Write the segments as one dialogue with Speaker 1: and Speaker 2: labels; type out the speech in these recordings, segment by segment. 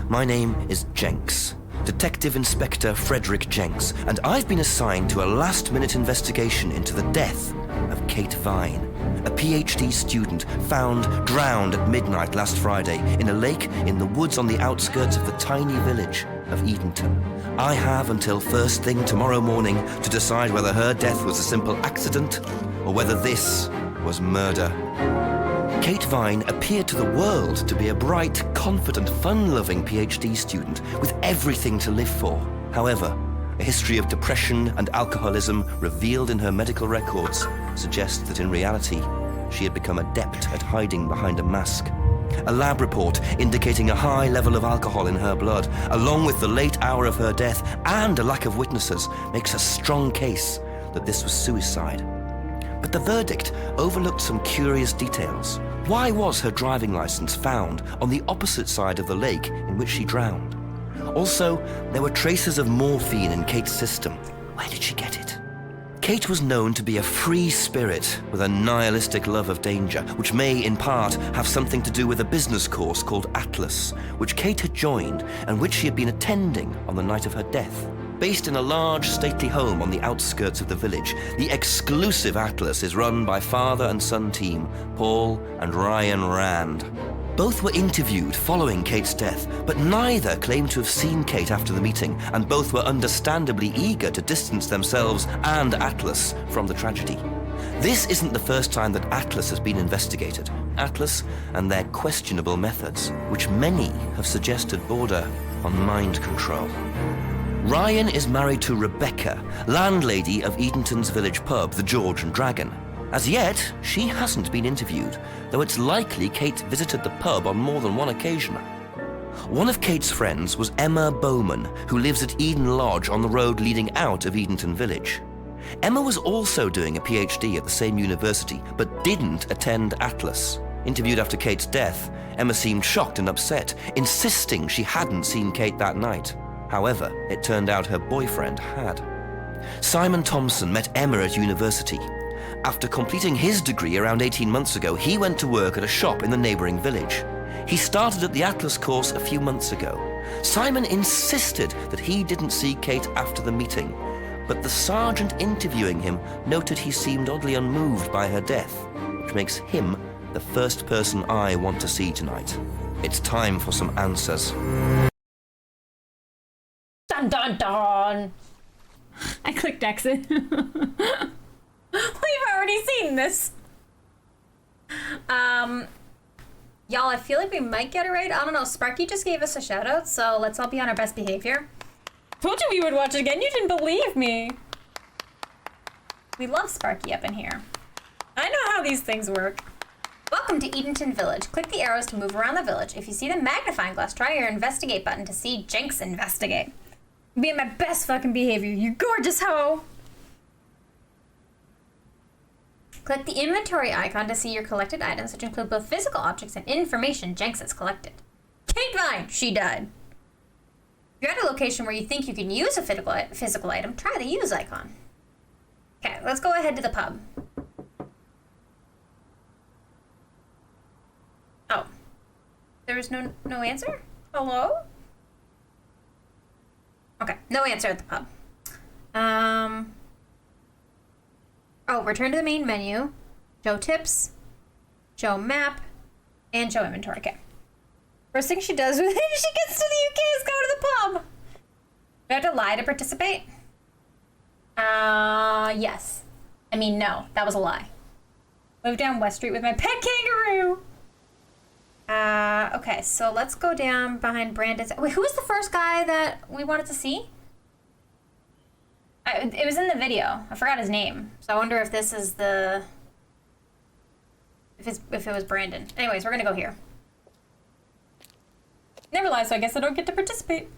Speaker 1: My name is Jenks, Detective Inspector Frederick Jenks, and I've been assigned to a last-minute investigation into the death of Kate Vine, a PhD student found drowned at midnight last Friday in a lake in the woods on the outskirts of the tiny village of Edenton. I have until first thing tomorrow morning to decide whether her death was a simple accident or whether this was murder. Kate Vine appeared to the world to be a bright, confident, fun-loving PhD student with everything to live for. However, a history of depression and alcoholism revealed in her medical records suggests that in reality, she had become adept at hiding behind a mask. A lab report indicating a high level of alcohol in her blood, along with the late hour of her death and a lack of witnesses, makes a strong case that this was suicide. But the verdict overlooked some curious details. Why was her driving license found on the opposite side of the lake in which she drowned? Also, there were traces of morphine in Kate's system. Where did she get it? Kate was known to be a free spirit with a nihilistic love of danger, which may, in part, have something to do with a business course called Atlas, which Kate had joined and which she had been attending on the night of her death. Based in a large, stately home on the outskirts of the village, the exclusive Atlas is run by father and son team, Paul and Ryan Rand. Both were interviewed following Kate's death, but neither claimed to have seen Kate after the meeting, and both were understandably eager to distance themselves and Atlas from the tragedy. This isn't the first time that Atlas has been investigated. Atlas and their questionable methods, which many have suggested border on mind control. Ryan is married to Rebecca, landlady of Edenton's village pub, the George and Dragon. As yet, she hasn't been interviewed, though it's likely Kate visited the pub on more than one occasion. One of Kate's friends was Emma Bowman, who lives at Eden Lodge on the road leading out of Edenton village. Emma was also doing a PhD at the same university, but didn't attend Atlas. Interviewed after Kate's death, Emma seemed shocked and upset, insisting she hadn't seen Kate that night. However, it turned out her boyfriend had. Simon Thompson met Emma at university. After completing his degree around 18 months ago, he went to work at a shop in the neighboring village. He started at the Atlas course a few months ago. Simon insisted that he didn't see Kate after the meeting, but the sergeant interviewing him noted he seemed oddly unmoved by her death, which makes him the first person I want to see tonight. It's time for some answers.
Speaker 2: Dun dun dun! I clicked exit. We've already seen this. Y'all, I feel like we might get it right. I don't know. Sparky just gave us a shout out, so let's all be on our best behavior. Told you we would watch it again. You didn't believe me. We love Sparky up in here. I know how these things work. Welcome to Edenton Village. Click the arrows to move around the village. If you see the magnifying glass, try your investigate button to see Jenks investigate. Be in my best fucking behavior, you gorgeous hoe! Click the inventory icon to see your collected items, which include both physical objects and information Jenks has collected. Kate Vine, she died. If you're at a location where you think you can use a physical item, try the use icon. Okay, let's go ahead to the pub. Oh. There was no answer? Hello? Okay, no answer at the pub. Oh, return to the main menu. Show tips. Show map. And show inventory. Okay. First thing she does when she gets to the UK is go to the pub. Do I have to lie to participate? Yes. I mean, no. That was a lie. Move down West Street with my pet kangaroo. Okay, so let's go down behind Brandon's. Wait, who was the first guy that we wanted to see? It was in the video. I forgot his name. So I wonder if this is the... If it was Brandon. Anyways, we're gonna go here. Never lied, so I guess I don't get to participate.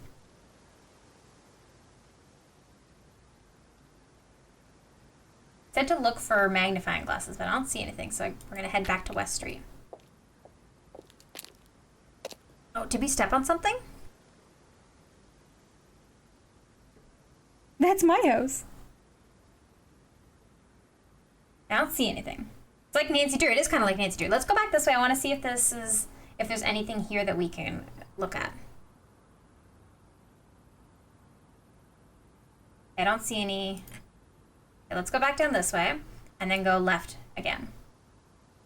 Speaker 2: Said to look for magnifying glasses, but I don't see anything, so we're gonna head back to West Street. Oh, did we step on something? That's my house. I don't see anything. It's like Nancy Drew. It is kind of like Nancy Drew. Let's go back this way. I want to see if there's anything here that we can look at. I don't see any. Okay, let's go back down this way and then go left again.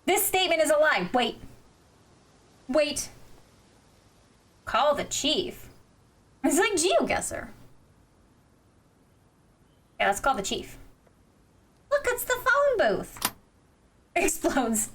Speaker 2: This statement is a lie. Wait. Wait. Call the chief. It's like GeoGuessr. Yeah, let's call the chief. Look, it's the phone booth. Explodes.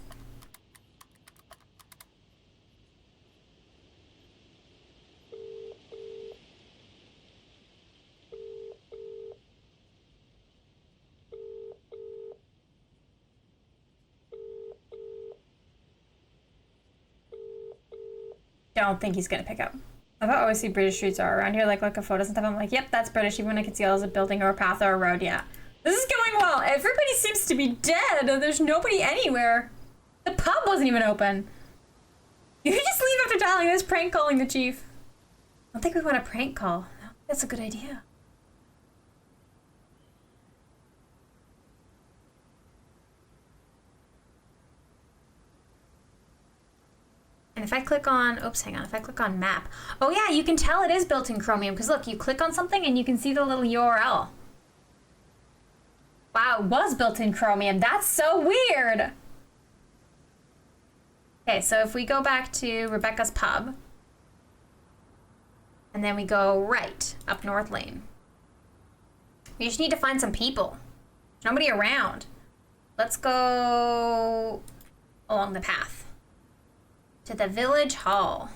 Speaker 2: Don't think he's gonna pick up. I thought always see British streets are around here, like look at photos and stuff. I'm like, yep, that's British, even when I can see all as a building or a path or a road, yeah. This is going well. Everybody seems to be dead. There's nobody anywhere. The pub wasn't even open. You could just leave after dialing this, prank calling the chief. I don't think we want a prank call. That's a good idea. And if I click on, oops, hang on, if I click on map. Oh yeah, you can tell it is built in Chromium, because look, you click on something and you can see the little URL. Wow, it was built in Chromium. That's so weird. Okay, so if we go back to Rebecca's pub, and then we go right up North Lane. We just need to find some people. There's nobody around. Let's go along the path to the village hall.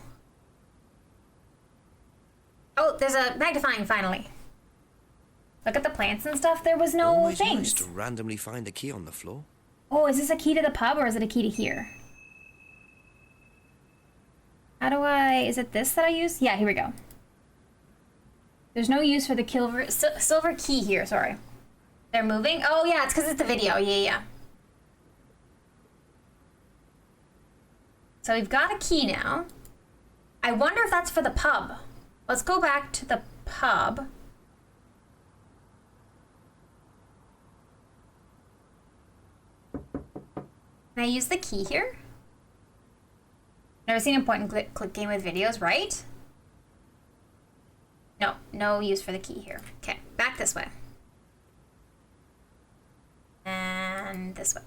Speaker 2: Oh, there's a magnifying finally. Look at the plants and stuff. There was no
Speaker 1: Always
Speaker 2: things.
Speaker 1: nice to randomly find a key on the floor.
Speaker 2: Oh, is this a key to the pub or is it a key to here? How do I... Is it this that I use? Yeah, here we go. There's no use for the silver key here, sorry. They're moving? Oh, yeah, it's because it's the video. Yeah. So we've got a key now. I wonder if that's for the pub. Let's go back to the pub. Can I use the key here? Never seen a point and click game with videos, right? No, no use for the key here. Okay, back this way. And this way.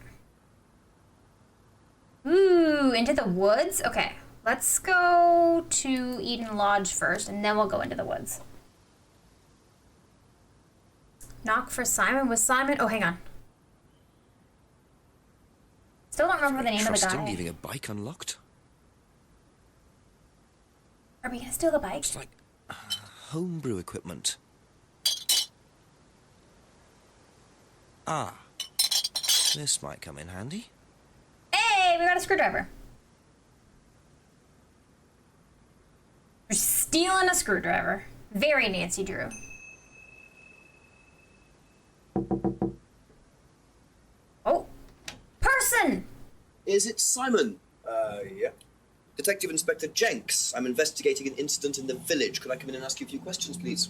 Speaker 2: Ooh, into the woods? Okay, let's go to Eden Lodge first, and then we'll go into the woods. Knock for Simon. Was Simon... Oh, hang on. Still don't remember the name of the
Speaker 1: Trust
Speaker 2: guy.
Speaker 1: him leaving a bike unlocked.
Speaker 2: Are we gonna steal the bike?
Speaker 1: It's like homebrew equipment. Ah, this might come in handy.
Speaker 2: Hey, we got a screwdriver. We're stealing a screwdriver. Very Nancy Drew. Oh, person!
Speaker 3: Is it Simon?
Speaker 4: Yeah.
Speaker 3: Detective Inspector Jenks. I'm investigating an incident in the village. Could I come in and ask you a few questions, please?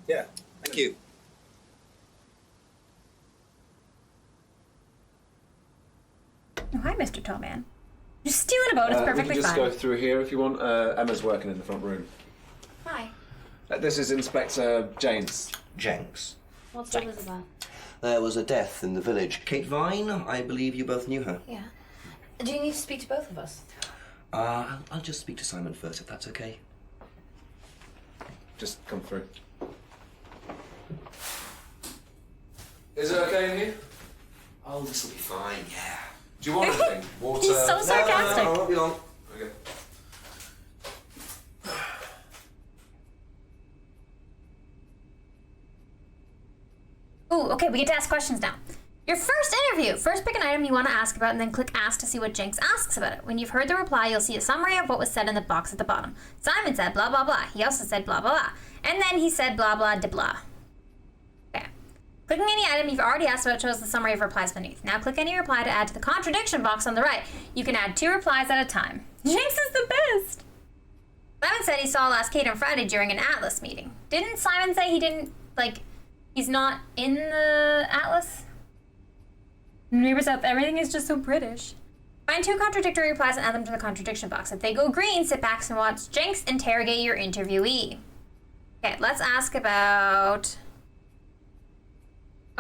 Speaker 4: Yeah.
Speaker 3: Thank you.
Speaker 2: Oh, hi, Mr. Tallman. You're stealing a boat. It's
Speaker 4: We
Speaker 2: perfectly
Speaker 4: can just
Speaker 2: fine.
Speaker 4: go through here if you want. Emma's working in the front room.
Speaker 5: Hi.
Speaker 4: This is Inspector James.
Speaker 1: Jenks.
Speaker 5: What's all this about?
Speaker 1: There was a death in the village. Kate Vine, I believe you both knew her.
Speaker 5: Yeah. Do you need to speak to both of us?
Speaker 1: I'll just speak to Simon first, if that's okay.
Speaker 4: Just come through. Is it okay in here?
Speaker 1: Oh, this will be fine, yeah.
Speaker 4: Do you want anything? Water?
Speaker 2: He's so sarcastic.
Speaker 1: No, I won't be long.
Speaker 4: Okay.
Speaker 2: Ooh, okay, we get to ask questions now. Your first interview. First pick an item you want to ask about and then click ask to see what Jenks asks about it. When you've heard the reply, you'll see a summary of what was said in the box at the bottom. Simon said blah, blah, blah. He also said blah, blah, blah. And then he said blah, blah, de blah. Okay. Clicking any item you've already asked about shows the summary of replies beneath. Now click any reply to add to the contradiction box on the right. You can add 2 replies at a time. Jenks is the best. Simon said he saw last Kate on Friday during an Atlas meeting. Didn't Simon say he didn't, like, he's not in the Atlas? Neighbors up, everything is just so British. Find 2 contradictory replies and add them to the contradiction box. If they go green, sit back and watch Jenks interrogate your interviewee. Okay, let's ask about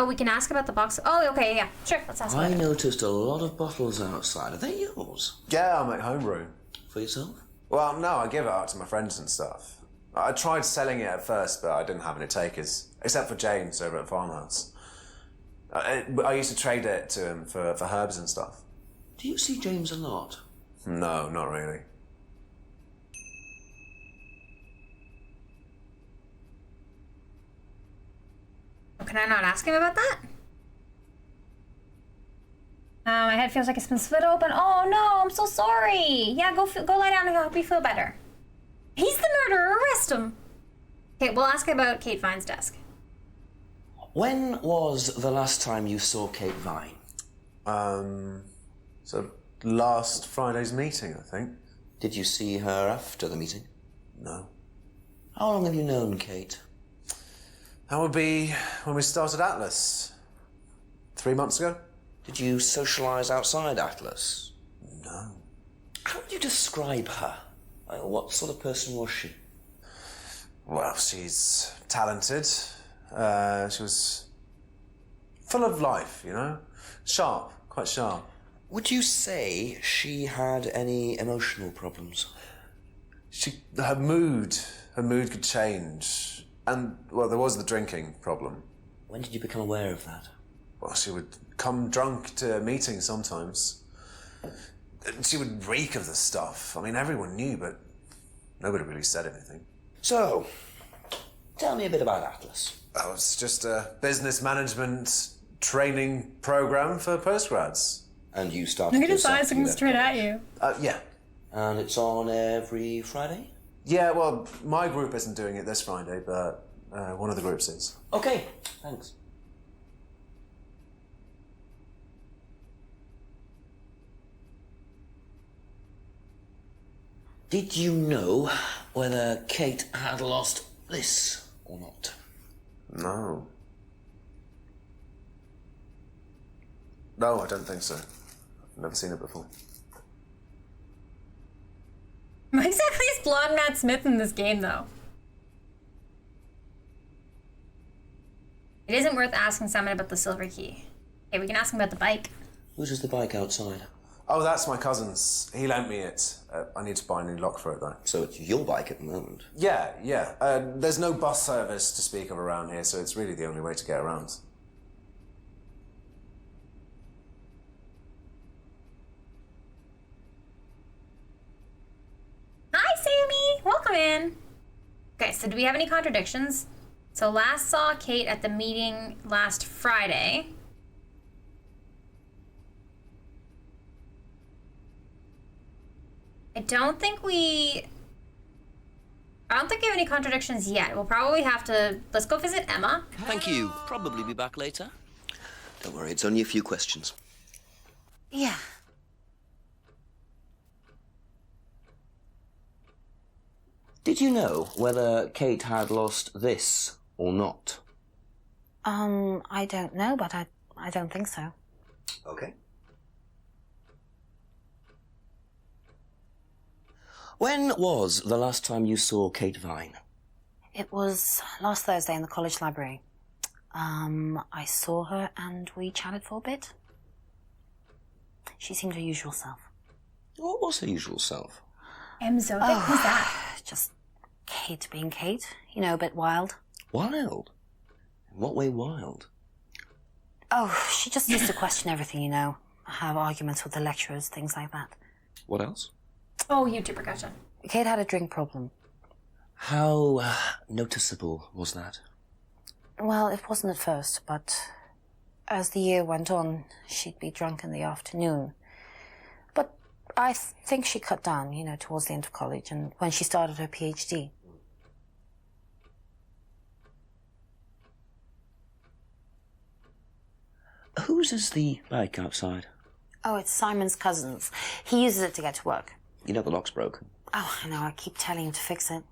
Speaker 2: Oh, we can ask about the box. Oh, okay, yeah. Sure, let's ask about
Speaker 1: I
Speaker 2: it.
Speaker 1: noticed a lot of bottles outside. Are they yours?
Speaker 4: Yeah, I make homebrew.
Speaker 1: For yourself?
Speaker 4: Well, no, I give it out to my friends and stuff. I tried selling it at first, but I didn't have any takers. Except for James over at Farmhouse. I used to trade it to him for herbs and stuff.
Speaker 1: Do you see James a lot?
Speaker 4: No, not really.
Speaker 2: Can I not ask him about that? My head feels like it's been split open. Oh no, I'm so sorry. Yeah, go lie down and I hope you feel better. He's the murderer, arrest him. Okay, we'll ask about Kate Vine's desk.
Speaker 1: When was the last time you saw Kate Vine?
Speaker 4: So last Friday's meeting, I think.
Speaker 1: Did you see her after the meeting?
Speaker 4: No.
Speaker 1: How long have you known Kate?
Speaker 4: That would be when we started Atlas. 3 months ago?
Speaker 1: Did you socialise outside Atlas?
Speaker 4: No.
Speaker 1: How would you describe her? What sort of person was she?
Speaker 4: Well, she's talented. She was full of life, you know? Sharp, quite sharp.
Speaker 1: Would you say she had any emotional problems?
Speaker 4: Her mood could change. And, well, there was the drinking problem.
Speaker 1: When did you become aware of that?
Speaker 4: Well, she would come drunk to meetings sometimes. She would reek of the stuff. I mean, everyone knew, but nobody really said anything.
Speaker 1: So, tell me a bit about Atlas.
Speaker 4: Oh, it's just a business management training program for postgrads.
Speaker 1: And you started
Speaker 2: Look at
Speaker 1: this
Speaker 2: his eyes
Speaker 1: after
Speaker 2: looking
Speaker 1: you left
Speaker 2: straight
Speaker 1: college.
Speaker 2: at you.
Speaker 4: Yeah.
Speaker 1: And it's on every Friday?
Speaker 4: Yeah, well, my group isn't doing it this Friday, but one of the groups is.
Speaker 1: Okay, thanks. Did you know whether Kate had lost this or not?
Speaker 4: No. No, I don't think so. I've never seen it before.
Speaker 2: Why exactly is blonde Matt Smith in this game, though? It isn't worth asking someone about the silver key. Okay, we can ask him about the bike.
Speaker 1: Whose is the bike outside?
Speaker 4: Oh, that's my cousin's. He lent me it. I need to buy a new lock for it, though.
Speaker 1: So it's your bike at the moment?
Speaker 4: Yeah. There's no bus service to speak of around here, so it's really the only way to get around.
Speaker 2: Hi, Sammy! Welcome in. Okay, so do we have any contradictions? So last saw Kate at the meeting last Friday. I don't think we have any contradictions yet. We'll probably have to... Let's go visit Emma.
Speaker 1: Thank you. Probably be back later. Don't worry, it's only a few questions.
Speaker 5: Yeah.
Speaker 1: Did you know whether Kate had lost this or not?
Speaker 5: I don't know, but I don't think so.
Speaker 1: Okay. When was the last time you saw Kate Vine?
Speaker 5: It was last Thursday in the college library. I saw her and we chatted for a bit. She seemed her usual self.
Speaker 1: What was her usual self?
Speaker 2: Zodiac, who's that?
Speaker 5: Just Kate being Kate. You know, a bit wild.
Speaker 1: Wild? In what way wild?
Speaker 5: Oh, she just used to question everything, you know. Have arguments with the lecturers, things like that.
Speaker 1: What else?
Speaker 2: Oh, YouTube percussion.
Speaker 5: Kate had a drink problem.
Speaker 1: How noticeable was that?
Speaker 5: Well, it wasn't at first, but as the year went on, she'd be drunk in the afternoon. But I think she cut down, you know, towards the end of college and when she started her PhD.
Speaker 1: Whose is the bike outside?
Speaker 5: Oh, it's Simon's cousin's. He uses it to get to work.
Speaker 1: You know the lock's broken.
Speaker 5: Oh, I know. I keep telling him to fix it.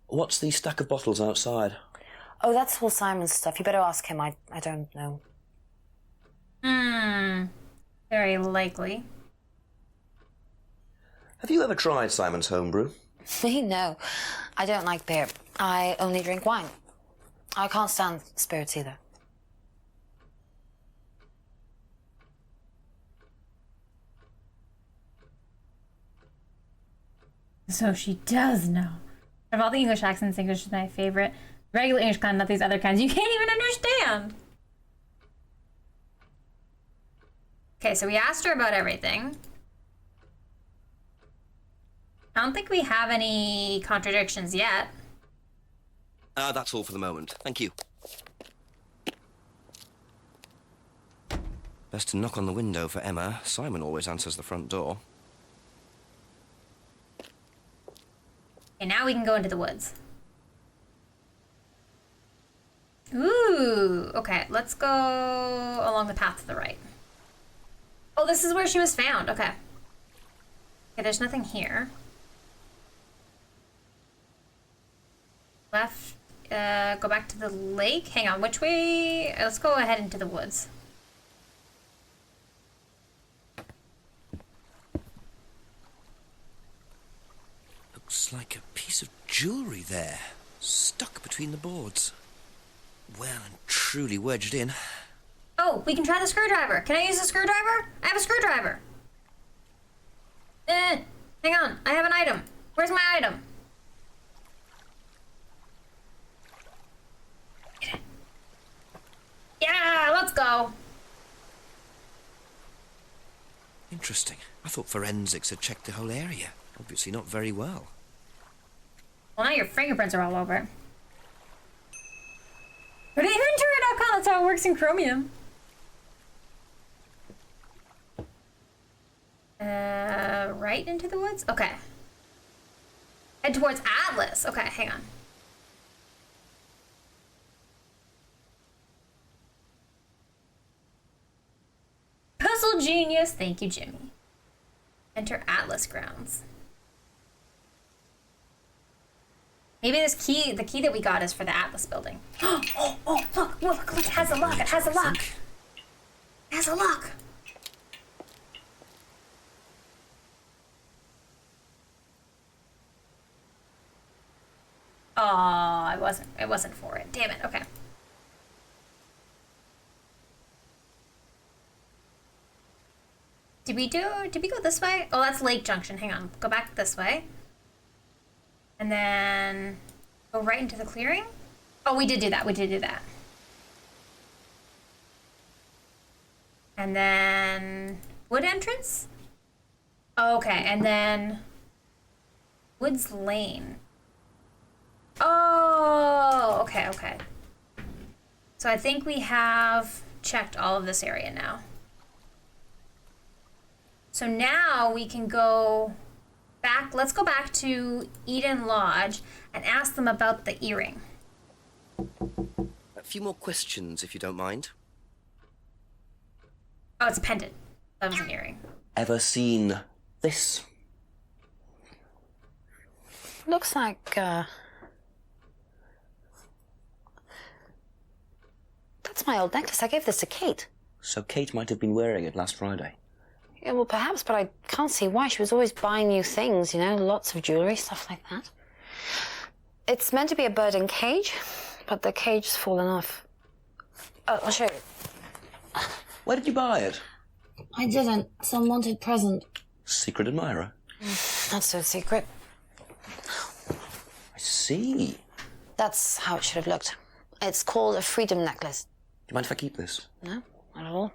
Speaker 1: What's the stack of bottles outside?
Speaker 5: Oh, that's all Simon's stuff. You better ask him. I don't know.
Speaker 2: Very likely.
Speaker 1: Have you ever tried Simon's homebrew?
Speaker 5: Me? No. I don't like beer. I only drink wine. I can't stand spirits either.
Speaker 2: So she does know. Of all the English accents, English is my favorite. Regular English kind, not these other kinds you can't even understand. Okay, so we asked her about everything. I don't think we have any contradictions yet.
Speaker 1: That's all for the moment. Thank you. Best to knock on the window for Emma. Simon always answers the front door.
Speaker 2: Okay, now we can go into the woods. Ooh, okay, let's go along the path to the right. Oh, this is where she was found, okay. Okay, there's nothing here. Left, go back to the lake. Hang on, which way? Let's go ahead into the woods.
Speaker 1: Looks like a piece of jewellery there, stuck between the boards. Well and truly wedged in.
Speaker 2: Oh, we can try the screwdriver. Can I use the screwdriver? I have a screwdriver. Hang on, I have an item. Where's my item? Yeah, let's go.
Speaker 1: Interesting. I thought forensics had checked the whole area. Obviously not very well.
Speaker 2: Well, now your fingerprints are all over it. But inventory.com, that's how it works in Chromium. Right into the woods? Okay. Head towards Atlas. Okay, hang on. Puzzle genius. Thank you, Jimmy. Enter Atlas grounds. Maybe this key, the key that we got is for the Atlas building. Oh, look, it has a lock, it has a lock. It has a lock. Oh, it wasn't for it. Damn it, okay. Did we go this way? Oh, that's Lake Junction. Hang on, go back this way. And then go right into the clearing. Oh, we did do that. And then wood entrance? Okay, and then Woods Lane. Oh, okay. So I think we have checked all of this area now. So now we can go back. Let's go back to Eden Lodge and ask them about the earring.
Speaker 1: A few more questions, if you don't mind.
Speaker 2: Oh, it's a pendant. That was an earring.
Speaker 1: Ever seen this?
Speaker 5: Looks like, that's my old necklace. I gave this to Kate.
Speaker 1: So Kate might have been wearing it last Friday.
Speaker 5: Yeah, well, perhaps, but I can't see why. She was always buying new things, you know, lots of jewellery, stuff like that. It's meant to be a bird in cage, but the cage's fallen off. Oh, I'll show you.
Speaker 1: Where did you buy it?
Speaker 5: I didn't. Some wanted present.
Speaker 1: Secret admirer.
Speaker 5: Not so secret.
Speaker 1: I see.
Speaker 5: That's how it should have looked. It's called a freedom necklace.
Speaker 1: Do you mind if I keep this?
Speaker 5: No, not at all.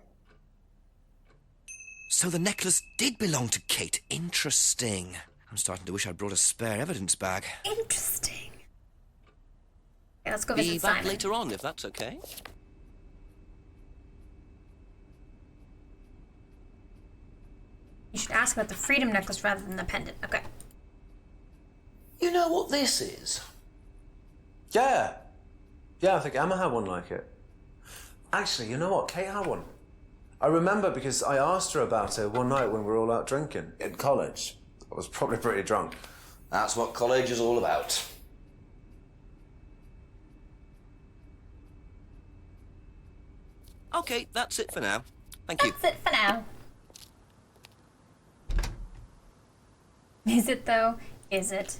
Speaker 1: So the necklace did belong to Kate. Interesting. I'm starting to wish I'd brought a spare evidence bag.
Speaker 2: Interesting. Okay, let's go
Speaker 1: Be
Speaker 2: visit
Speaker 1: back
Speaker 2: Simon.
Speaker 1: later on, if that's okay.
Speaker 2: You should ask about the freedom necklace rather than the pendant. Okay.
Speaker 1: You know what this is?
Speaker 4: Yeah, I think Emma had one like it. Actually, you know what? Kate had one. I remember because I asked her about it one night when we were all out drinking in college. I was probably pretty drunk.
Speaker 3: That's what college is all about.
Speaker 1: Okay, that's it for now. Thank you.
Speaker 2: That's it for now. Is it though? Is it?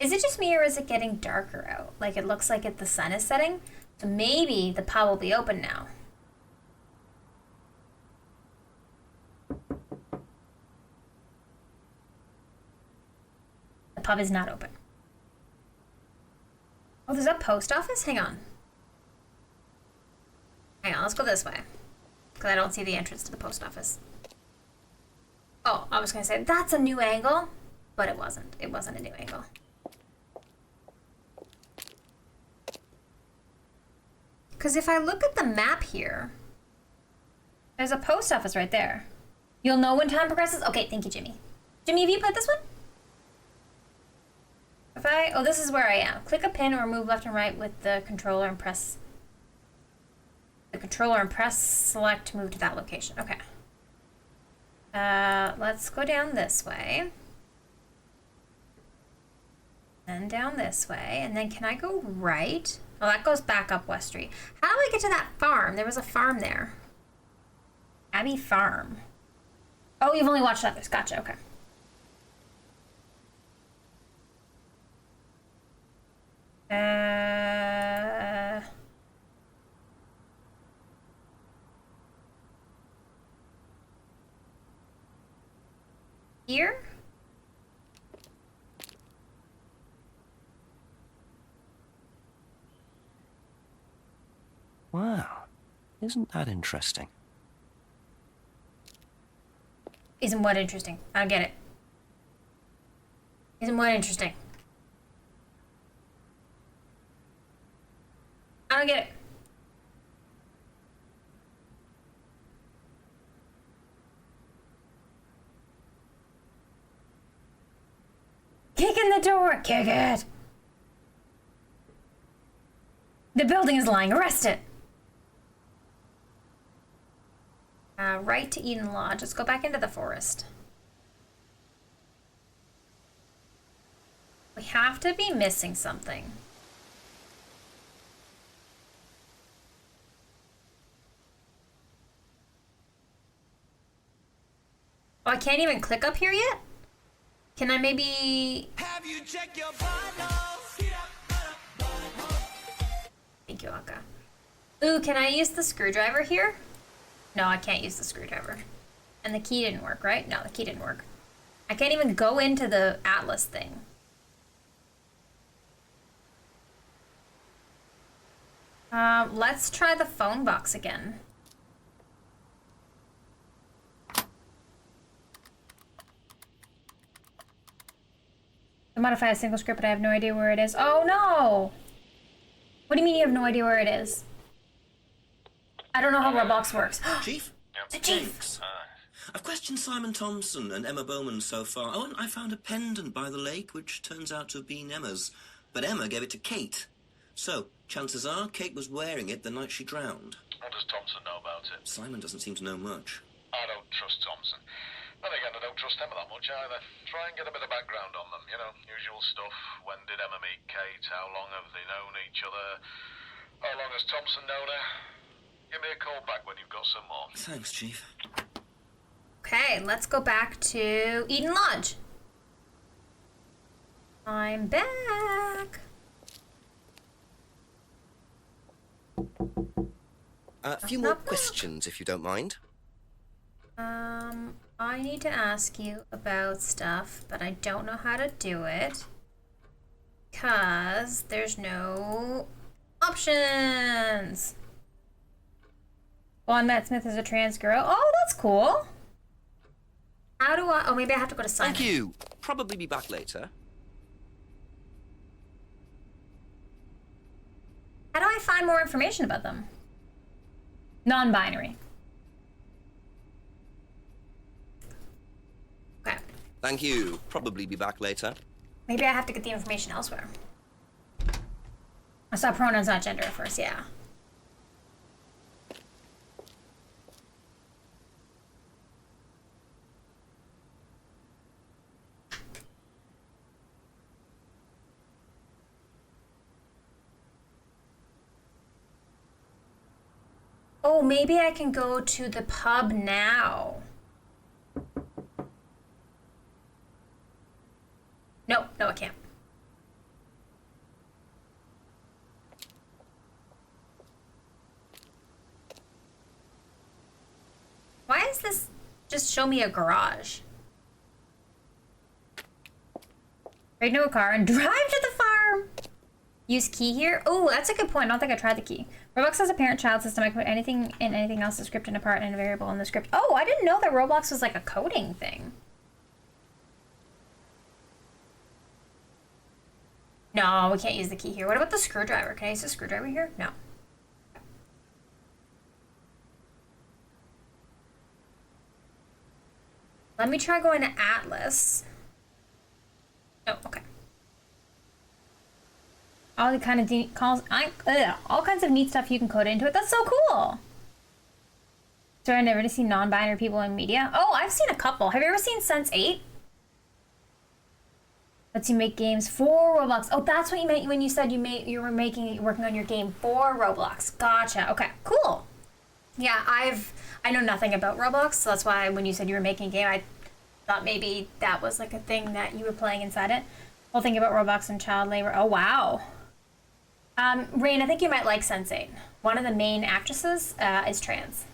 Speaker 2: Is it just me or is it getting darker out? Like it looks like the sun is setting. So maybe the pub will be open now. The pub is not open. Oh, there's a post office? Hang on. Hang on, let's go this way. Because I don't see the entrance to the post office. Oh, I was going to say, that's a new angle. But it wasn't. It wasn't a new angle. Because if I look at the map here, there's a post office right there. You'll know when time progresses? Okay, thank you, Jimmy. Jimmy, have you played this one? If I... Oh, this is where I am. Click a pin or move left and right with the controller and press... The controller and press select to move to that location. Okay. Let's go down this way. Then down this way. And then can I go right? Oh, that goes back up West Street. How do I get to that farm? There was a farm there. Abbey Farm. Oh, you've only watched others. Gotcha, okay. Here?
Speaker 1: Wow, isn't that interesting?
Speaker 2: Isn't what interesting? I don't get it. Isn't what interesting? I don't get it. Kick in the door! Kick it! The building is lying. Arrest it! Right to Eden Lodge. Let's go back into the forest. We have to be missing something. Oh, I can't even click up here yet? Can I maybe...
Speaker 6: Have you checked your vitals?
Speaker 2: Thank you, Akka. Ooh, can I use the screwdriver here? No, I can't use the screwdriver. And the key didn't work, right? No, the key didn't work. I can't even go into the Atlas thing. Let's try the phone box again. I modify a single script, but I have no idea where it is. Oh no! What do you mean you have no idea where it is? I don't know how Roblox works.
Speaker 3: Chief?
Speaker 2: The chief!
Speaker 3: Thanks. I've questioned Simon Thompson and Emma Bowman so far. Oh, and I found a pendant by the lake, which turns out to have been Emma's. But Emma gave it to Kate. So, chances are, Kate was wearing it the night she drowned.
Speaker 7: What does Thompson know about it?
Speaker 3: Simon doesn't seem to know much.
Speaker 7: I don't trust Thompson. Then again, I don't trust Emma that much either. Try and get a bit of background on them, you know, usual stuff. When did Emma meet Kate? How long have they known each other? How long has Thompson known her? Give me a call back when you've got some more.
Speaker 3: Thanks, Chief.
Speaker 2: Okay, let's go back to Eden Lodge. I'm back.
Speaker 3: A few more questions, if you don't mind.
Speaker 2: I need to ask you about stuff, but I don't know how to do it. Because there's no options. Well, Matt Smith is a trans girl. Oh, that's cool. How do I... Oh, maybe I have to go to Simon.
Speaker 3: Thank you. Probably be back later.
Speaker 2: How do I find more information about them? Non-binary. Okay.
Speaker 3: Thank you. Probably be back later.
Speaker 2: Maybe I have to get the information elsewhere. I saw pronouns, not gender at first, yeah. Oh, maybe I can go to the pub now. No, I can't. does this just show me a garage? Right into a car and drive to the farm. Use key here. Oh, that's a good point. I don't think I tried the key. Roblox has a parent-child system. I can put anything in anything else, a script in a part and a variable in the script. Oh, I didn't know that Roblox was like a coding thing. No, we can't use the key here. What about the screwdriver? Can I use the screwdriver here? No. Let me try going to Atlas. Oh, okay. All the kind of all kinds of neat stuff you can code into it. That's so cool. So I've never seen non-binary people in media. Oh, I've seen a couple. Have you ever seen Sense8? Lets you make games for Roblox. Oh, that's what you meant when you said you were working on your game for Roblox. Gotcha. Okay, cool. Yeah, I know nothing about Roblox, so that's why when you said you were making a game, I thought maybe that was like a thing that you were playing inside it. Whole thing about Roblox and child labor. Oh, wow. Rain, I think you might like Sense8. One of the main actresses is trans.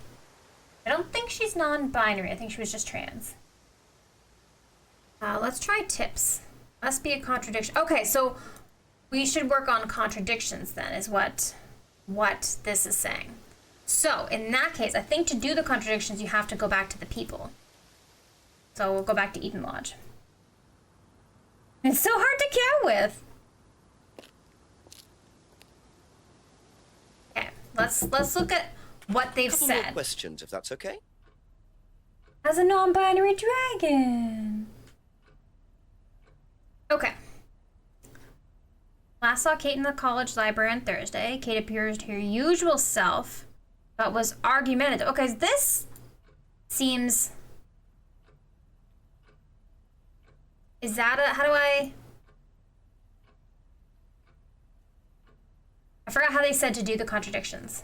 Speaker 2: I don't think she's non-binary. I think she was just trans. Let's try tips. Must be a contradiction. Okay, so we should work on contradictions then, is what this is saying. So in that case, I think to do the contradictions, you have to go back to the people. So we'll go back to Eden Lodge. It's so hard to count with. Okay, let's look at what they've
Speaker 1: Couple
Speaker 2: said.
Speaker 1: more questions, if that's okay.
Speaker 2: As a non-binary dragon. Okay. Last saw Kate in the college library on Thursday. Kate appears to her usual self, but was argumentative. Okay, this seems... Is that a... How do I forgot how they said to do the contradictions.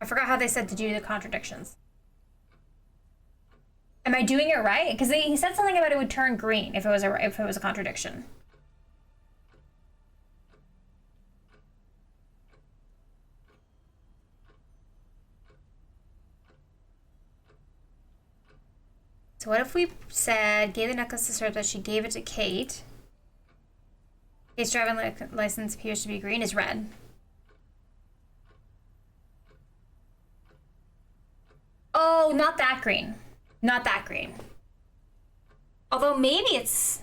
Speaker 2: I forgot how they said to do the contradictions. Am I doing it right? Because he said something about it would turn green if it was a contradiction. So what if we said, gave the necklace to Sarah, she gave it to Kate. Kate's driving license appears to be green, is red. Oh, not that green. Not that green. Although maybe it's...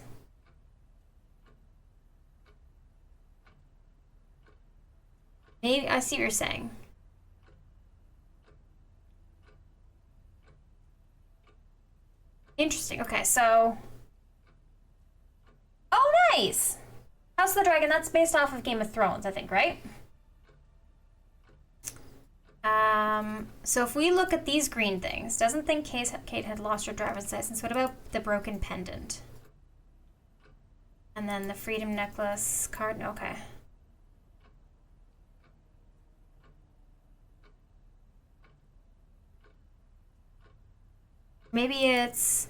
Speaker 2: Maybe, I see what you're saying. Interesting. Okay, so... Oh, nice! House of the Dragon, that's based off of Game of Thrones, I think, right? So if we look at these green things, doesn't think Kate had lost her driver's license. What about the broken pendant? And then the freedom necklace card, okay. Maybe it's,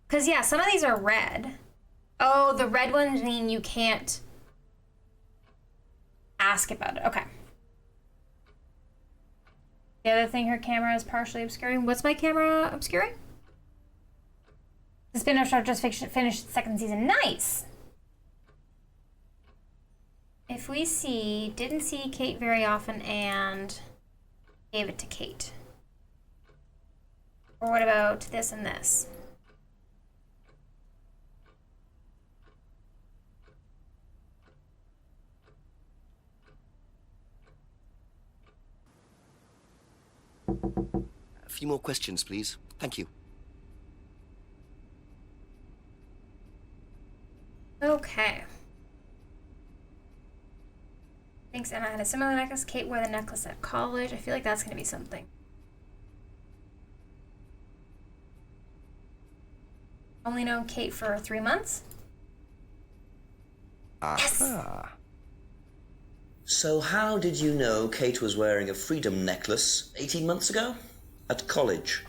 Speaker 2: cause yeah, some of these are red. Oh, the red ones mean you can't ask about it, okay. The other thing her camera is partially obscuring. What's my camera obscuring? The spin-off show just finished the second season. Nice! If we see, didn't see Kate very often and gave it to Kate. Or what about this and this?
Speaker 1: A few more questions, please. Thank you.
Speaker 2: Okay. Thanks, Emma had a similar necklace. Kate wore the necklace at college. I feel like that's going to be something. Only known Kate for 3 months? Yes!
Speaker 1: Ah.
Speaker 3: So how did you know Kate was wearing a freedom necklace 18 months ago? At college?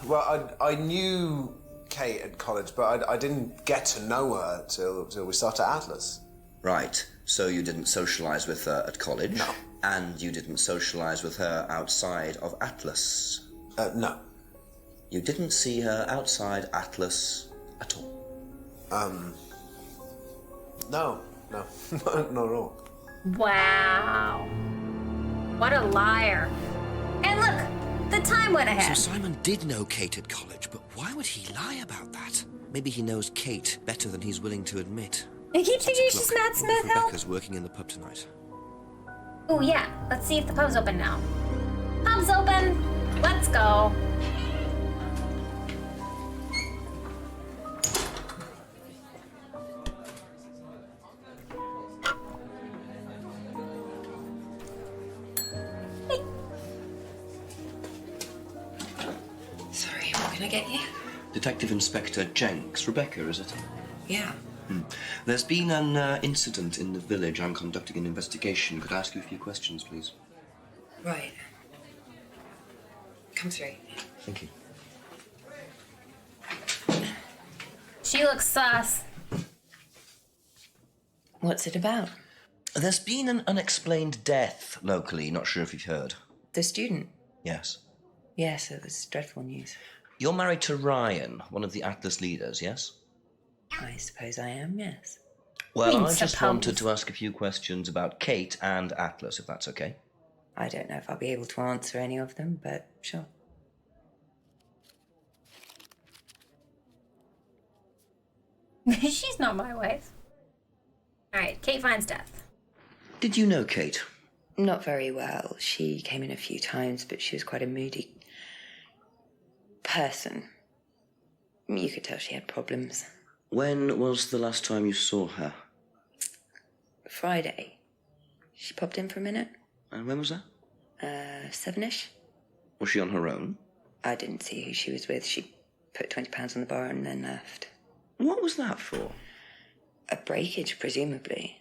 Speaker 4: Well, I knew Kate at college, but I didn't get to know her till we started Atlas.
Speaker 1: Right, so you didn't socialise with her at college?
Speaker 4: No.
Speaker 1: And you didn't socialise with her outside of Atlas?
Speaker 4: No.
Speaker 1: You didn't see her outside Atlas at all?
Speaker 4: No. Not at all.
Speaker 2: Wow. What a liar. And look, the time went ahead.
Speaker 1: So Simon did know Kate at college, but why would he lie about that? Maybe he knows Kate better than he's willing to admit.
Speaker 2: I keep thinking
Speaker 1: Look,
Speaker 2: she's Matt Smith, help.
Speaker 1: Rebecca's working in the pub tonight.
Speaker 2: Oh yeah, let's see if the pub's open now. Pub's open. Let's go. Hey.
Speaker 8: Sorry, what can I get you?
Speaker 1: Detective Inspector Jenks. Rebecca, is it?
Speaker 8: Yeah.
Speaker 1: There's been an incident in the village. I'm conducting an investigation. Could I ask you a few questions, please?
Speaker 8: Right. Come through.
Speaker 1: Thank you.
Speaker 2: She looks sus.
Speaker 8: What's it about?
Speaker 1: There's been an unexplained death locally. Not sure if you've heard.
Speaker 8: The student?
Speaker 1: Yes.
Speaker 8: Yes, it was dreadful news.
Speaker 1: You're married to Ryan, one of the Atlas leaders, yes?
Speaker 8: I suppose I am, yes.
Speaker 1: Well, I
Speaker 2: Means
Speaker 1: just
Speaker 2: suppose.
Speaker 1: wanted to ask a few questions about Kate and Atlas, if that's okay.
Speaker 8: I don't know if I'll be able to answer any of them, but sure.
Speaker 2: She's not my wife. Alright, Kate finds death.
Speaker 1: Did you know Kate?
Speaker 8: Not very well. She came in a few times, but she was quite a moody person. You could tell she had problems.
Speaker 1: When was the last time you saw her?
Speaker 8: Friday. She popped in for a minute.
Speaker 1: And when was that?
Speaker 8: 7-ish.
Speaker 1: Was she on her own?
Speaker 8: I didn't see who she was with. She put £20 on the bar and then left.
Speaker 1: What was that for?
Speaker 8: A breakage, presumably.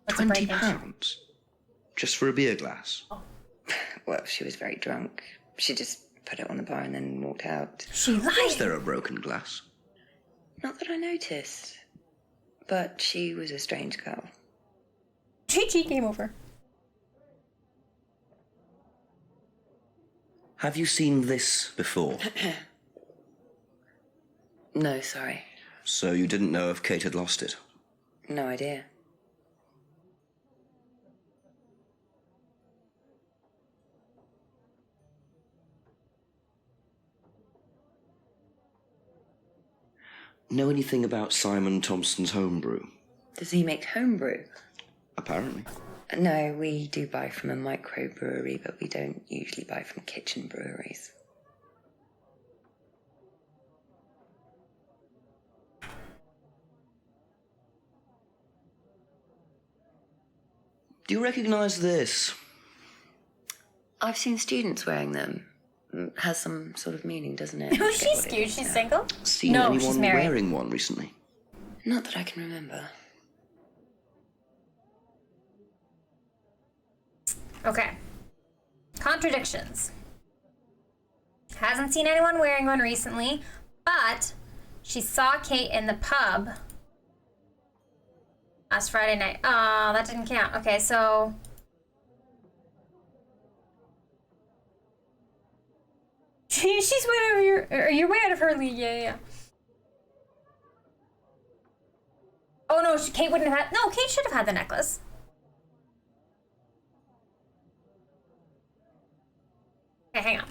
Speaker 2: What's a
Speaker 1: £20?
Speaker 2: breakage?
Speaker 1: Just for a beer glass?
Speaker 8: Well, she was very drunk. She just put it on the bar and then walked out.
Speaker 2: She
Speaker 1: Was
Speaker 2: lied.
Speaker 1: there a broken glass?
Speaker 8: Not that I noticed. But she was a strange girl.
Speaker 2: GG game over.
Speaker 1: Have you seen this before?
Speaker 8: No, sorry.
Speaker 1: So you didn't know if Kate had lost it?
Speaker 8: No idea.
Speaker 1: Know anything about Simon Thompson's homebrew?
Speaker 8: Does he make homebrew?
Speaker 1: Apparently.
Speaker 8: No, we do buy from a microbrewery, but we don't usually buy from kitchen breweries.
Speaker 1: Do you recognise this?
Speaker 8: I've seen students wearing them. Has some sort of meaning, doesn't it?
Speaker 2: Oh, she's cute. She's single?
Speaker 1: Seen
Speaker 2: No,
Speaker 1: anyone
Speaker 2: she's married.
Speaker 1: wearing one recently?
Speaker 8: Not that I can remember.
Speaker 2: Okay. Contradictions. Hasn't seen anyone wearing one recently, but she saw Kate in the pub last Friday night. Oh, that didn't count. Okay, so... She's way out of your... Or you're way out of her league. Yeah. Oh, no, Kate wouldn't have had... No, Kate should have had the necklace. Okay, hang on.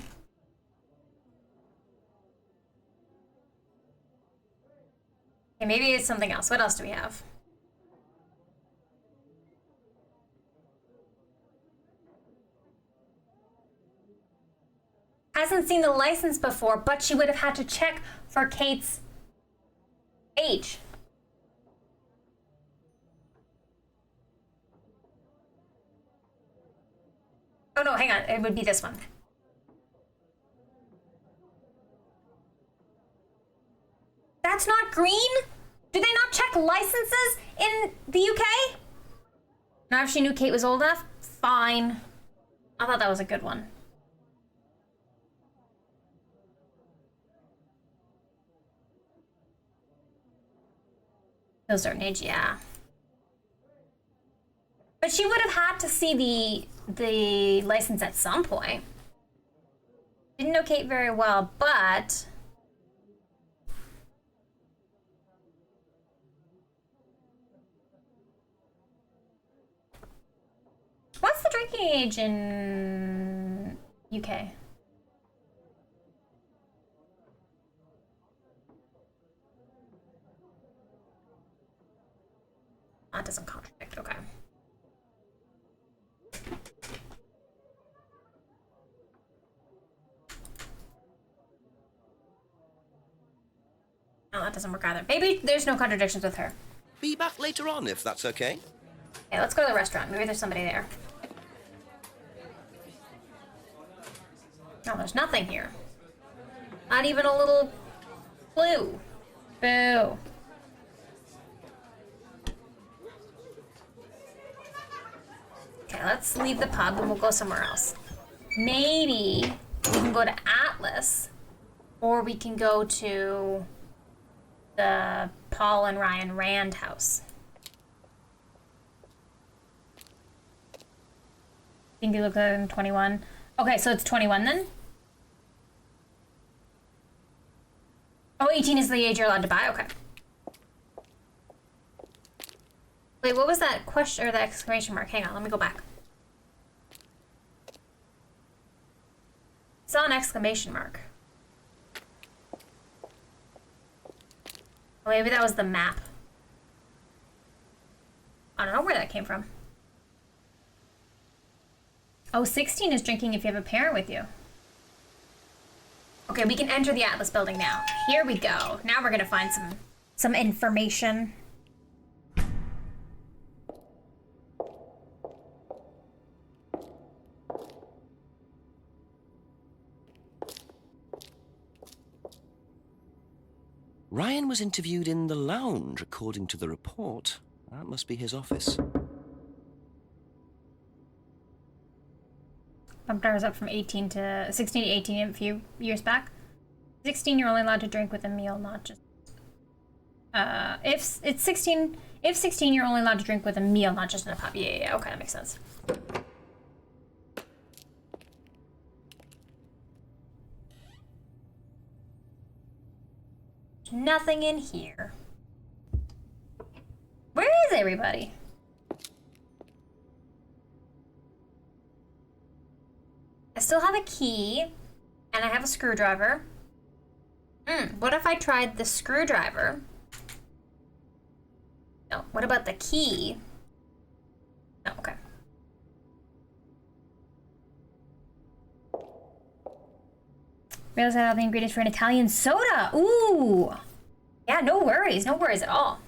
Speaker 2: Okay, maybe it's something else. What else do we have? Hasn't seen the license before, but she would have had to check for Kate's age. Oh no, hang on. It would be this one. That's not green? Do they not check licenses in the UK? Not if she knew Kate was old enough? Fine. I thought that was a good one. Till a certain age, yeah. But she would have had to see the license at some point. Didn't know Kate very well, but... What's the drinking age in UK? That doesn't contradict, okay. No, that doesn't work either. Maybe there's no contradictions with her.
Speaker 1: Be back later on, if that's okay.
Speaker 2: Okay, let's go to the restaurant. Maybe there's somebody there. No, there's nothing here. Not even a little clue. Boo. Okay, let's leave the pub and we'll go somewhere else. Maybe we can go to Atlas, or we can go to the Paul and Ryan Rand house. Think you look like 21. Okay, so it's 21 then? Oh, 18 is the age you're allowed to buy? Okay. Wait, what was that question, or the exclamation mark? Hang on, let me go back. Saw an exclamation mark. Oh, maybe that was the map. I don't know where that came from. Oh, 16 is drinking if you have a parent with you. Okay, we can enter the Atlas building now. Here we go. Now we're gonna find some information.
Speaker 1: Ryan was interviewed in the lounge, according to the report. That must be his office.
Speaker 2: Bumped ours up from 16 to 18 a few years back. 16, you're only allowed to drink with a meal, not just... if 16, you're only allowed to drink with a meal, not just in a pub. Yeah, okay, that makes sense. There's nothing in here. Where is everybody? I still have a key, and I have a screwdriver. What if I tried the screwdriver? No, what about the key? No, okay. Realize I have the ingredients for an Italian soda. Ooh! Yeah, no worries at all.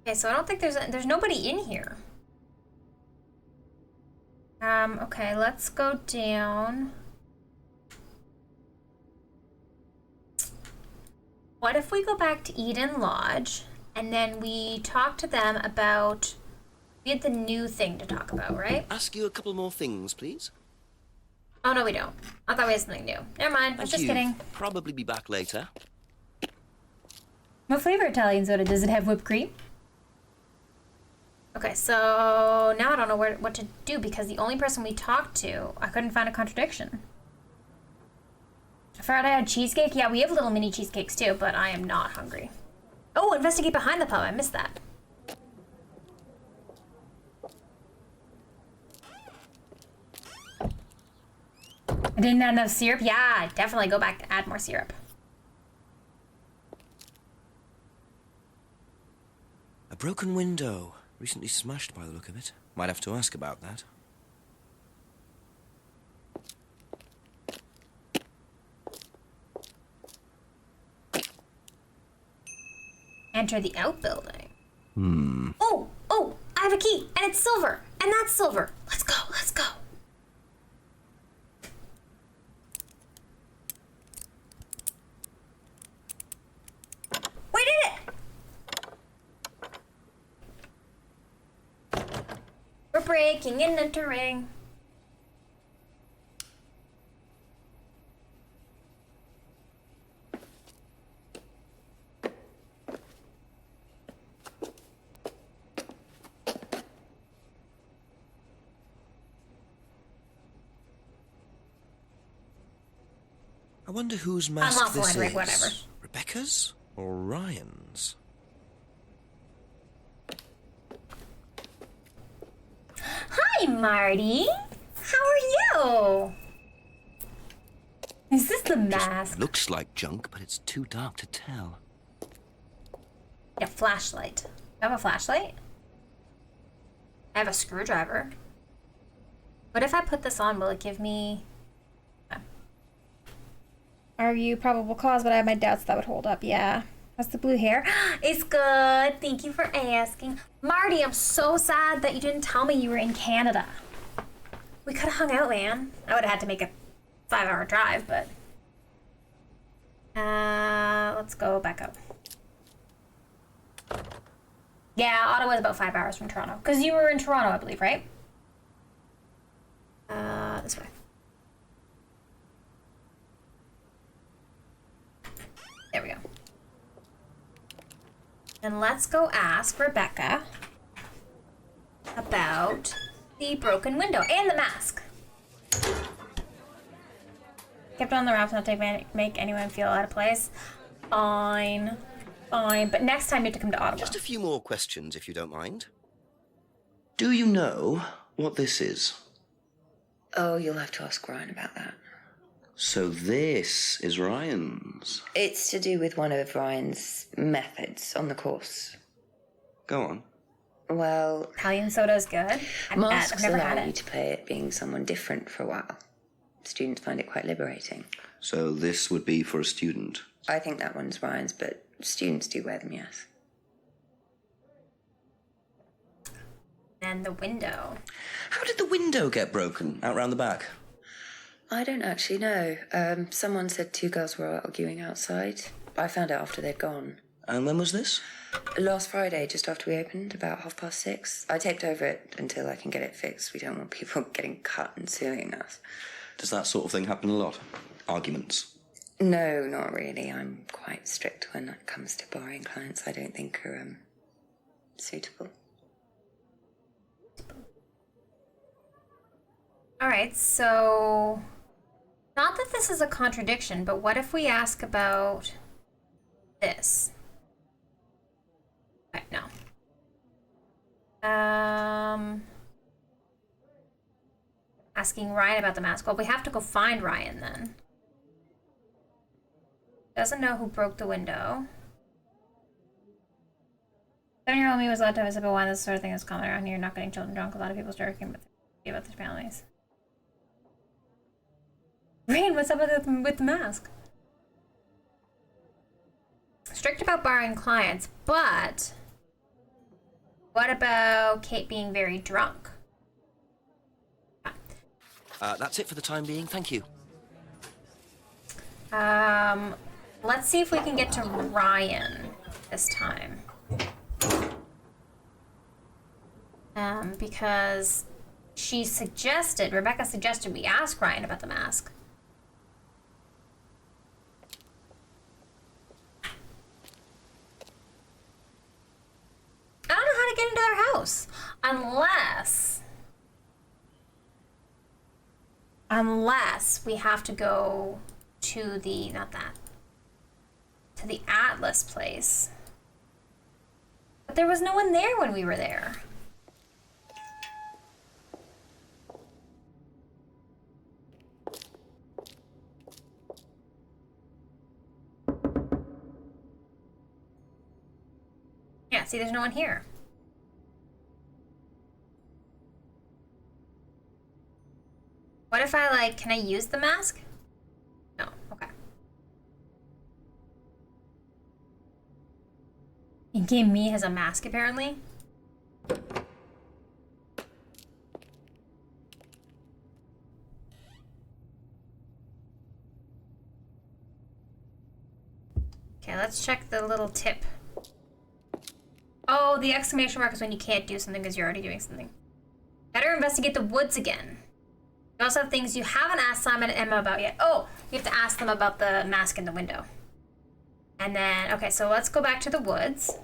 Speaker 2: Okay, so I don't think there's nobody in here. Okay, let's go down. What if we go back to Eden Lodge and then we talk to them about... We had the new thing to talk about, right?
Speaker 1: Ask you a couple more things, please.
Speaker 2: Oh, no, we don't. I thought we had something new. Never mind, I was just kidding.
Speaker 1: Probably be back later.
Speaker 2: What flavor Italian soda? Does it have whipped cream? Okay, so now I don't know what to do because the only person we talked to, I couldn't find a contradiction. I forgot I had cheesecake. Yeah, we have little mini cheesecakes too, but I am not hungry. Oh, investigate behind the pub. I missed that. I didn't add enough syrup? Yeah, definitely go back to add more syrup.
Speaker 1: A broken window. Recently smashed by the look of it. Might have to ask about that.
Speaker 2: Enter the outbuilding. Oh, I have a key, and it's silver, and that's silver. Let's go, let's go. We did it! We're breaking and entering.
Speaker 1: I wonder whose
Speaker 2: I'm
Speaker 1: mask
Speaker 2: also
Speaker 1: this
Speaker 2: Henrik,
Speaker 1: is.
Speaker 2: whatever.
Speaker 1: Rebecca's or Ryan's?
Speaker 2: Hi, Marty. How are you? Is this the mask?
Speaker 1: Looks like junk, but it's too dark to tell.
Speaker 2: A flashlight. I have a flashlight? I have a screwdriver. What if I put this on? Will it give me... Argue probable cause, but I have my doubts that would hold up. Yeah. That's the blue hair. It's good. Thank you for asking. Marty, I'm so sad that you didn't tell me you were in Canada. We could have hung out, man. I would have had to make a 5-hour drive, but... let's go back up. Yeah, Ottawa is about 5 hours from Toronto. Because you were in Toronto, I believe, right? This way. There we go. And let's go ask Rebecca about the broken window and the mask. Kept on the wraps, not to make anyone feel out of place. Fine. Fine. But next time you have to come to Ottawa.
Speaker 1: Just a few more questions, if you don't mind.
Speaker 3: Do you know what this is?
Speaker 8: Oh, you'll have to ask Ryan about that.
Speaker 3: So this is Ryan's.
Speaker 8: It's to do with one of Ryan's methods on the course.
Speaker 3: Go on.
Speaker 8: Well,
Speaker 2: Italian soda is good.
Speaker 8: masks
Speaker 2: I've never
Speaker 8: allow
Speaker 2: had
Speaker 8: you
Speaker 2: it.
Speaker 8: to play at being someone different for a while. Students find it quite liberating.
Speaker 3: So this would be for a student.
Speaker 8: I think that one's Ryan's, but students do wear them, yes.
Speaker 2: And the window.
Speaker 3: How did the window get broken? Out round the back?
Speaker 8: I don't actually know. Someone said 2 girls were arguing outside. I found out after they'd gone.
Speaker 3: And when was this?
Speaker 8: Last Friday, just after we opened, about 6:30. I taped over it until I can get it fixed. We don't want people getting cut and suing us.
Speaker 3: Does that sort of thing happen a lot? Arguments?
Speaker 8: No, not really. I'm quite strict when it comes to borrowing clients I don't think are suitable.
Speaker 2: Alright, so... Not that this is a contradiction, but what if we ask about this? Right, no. Asking Ryan about the mask. Well, we have to go find Ryan then. Doesn't know who broke the window. 7-year-old me was allowed to have a sip of wine. This sort of thing is common around here. Not getting children drunk. A lot of people start talking about their families. Rain, what's up with the mask? Strict about borrowing clients, but what about Kate being very drunk?
Speaker 1: That's it for the time being. Thank you.
Speaker 2: Let's see if we can get to Ryan this time. Because Rebecca suggested we ask Ryan about the mask. I don't know how to get into their house. Unless we have to go to the, to the Atlas place. But there was no one there when we were there. Yeah, see, there's no one here. What if I, can I use the mask? No, okay. In-game me has a mask, apparently. Okay, let's check the little tip. Oh, the exclamation mark is when you can't do something because you're already doing something. Better investigate the woods again. You also have things you haven't asked Simon and Emma about yet. Oh, you have to ask them about the mask in the window. And then, okay, so let's go back to the woods.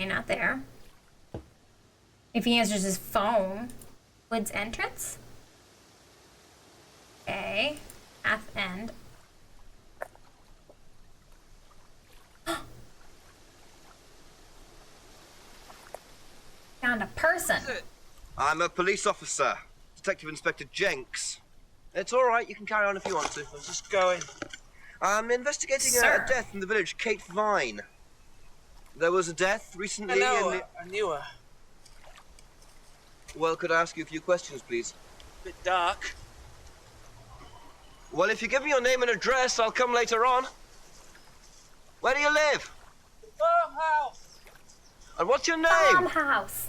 Speaker 2: Okay, not there. If he answers his phone. Woods entrance? Okay. Path end. Found a person.
Speaker 1: I'm a police officer, Detective Inspector Jenks. It's all right, you can carry on if you want to. I was just going. I'm investigating a death in the village, Kate Vine. There was a death recently.
Speaker 6: I knew her.
Speaker 1: Well, could I ask you a few questions, please?
Speaker 6: Bit dark.
Speaker 1: Well, if you give me your name and address, I'll come later on. Where do you live?
Speaker 6: Farmhouse.
Speaker 1: And what's your name?
Speaker 2: Farmhouse.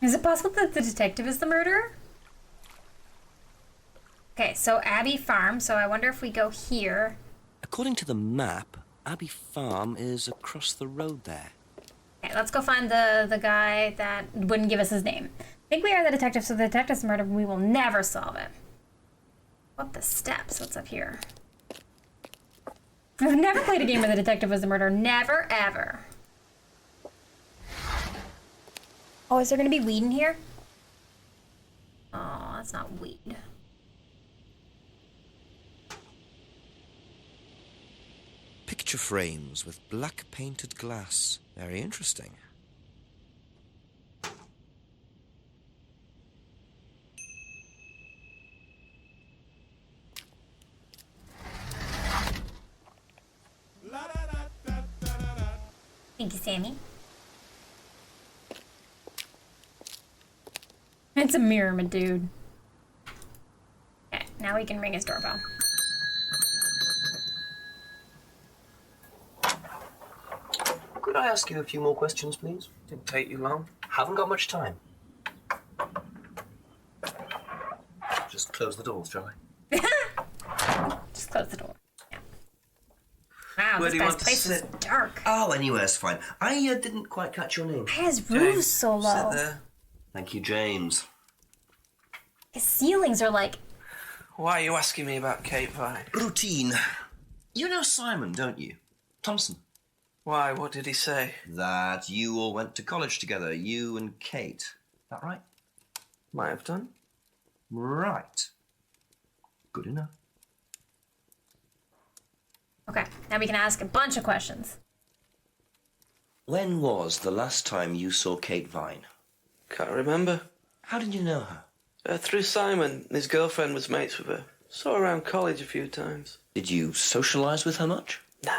Speaker 2: Is it possible that the detective is the murderer? Okay, so Abbey Farm, so I wonder if we go here.
Speaker 1: According to the map, Abbey Farm is across the road there.
Speaker 2: Okay, let's go find the guy that wouldn't give us his name. I think we are the detective, so the detective's murder, we will never solve it. What the steps? What's up here? I've never played a game where the detective was the murderer. Never, ever. Oh, is there gonna be weed in here? Oh, that's not weed.
Speaker 1: Picture frames with black painted glass. Very interesting.
Speaker 2: Thank you, Sammy. It's a mirror, my dude. Okay, now we can ring his doorbell.
Speaker 1: Could I ask you a few more questions, please? Didn't take you long. Haven't got much time. Just close the doors, shall I?
Speaker 2: Just close the door. Yeah. Wow,
Speaker 1: Where
Speaker 2: this
Speaker 1: do you
Speaker 2: guy's
Speaker 1: want to
Speaker 2: place is
Speaker 1: sit?
Speaker 2: dark.
Speaker 1: Oh, anywhere's fine. I didn't quite catch your name.
Speaker 2: Why are his roofs so low?
Speaker 1: Sit there. Thank you, James.
Speaker 2: His ceilings are like...
Speaker 6: Why are you asking me about Kate Vine?
Speaker 1: Routine. You know Simon, don't you? Thompson.
Speaker 6: Why? What did he say?
Speaker 1: That you all went to college together, you and Kate. Is that right?
Speaker 6: Might have done.
Speaker 1: Right. Good enough.
Speaker 2: Okay, now we can ask a bunch of questions.
Speaker 1: When was the last time you saw Kate Vine?
Speaker 6: Can't remember.
Speaker 1: How did you know her?
Speaker 6: Through Simon. His girlfriend was mates with her. Saw her around college a few times.
Speaker 1: Did you socialise with her much?
Speaker 6: Nah.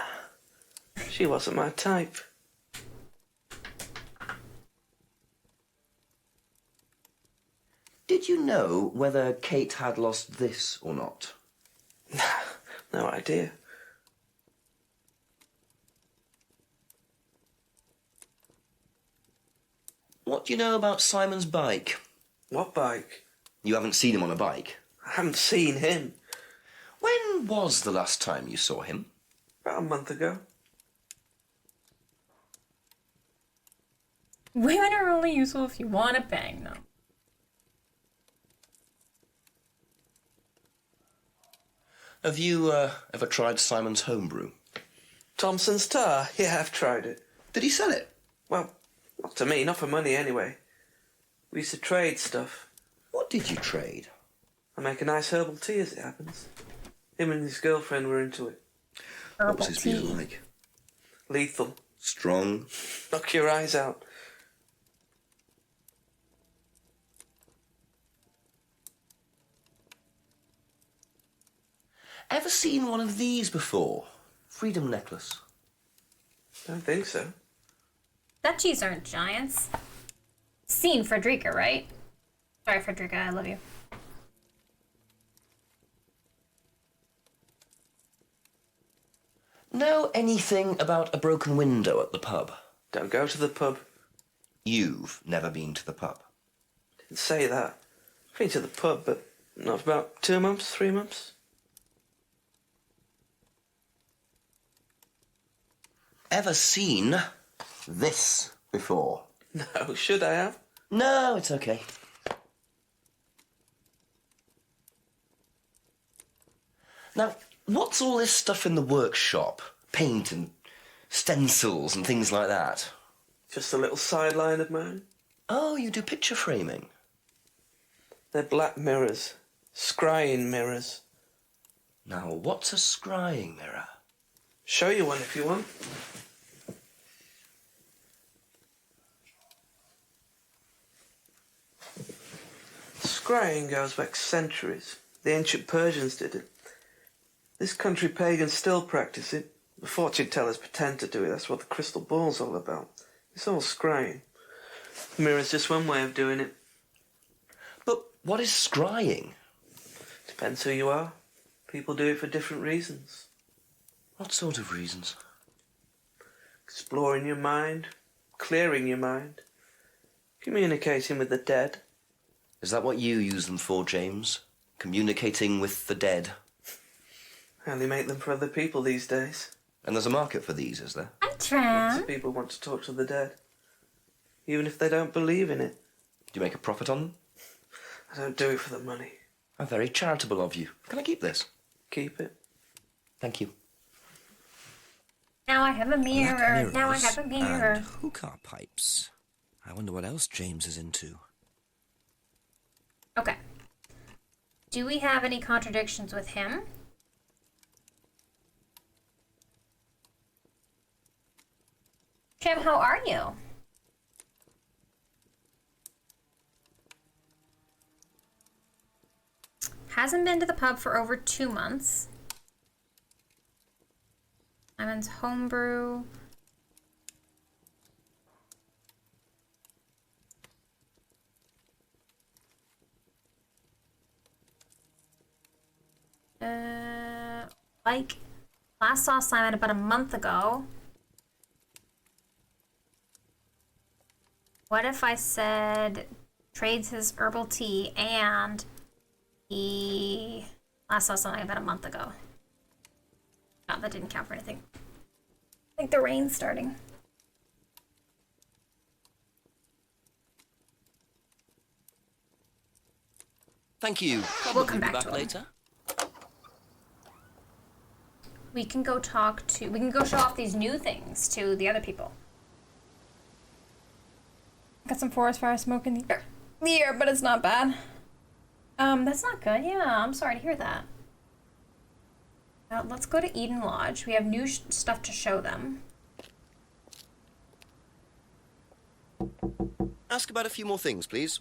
Speaker 6: She wasn't my type.
Speaker 1: Did you know whether Kate had lost this or not?
Speaker 6: Nah, no idea.
Speaker 1: What do you know about Simon's bike?
Speaker 6: What bike?
Speaker 1: You haven't seen him on a bike.
Speaker 6: I haven't seen him.
Speaker 1: When was the last time you saw him?
Speaker 6: About a month ago.
Speaker 2: Women are only useful if you want to bang them.
Speaker 1: Have you ever tried Simon's homebrew?
Speaker 6: Thompson's tar? Yeah, I've tried it.
Speaker 1: Did he sell it?
Speaker 6: Well, not to me, not for money anyway. We used to trade stuff.
Speaker 1: What did you trade?
Speaker 6: I make a nice herbal tea as it happens. Him and his girlfriend were into it.
Speaker 1: What was
Speaker 2: Herbal
Speaker 1: his beer
Speaker 2: tea.
Speaker 1: like?
Speaker 6: Lethal.
Speaker 1: Strong?
Speaker 6: Knock your eyes out.
Speaker 1: Ever seen one of these before? Freedom necklace.
Speaker 6: Don't think so.
Speaker 2: Duchies aren't giants. Seen Frederica, right? Sorry, Frederica, I love you.
Speaker 1: Know anything about a broken window at the pub?
Speaker 6: Don't go to the pub.
Speaker 1: You've never been to the pub.
Speaker 6: Didn't say that. I've been to the pub, but not for about 2 months, 3 months.
Speaker 1: Ever seen this before?
Speaker 6: No, should I have?
Speaker 1: No, it's okay. Now, what's all this stuff in the workshop? paint and stencils and things like that.
Speaker 6: Just a little sideline of mine.
Speaker 1: Oh, you do picture framing?
Speaker 6: They're black mirrors. Scrying mirrors.
Speaker 1: Now, what's a scrying mirror?
Speaker 6: Show you one if you want. Scrying goes back centuries. The ancient Persians did it. This country pagans still practice it. The fortune tellers pretend to do it. That's what the crystal ball's all about. It's all scrying. The mirror's just one way of doing it.
Speaker 1: But what is scrying?
Speaker 6: Depends who you are. People do it for different reasons.
Speaker 1: What sort of reasons?
Speaker 6: Exploring your mind, clearing your mind, communicating with the dead.
Speaker 1: Is that what you use them for, James? Communicating with the dead?
Speaker 6: I only make them for other people these days.
Speaker 1: And there's a market for these, is there?
Speaker 2: I'm
Speaker 6: Lots
Speaker 2: Tram.
Speaker 6: of people want to talk to the dead, even if they don't believe in it.
Speaker 1: Do you make a profit on them?
Speaker 6: I don't do it for the money.
Speaker 1: How very charitable of you. Can I keep this?
Speaker 6: Keep it.
Speaker 1: Thank you.
Speaker 2: Now I have a mirror.
Speaker 1: Black
Speaker 2: Now I
Speaker 1: mirrors
Speaker 2: have a mirror.
Speaker 1: and hookah pipes. I wonder what else James is into.
Speaker 2: Okay. Do we have any contradictions with him? Jim, how are you? Hasn't been to the pub for over 2 months. Simon's homebrew. Like, last saw Simon about a month ago. What if I said trades his herbal tea and he last saw something about a month ago? Oh, that didn't count for anything. I think the rain's starting.
Speaker 1: Thank you.
Speaker 2: We'll come
Speaker 1: Be
Speaker 2: back to him.
Speaker 1: later.
Speaker 2: We can go show off these new things to the other people. Got some forest fire smoke in the air, but it's not bad. That's not good. Yeah, I'm sorry to hear that. Now, let's go to Eden Lodge. We have new stuff to show them.
Speaker 1: Ask about a few more things, please.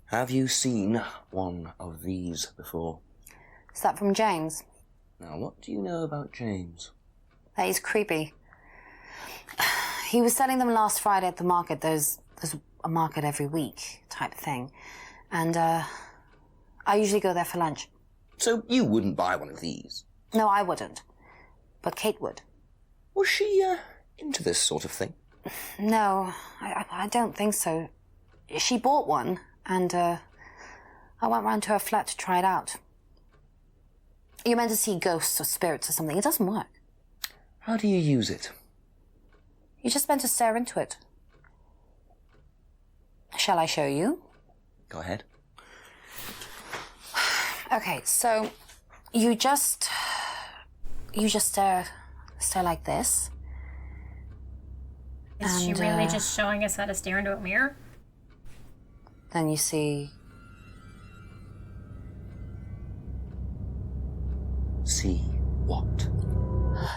Speaker 1: Have you seen one of these before?
Speaker 5: Is that from James?
Speaker 1: Now, what do you know about James?
Speaker 5: That he's creepy. He was selling them last Friday at the market. There's a market every week type thing. And I usually go there for lunch.
Speaker 1: So you wouldn't buy one of these?
Speaker 5: No, I wouldn't. But Kate would.
Speaker 1: Was she into this sort of thing?
Speaker 5: No, I don't think so. She bought one, and I went round to her flat to try it out. You're meant to see ghosts or spirits or something. It doesn't work.
Speaker 1: How do you use it?
Speaker 5: You're just meant to stare into it. Shall I show you?
Speaker 1: Go ahead.
Speaker 5: Okay, so you just stare like this.
Speaker 2: Is she really just showing us how to stare into a mirror?
Speaker 5: Then you see.
Speaker 1: See what?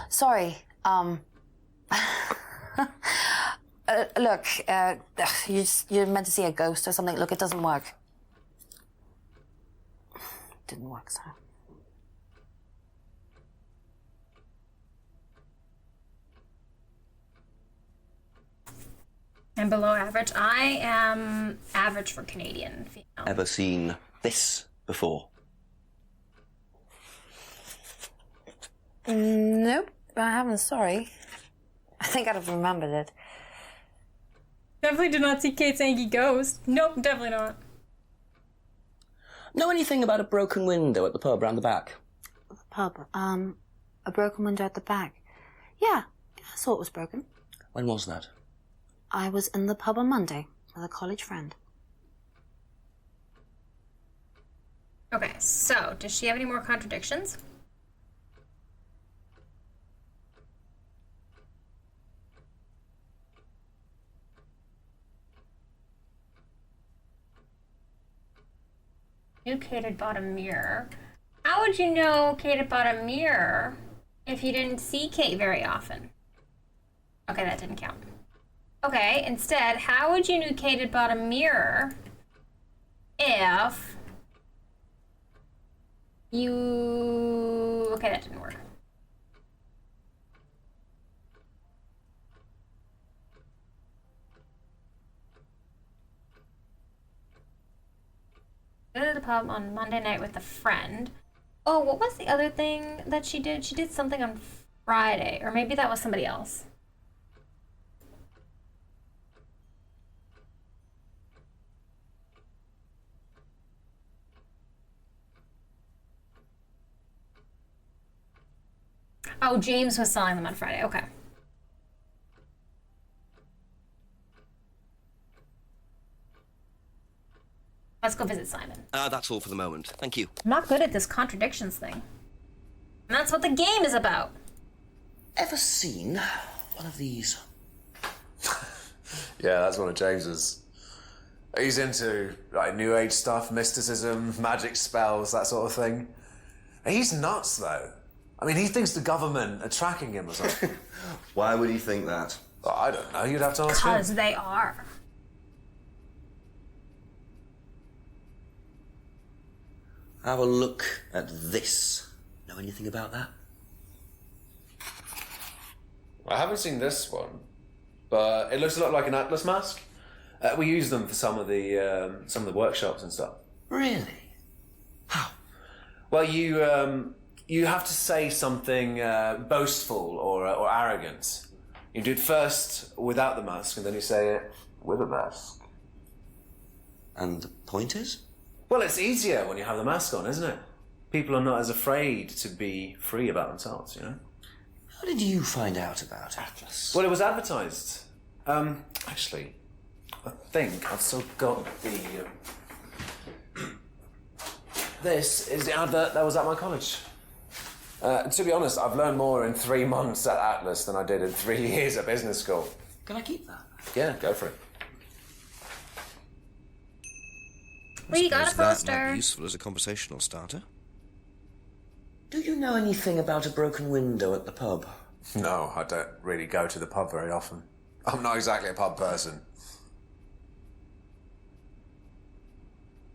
Speaker 5: Sorry. Look, you're meant to see a ghost or something. Look, it doesn't work. Didn't work, so.
Speaker 2: I'm below average. I am average for Canadian female.
Speaker 1: Ever seen this before?
Speaker 5: Nope, I haven't, sorry. I think I'd have remembered it.
Speaker 2: Definitely did not see Kate's Angie ghost. Nope, definitely not.
Speaker 1: Know anything about a broken window at the pub round the back?
Speaker 5: The pub, a broken window at the back. Yeah, I saw it was broken.
Speaker 1: When was that?
Speaker 5: I was in the pub on Monday with a college friend.
Speaker 2: Okay, so does she have any more contradictions? knew Kate had bought a mirror. How would you know Kate had bought a mirror if you didn't see Kate very often? Okay, that didn't count. Okay, instead, how would you know Kate had bought a mirror if you... Okay, that didn't work. Go to the pub on Monday night with a friend. Oh, what was the other thing that she did? She did something on Friday, or maybe that was somebody else. Oh, James was selling them on Friday. Okay. Let's go visit Simon.
Speaker 1: That's all for the moment. Thank you.
Speaker 2: I'm not good at this contradictions thing. And that's what the game is about.
Speaker 3: Ever seen one of these?
Speaker 4: Yeah, that's one of James's. He's into like New Age stuff, mysticism, magic spells, that sort of thing. He's nuts, though. I mean, he thinks the government are tracking him or something.
Speaker 3: Why would he think that?
Speaker 4: Well, I don't know. You'd have to ask him.
Speaker 2: Because they are.
Speaker 3: Have a look at this. Know anything about that?
Speaker 4: I haven't seen this one, but it looks a lot like an Atlas mask. We use them for some of the workshops and stuff.
Speaker 3: Really? How?
Speaker 4: Well, you have to say something boastful or arrogant. You do it first without the mask, and then you say it with a mask.
Speaker 3: And the point is?
Speaker 4: Well, it's easier when you have the mask on, isn't it? People are not as afraid to be free about themselves, you know?
Speaker 3: How did you find out about Atlas?
Speaker 4: Well, it was advertised. Actually, I think I've still got the... This is the advert that was at my college. To be honest, I've learned more in 3 months at Atlas than I did in 3 years at business school.
Speaker 3: Can I keep that?
Speaker 4: Yeah, go for it.
Speaker 2: We got a
Speaker 1: Suppose that might
Speaker 2: poster.
Speaker 1: be useful as a conversational starter.
Speaker 3: Do you know anything about a broken window at the pub?
Speaker 4: No, I don't really go to the pub very often. I'm not exactly a pub person.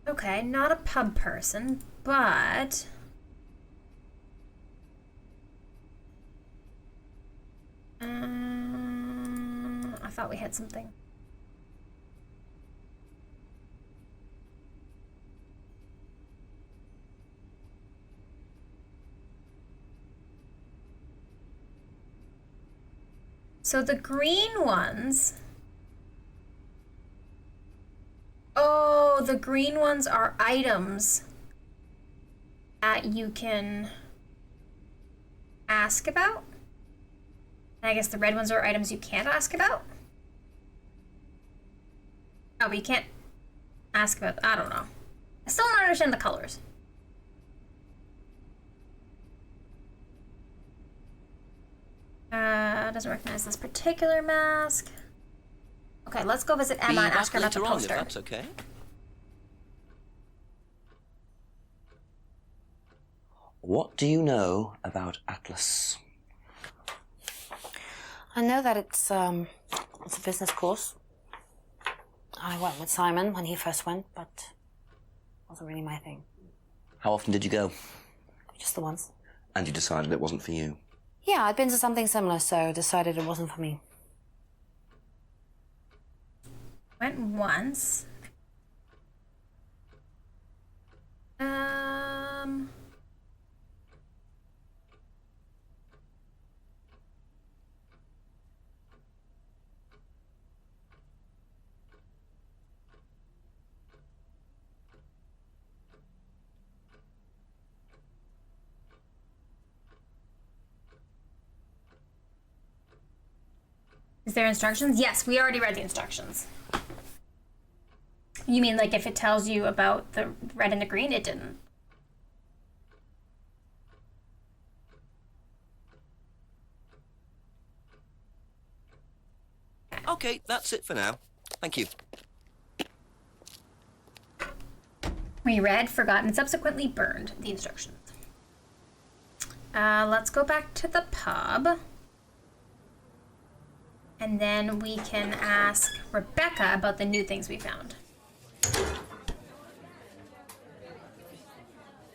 Speaker 2: Okay, not a pub person, but... I thought we had something. So the green ones... Oh, the green ones are items that you can ask about. And I guess the red ones are items you can't ask about. Oh, but you can't ask about... I don't know. I still don't understand the colors. Doesn't recognize this particular mask. Okay, let's go visit Emma and ask her about the
Speaker 1: later on,
Speaker 2: poster.
Speaker 1: if that's okay.
Speaker 3: What do you know about Atlas?
Speaker 5: I know that it's a business course. I went with Simon when he first went, but it wasn't really my thing.
Speaker 3: How often did you go?
Speaker 5: Just the once.
Speaker 3: And you decided it wasn't for you?
Speaker 5: Yeah, I'd been to something similar, so decided it wasn't for me.
Speaker 2: Went once. Is there instructions? Yes, we already read the instructions. You mean like if it tells you about the red and the green? It didn't.
Speaker 1: Okay, that's it for now. Thank you.
Speaker 2: reread, forgotten, and subsequently burned the instructions. Let's go back to the pub. And then we can ask Rebecca about the new things we found.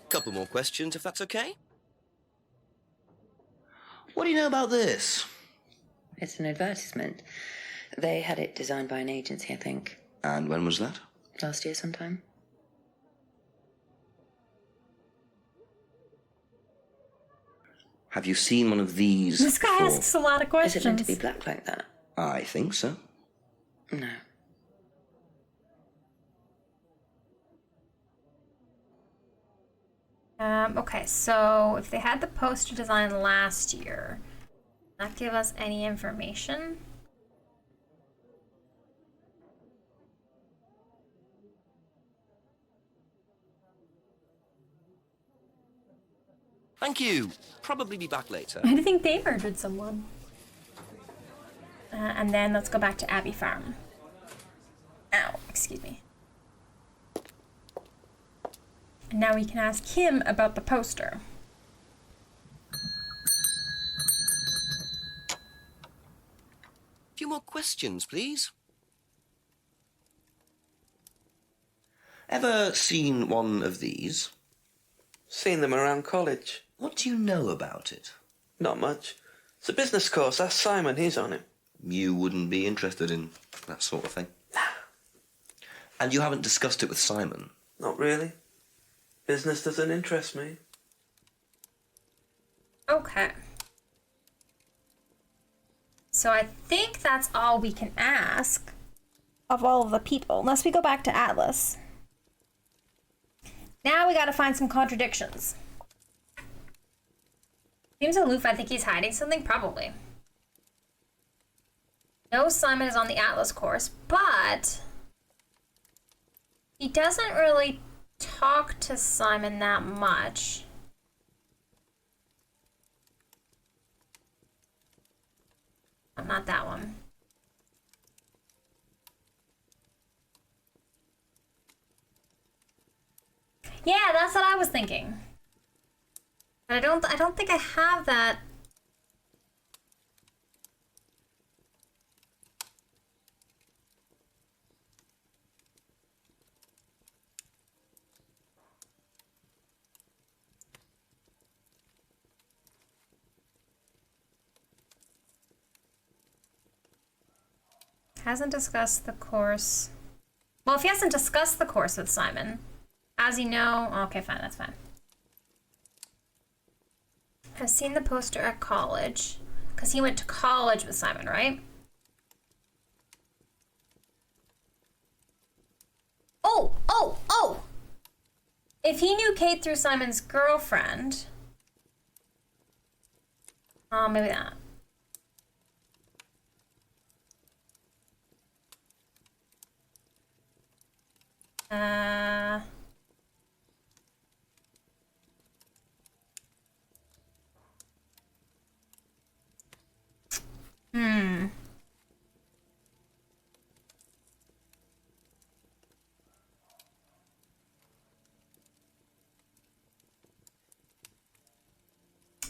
Speaker 1: Couple more questions, if that's okay?
Speaker 3: What do you know about this?
Speaker 8: It's an advertisement. They had it designed by an agency, I think.
Speaker 3: And when was that?
Speaker 8: Last year sometime.
Speaker 3: Have you seen one of these
Speaker 2: This guy
Speaker 3: before?
Speaker 2: asks a lot of
Speaker 8: Is
Speaker 2: questions.
Speaker 8: it meant to be black like that?
Speaker 3: I think so.
Speaker 8: No.
Speaker 2: Okay, so if they had the poster design last year, does that give us any information?
Speaker 1: Thank you. Probably be back later.
Speaker 2: I think they murdered someone. And then let's go back to Abbey Farm. Ow, excuse me. And now we can ask him about the poster.
Speaker 1: A few more questions, please.
Speaker 3: Ever seen one of these?
Speaker 6: Seen them around college.
Speaker 3: What do you know about it?
Speaker 6: Not much. It's a business course. Ask Simon, he's on it.
Speaker 3: You wouldn't be interested in that sort of thing. And you haven't discussed it with Simon?
Speaker 6: Not really. Business doesn't interest me.
Speaker 2: Okay. So I think that's all we can ask of all of the people, unless we go back to Atlas. Now we gotta find some contradictions. Seems aloof. I think he's hiding something, probably. No, Simon is on the Atlas course, but he doesn't really talk to Simon that much. Oh, not that one. Yeah, that's what I was thinking. But I don't think I have that. Hasn't discussed the course. Well, if he hasn't discussed the course with Simon, as you know, okay, fine, that's fine. I've seen the poster at college, because he went to college with Simon, right? Oh! If he knew Kate through Simon's girlfriend, maybe not.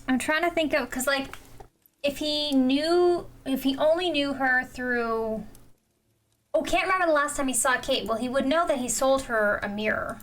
Speaker 2: I'm trying to think of, because, like, if he only knew her through... Oh, can't remember the last time he saw Kate. Well, he would know that he sold her a mirror.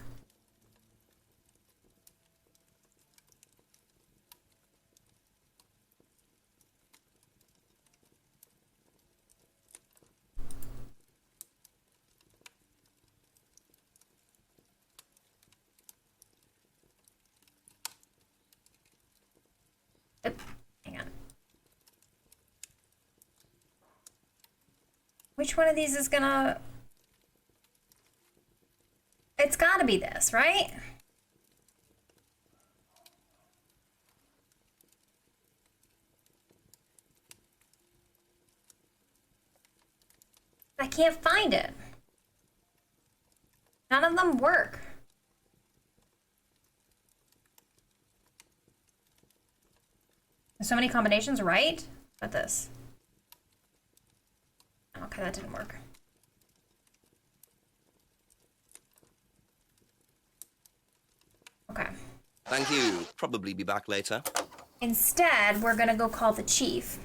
Speaker 2: Hang on. Which one of these is gonna... It's gotta be this, right? I can't find it. None of them work. There's so many combinations, right? What this? Okay, that didn't work.
Speaker 1: Thank you. Probably be back later.
Speaker 2: Instead, we're gonna go call the chief.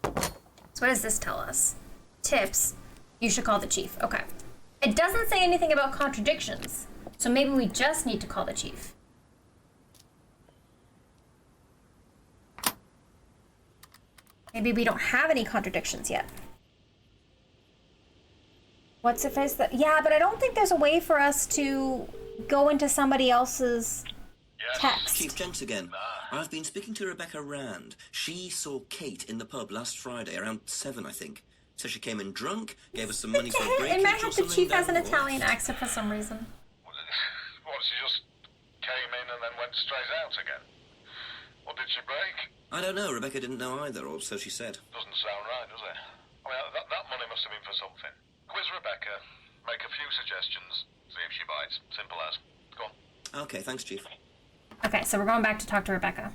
Speaker 2: So what does this tell us? Tips. You should call the chief. Okay. It doesn't say anything about contradictions. So maybe we just need to call the chief. Maybe we don't have any contradictions yet. What's if it's that? Yeah, but I don't think there's a way for us to go into somebody else's text.
Speaker 3: Chief Jenks again. I've been speaking to Rebecca Rand. She saw Kate in the pub last Friday around 7, I think. So she came in drunk, gave us some money for a break.
Speaker 2: It might have the chief has an Italian accent for some reason.
Speaker 7: What, she just came in and then went straight out again? What did she break?
Speaker 3: I don't know. Rebecca didn't know either, or so she said.
Speaker 7: Doesn't sound right, does it? I mean, that money must have been for something. Quiz Rebecca, make a few suggestions, see if she bites. Simple as. Go on.
Speaker 3: Okay, thanks, Chief.
Speaker 2: Okay, so we're going back to talk to Rebecca.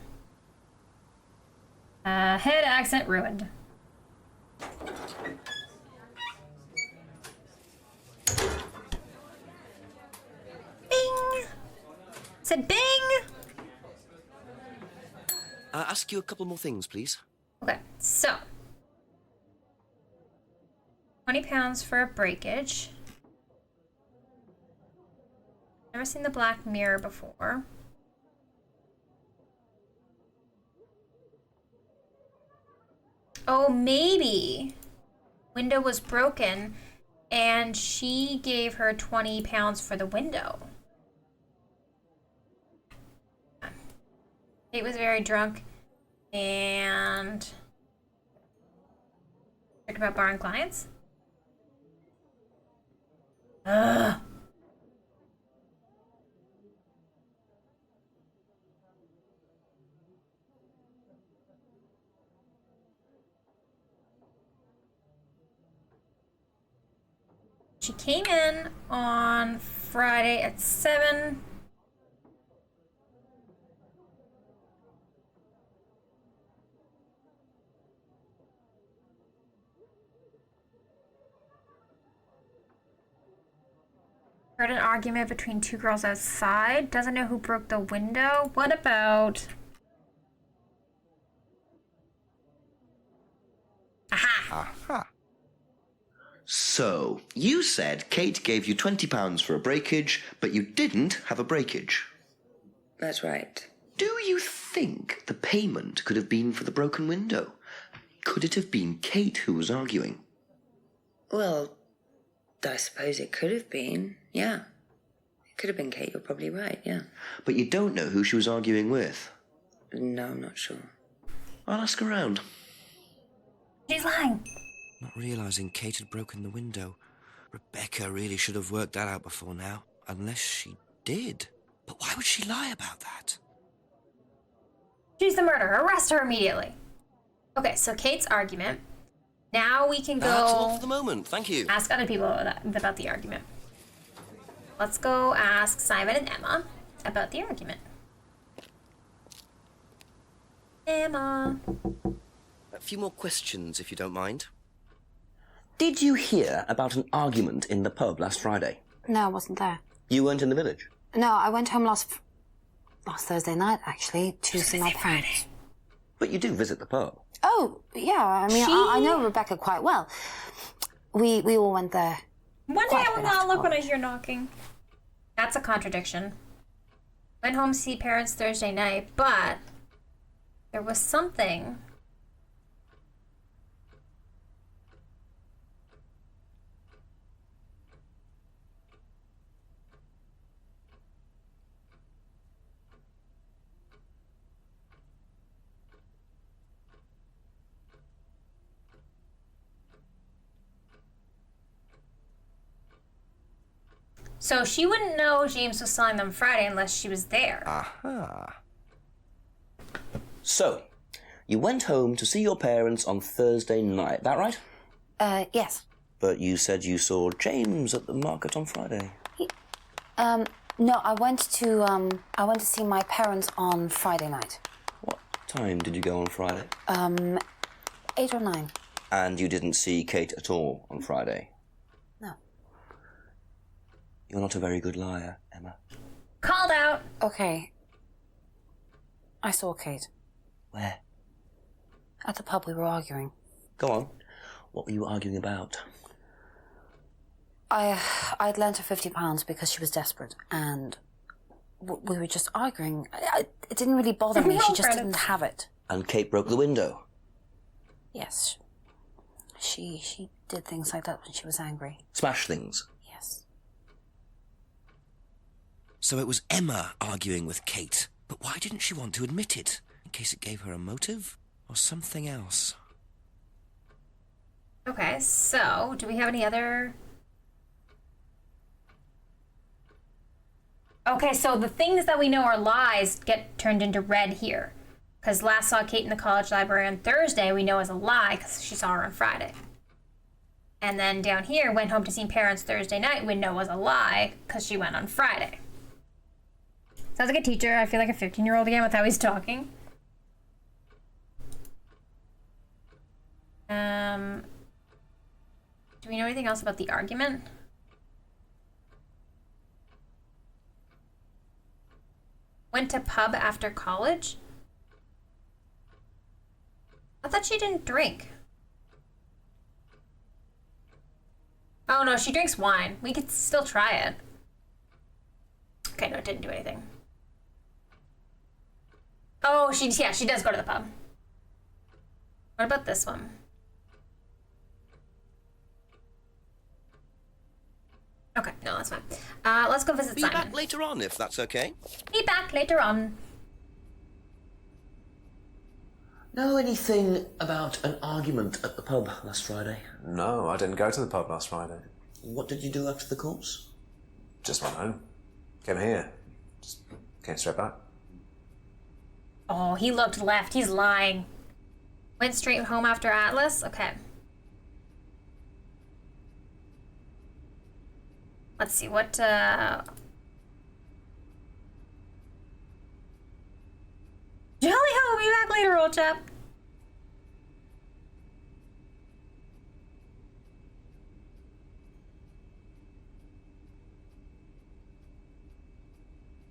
Speaker 2: Head accent ruined. Bing! Said bing!
Speaker 1: Ask you a couple more things, please.
Speaker 2: Okay, so. £20 for a breakage. Never seen the Black Mirror before. Oh, maybe window was broken and she gave her £20 for the window. Kate was very drunk and talked about barring clients. Ugh. She came in on Friday at 7. Heard an argument between two girls outside. Doesn't know who broke the window. What about... Aha!
Speaker 1: Aha.
Speaker 3: So, you said Kate gave you £20 for a breakage, but you didn't have a breakage.
Speaker 8: That's right.
Speaker 3: Do you think the payment could have been for the broken window? Could it have been Kate who was arguing?
Speaker 8: Well, I suppose it could have been, yeah. It could have been Kate, you're probably right, yeah.
Speaker 3: But you don't know who she was arguing with.
Speaker 8: No, I'm not sure.
Speaker 3: I'll ask around.
Speaker 2: She's lying.
Speaker 1: Not realizing Kate had broken the window. Rebecca really should have worked that out before now. Unless she did. But why would she lie about that?
Speaker 2: She's the murderer. Arrest her immediately. Okay, so Kate's argument. Now we can go...
Speaker 1: That's all for the moment. Thank you.
Speaker 2: Ask other people about the argument. Let's go ask Simon and Emma about the argument. Emma.
Speaker 1: A few more questions, if you don't mind.
Speaker 3: Did you hear about an argument in the pub last Friday?
Speaker 5: No, I wasn't there.
Speaker 3: You weren't in the village?
Speaker 5: No, I went home last Thursday night, actually, to see my parents.
Speaker 3: But you do visit the pub.
Speaker 5: Oh, yeah, I mean, I know Rebecca quite well. We all went there.
Speaker 2: One day I will not look when I hear knocking. That's a contradiction. Went home to see parents Thursday night, but there was something. So she wouldn't know James was selling them Friday unless she was there.
Speaker 1: Aha.
Speaker 3: So, you went home to see your parents on Thursday night, that right?
Speaker 5: Yes.
Speaker 3: But you said you saw James at the market on Friday.
Speaker 5: No, I went to see my parents on Friday night.
Speaker 3: What time did you go on Friday?
Speaker 5: 8 or 9.
Speaker 3: And you didn't see Kate at all on Friday?
Speaker 5: No.
Speaker 3: You're not a very good liar, Emma.
Speaker 2: Called out.
Speaker 5: Okay, I saw Kate.
Speaker 1: Where?
Speaker 5: At the pub we were arguing.
Speaker 1: Go on. What were you arguing about?
Speaker 5: I'd lent her £50 because she was desperate, and we were just arguing. It didn't really bother me. She just didn't have it.
Speaker 1: And Kate broke the window?
Speaker 5: Yes. She did things like that when she was angry.
Speaker 1: Smash things?
Speaker 5: Yes.
Speaker 1: So it was Emma arguing with Kate. But why didn't she want to admit it? In case it gave her a motive? Or something else?
Speaker 2: Okay, so, do we have any other... Okay, so the things that we know are lies get turned into red here. Because last saw Kate in the college library on Thursday, we know is a lie because she saw her on Friday. And then down here, went home to see parents Thursday night, we know was a lie because she went on Friday. Sounds like a teacher. I feel like a 15-year-old again with how he's talking. Do we know anything else about the argument? Went to pub after college? I thought she didn't drink. Oh no, she drinks wine. We could still try it. Okay, no, it didn't do anything. Oh, she does go to the pub. What about this one? Okay, no, that's fine. Let's go visit Simon.
Speaker 1: Be back later on, if that's okay.
Speaker 2: Be back later on.
Speaker 1: Know anything about an argument at the pub last Friday?
Speaker 4: No, I didn't go to the pub last Friday.
Speaker 1: What did you do after the course?
Speaker 4: Just went home. Came here. Just came straight back.
Speaker 2: Oh, he looked left. He's lying. Went straight home after Atlas? Okay. Let's see, what, Jolly-ho, be back later, old chap.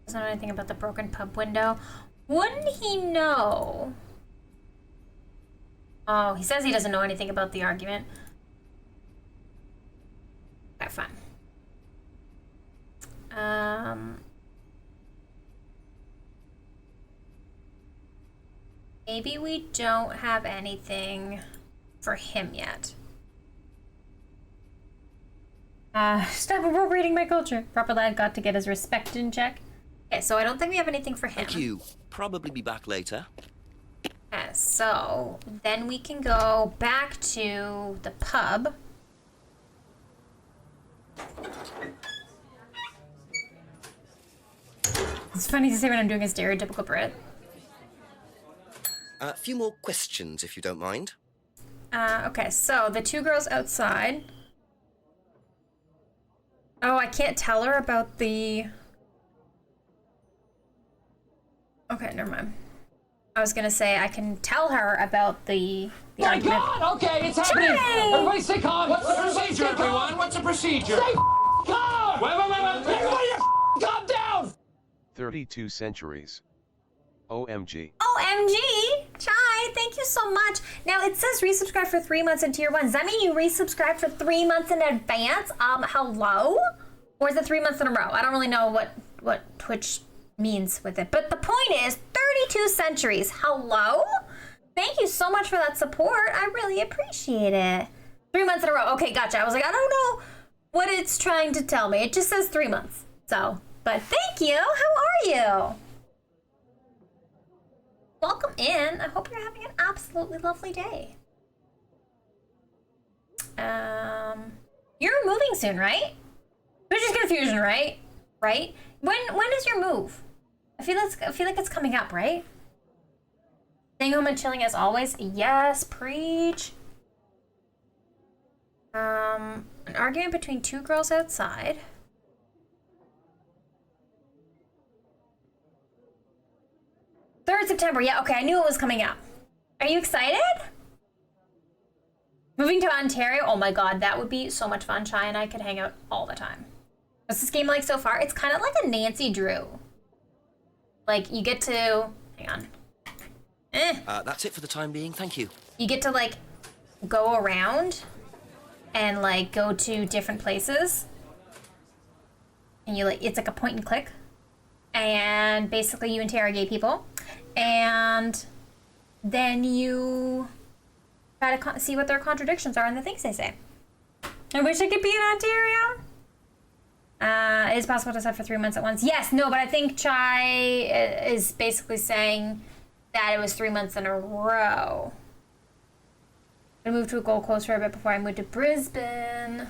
Speaker 2: Doesn't know anything about the broken pub window. Wouldn't he know? Oh, he says he doesn't know anything about the argument. Okay, fine. Maybe we don't have anything for him yet. Stop appropriating my culture. Proper lad got to get his respect in check. Okay, so I don't think we have anything for him.
Speaker 1: Thank you. Probably be back later.
Speaker 2: So then we can go back to the pub. It's funny to say when I'm doing a stereotypical Brit.
Speaker 1: A few more questions, if you don't mind.
Speaker 2: Okay, so the two girls outside. Oh, I can't tell her about the... Okay, never mind. I was gonna say I can tell her about the
Speaker 9: My
Speaker 2: argument.
Speaker 9: God! Okay, it's happening! Everybody stay calm! What's the procedure, everyone? What's the procedure? Stay calm! Wait! Everybody calm down!
Speaker 10: 32 centuries. OMG.
Speaker 2: OMG! Chai, thank you so much. Now, it says resubscribe for 3 months in tier 1. Does that mean you resubscribe for 3 months in advance? Hello? Or is it 3 months in a row? I don't really know what Twitch means with it. But the point is, 32 centuries. Hello? Thank you so much for that support. I really appreciate it. 3 months in a row. Okay, gotcha. I was like, I don't know what it's trying to tell me. It just says 3 months. So, but thank you. How are you? Welcome in. I hope you're having an absolutely lovely day. You're moving soon, right? There's just confusion, right? Right? When is your move? I feel like it's coming up, right? Staying home and chilling as always. Yes, preach. An argument between two girls outside. September. Yeah, okay, I knew it was coming up. Are you excited? Moving to Ontario? Oh my god, that would be so much fun. Chai and I could hang out all the time. What's this game like so far? It's kind of like a Nancy Drew. Like, you get to... Hang on.
Speaker 1: That's it for the time being, thank you.
Speaker 2: You get to, like, go around and, like, go to different places. And you, like, it's like a point and click. And basically you interrogate people. And then you try to see what their contradictions are in the things they say. I wish I could be in Ontario. It is possible to set for 3 months at once. Yes, no, but I think Chai is basically saying that it was 3 months in a row. I moved to a Gold Coast for a bit before I moved to Brisbane.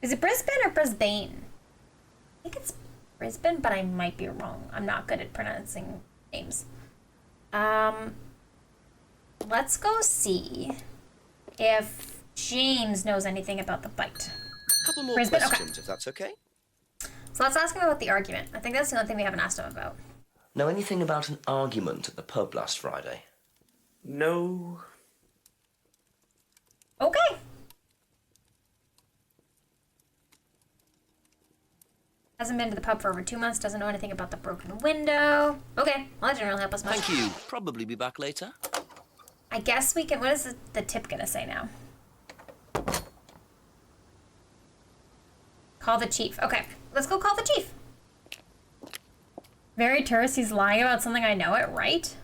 Speaker 2: Is it Brisbane or Brisbane? I think it's Brisbane, but I might be wrong. I'm not good at pronouncing names. Let's go see if James knows anything about the bite.
Speaker 1: Couple more
Speaker 2: Brisbane?
Speaker 1: questions,
Speaker 2: Okay.
Speaker 1: if that's okay.
Speaker 2: So let's ask him about the argument. I think that's the only thing we haven't asked him about.
Speaker 1: Know anything about an argument at the pub last Friday?
Speaker 6: No.
Speaker 2: Okay. Hasn't been to the pub for over 2 months, doesn't know anything about the broken window. Okay, well that didn't really help us much.
Speaker 1: Thank you. Probably be back later.
Speaker 2: I guess we can, what is the tip gonna say now? Call the chief. Okay, let's go call the chief. Very terse, he's lying about something I know it, right?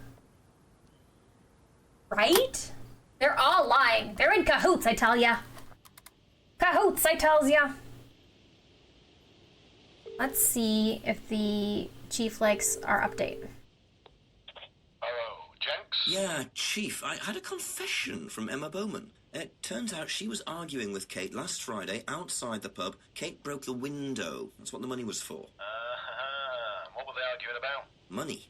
Speaker 2: Right? They're all lying. They're in cahoots, I tell ya. Cahoots, I tells ya. Let's see if the chief likes our update.
Speaker 7: Hello, Jenks?
Speaker 3: Yeah, Chief, I had a confession from Emma Bowman. It turns out she was arguing with Kate last Friday outside the pub. Kate broke the window. That's what the money was for.
Speaker 7: What were they arguing about?
Speaker 3: Money.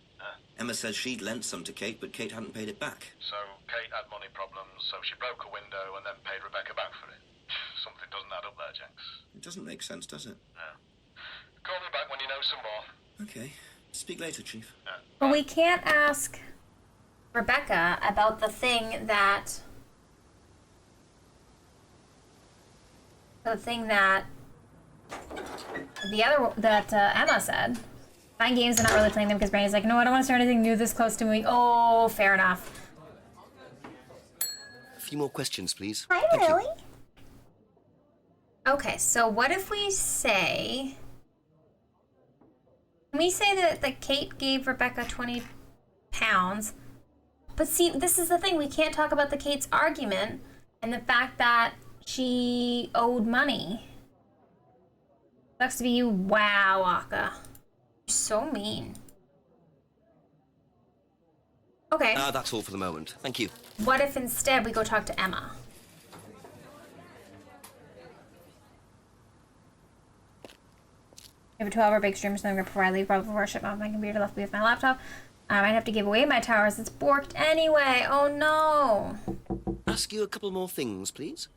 Speaker 3: Emma says she'd lent some to Kate, but Kate hadn't paid it back.
Speaker 7: So Kate had money problems, so she broke a window and then paid Rebecca back for it. Something doesn't add up there, Jenks.
Speaker 3: It doesn't make sense, does it?
Speaker 7: No. Call me back when you know some more.
Speaker 3: Okay. Speak later, Chief.
Speaker 2: But we can't ask Rebecca about the thing that... Emma said. Fine games and not really playing them because Brandy's like, no, I don't want to start anything new this close to me. Oh, fair enough.
Speaker 1: A few more questions, please.
Speaker 2: Hi,
Speaker 1: Thank
Speaker 2: Lily.
Speaker 1: you.
Speaker 2: Okay, so what if we say... Can we say that Kate gave Rebecca 20 pounds? But see, this is the thing. We can't talk about the Kate's argument and the fact that she owed money. Sucks to be you. Wow, Aka. You're so mean. Okay.
Speaker 1: That's all for the moment. Thank you.
Speaker 2: What if instead we go talk to Emma? I have a 12-hour big stream, so I'm going to provide leave probably before I shut off my computer left me with my laptop. I might have to give away my towers. It's borked anyway. Oh no.
Speaker 1: Ask you a couple more things, please.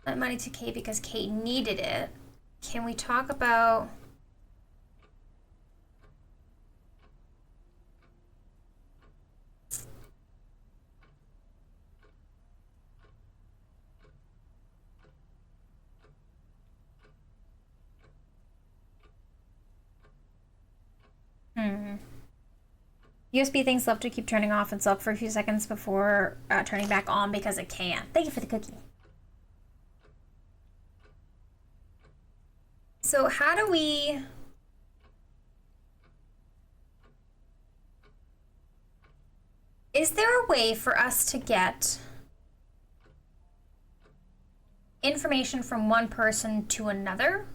Speaker 2: Lent money to Kate because Kate needed it. Can we talk about... USB things love to keep turning off and sulk for a few seconds before turning back on because it can. Thank you for the cookie. So how do we... Is there a way for us to get information from one person to another?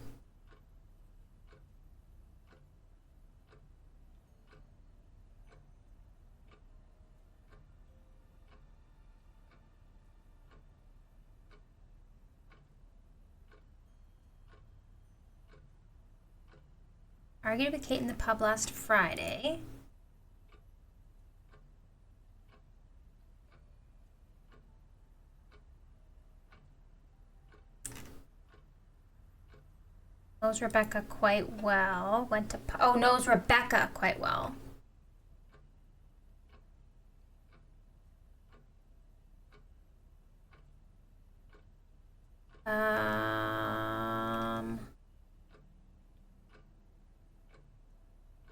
Speaker 2: Argued with Kate in the pub last Friday. Knows Rebecca quite well. Went to knows Rebecca quite well.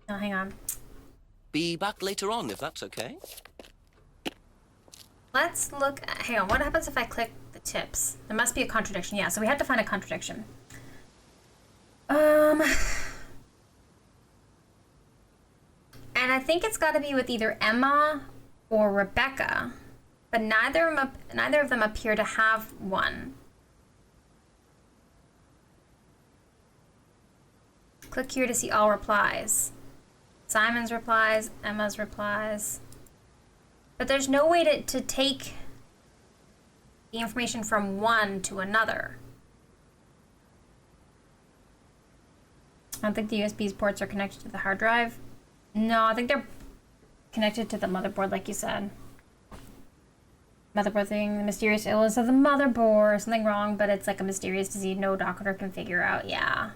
Speaker 2: No, hang on.
Speaker 1: be back later on, if that's okay.
Speaker 2: Let's look at, hang on, what happens if I click the tips? There must be a contradiction. Yeah, so we have to find a contradiction. And I think it's got to be with either Emma or Rebecca, but neither of them appear to have one. Click here to see all replies. Simon's replies, Emma's replies. But there's no way to take the information from one to another. I don't think the USB ports are connected to the hard drive. No, I think they're connected to the motherboard, like you said. Motherboard thing, the mysterious illness of the motherboard. Something wrong, but it's like a mysterious disease no doctor can figure out. Yeah,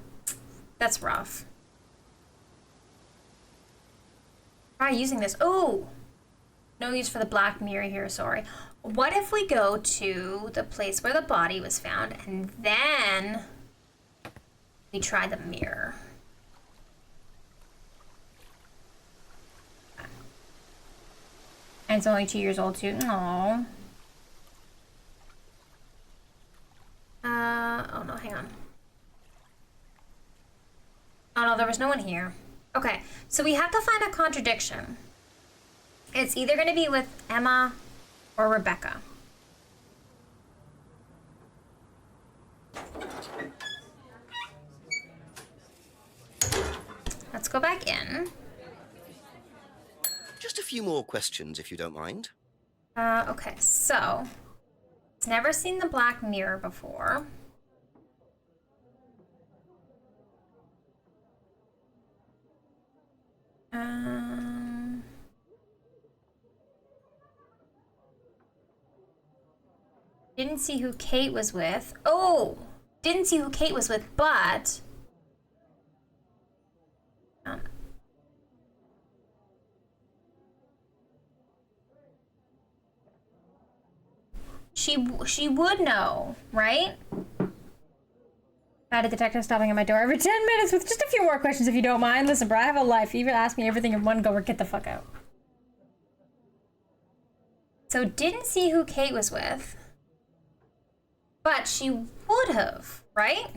Speaker 2: that's rough. Try using this. Oh, no use for the black mirror here, sorry. What if we go to the place where the body was found and then we try the mirror? And it's only 2 years old too. Aww. Oh no, hang on. Oh no, there was no one here. Okay, so we have to find a contradiction. It's either going to be with Emma or Rebecca. Let's go back in.
Speaker 1: Just a few more questions, if you don't mind.
Speaker 2: Okay, so it's never seen the black mirror before. Didn't see who Kate was with. Oh, didn't see who Kate was with, but she would know, right? Bad detective stopping at my door every 10 minutes with just a few more questions, if you don't mind. Listen, bro, I have a life. You either ask me everything in one go or get the fuck out. So didn't see who Kate was with, but she would have, right?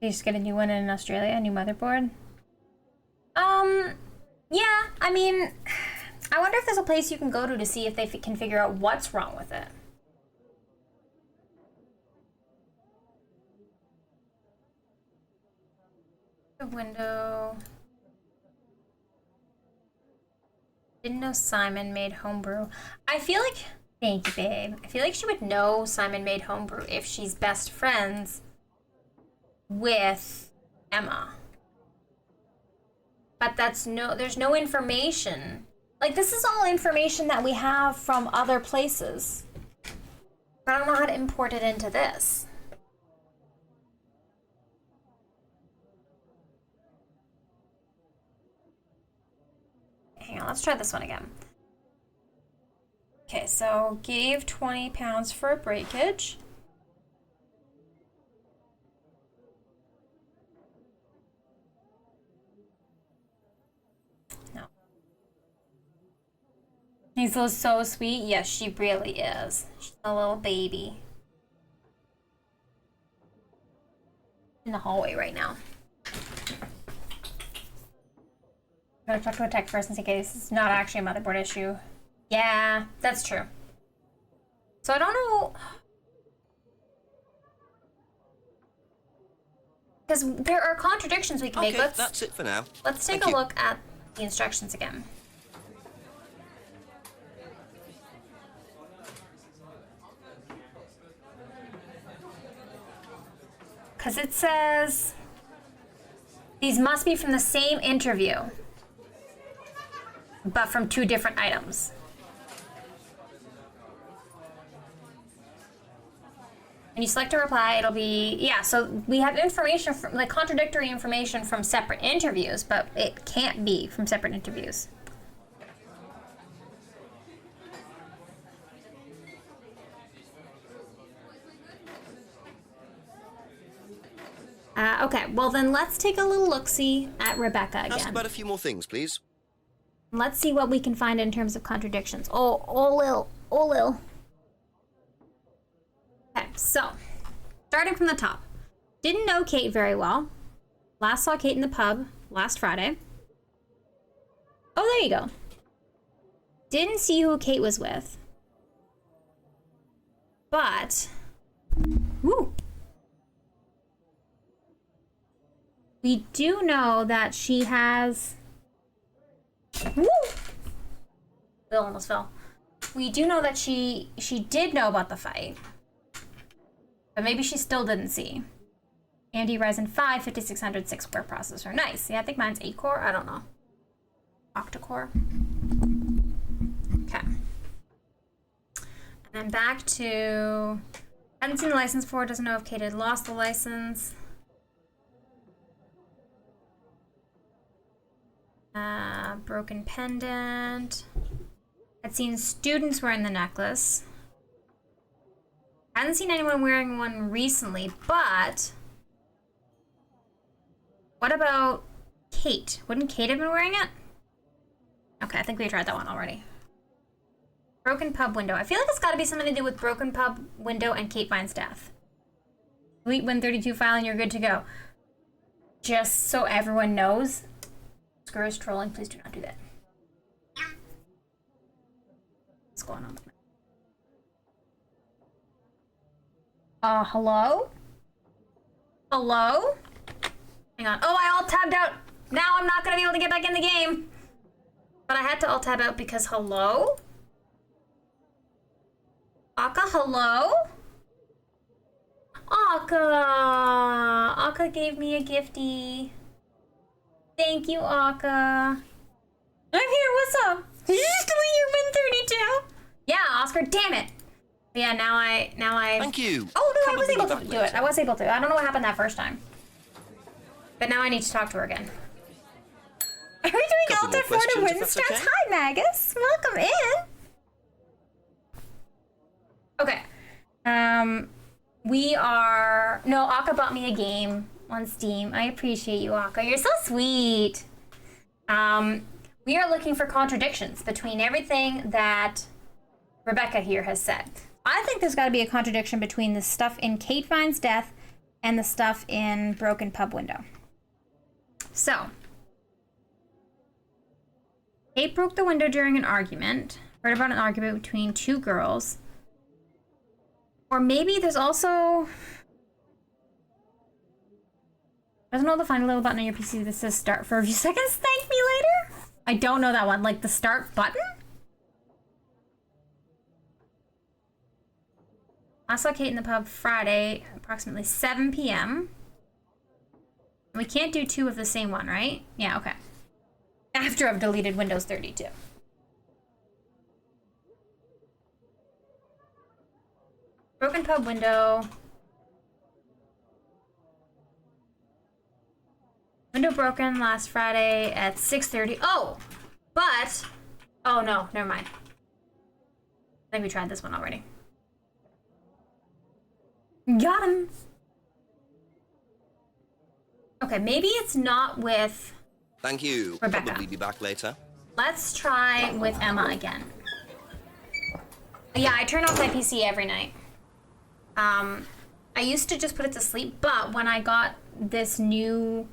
Speaker 2: You just get a new one in Australia, a new motherboard? Yeah, I mean, I wonder if there's a place you can go to see if they can figure out what's wrong with it. The window. Didn't know Simon made homebrew. I feel like, thank you, babe. I feel like she would know Simon made homebrew if she's best friends with Emma. But there's no information. Like, this is all information that we have from other places. But I don't know how to import it into this. Hang on, let's try this one again. Okay, so gave 20 pounds for a breakage. Hazel so sweet. Yes, she really is. She's a little baby. In the hallway right now. I'm gonna talk to a tech first in case it's not actually a motherboard issue. Yeah, that's true. So I don't know. Because there are contradictions we can make.
Speaker 1: That's it for now.
Speaker 2: Let's take a look at the instructions again. Because it says these must be from the same interview, but from 2 different items. and you select a reply, it'll be, yeah, so we have information from, like, contradictory information from separate interviews, but it can't be from separate interviews. Okay, well then let's take a little look-see at Rebecca again.
Speaker 1: Ask about a few more things, please.
Speaker 2: Let's see what we can find in terms of contradictions. Oh, lil. Okay, so, starting from the top. Didn't know Kate very well. Last saw Kate in the pub last Friday. Oh, there you go. Didn't see who Kate was with. But, woo. We do know that she has... Woo! Bill almost fell. We do know that she did know about the fight. But maybe she still didn't see. AMD Ryzen 5 5600 6-core processor. Nice. Yeah, I think mine's 8-core. I don't know. Octa-core. Okay. And then back to... Hadn't seen the license before. Doesn't know if Kate had lost the license. Broken pendant. I'd seen students wearing the necklace. I hadn't seen anyone wearing one recently, but what about Kate? Wouldn't Kate have been wearing it? Okay, I think we tried that one already. Broken pub window. I feel like it's got to be something to do with broken pub window and Kate Vine's death. Delete Win32 file and you're good to go. Just so everyone knows. Screw is trolling. Please do not do that. What's going on with me? Hello? Hello? Hang on. Oh, I alt-tabbed out. Now I'm not going to be able to get back in the game. But I had to alt-tab out because hello? Aka, hello? Aka! Aka gave me a gifty. Thank you, Aka. I'm here, what's up? Did you just delete your Win32? Yeah, Oscar, damn it. Yeah, now I...
Speaker 1: Thank you.
Speaker 2: Oh, no, I was
Speaker 1: Probably
Speaker 2: able
Speaker 1: back
Speaker 2: to do
Speaker 1: later.
Speaker 2: it. I was able to. I don't know what happened that first time. But now I need to talk to her again. Are we doing
Speaker 1: Couple
Speaker 2: Alta
Speaker 1: more
Speaker 2: Florida
Speaker 1: questions,
Speaker 2: Win
Speaker 1: if that's
Speaker 2: Stats?
Speaker 1: okay?
Speaker 2: Hi, Magus. Welcome in. Okay. We are... No, Aka bought me a game on Steam. I appreciate you, Aka. You're so sweet. We are looking for contradictions between everything that Rebecca here has said. I think there's got to be a contradiction between the stuff in Kate Vine's death and the stuff in Broken Pub Window. So, Kate broke the window during an argument. Heard about an argument between two girls. Or maybe there's also... Doesn't know the find a little button on your PC that says start for a few seconds. Thank me later. I don't know that one. Like the start button? I saw Kate in the pub Friday, approximately 7 p.m. We can't do two of the same one, right? Yeah, okay. After I've deleted Windows 32. Broken pub window. Window broken last Friday at 6:30. Oh, but... Oh, no, never mind. I think we tried this one already. Got him! Okay, maybe it's not with...
Speaker 1: Thank you.
Speaker 2: Rebecca.
Speaker 1: Probably be back later.
Speaker 2: Let's try with Emma again. Yeah, I turn off my PC every night. I used to just put it to sleep, but when I got this new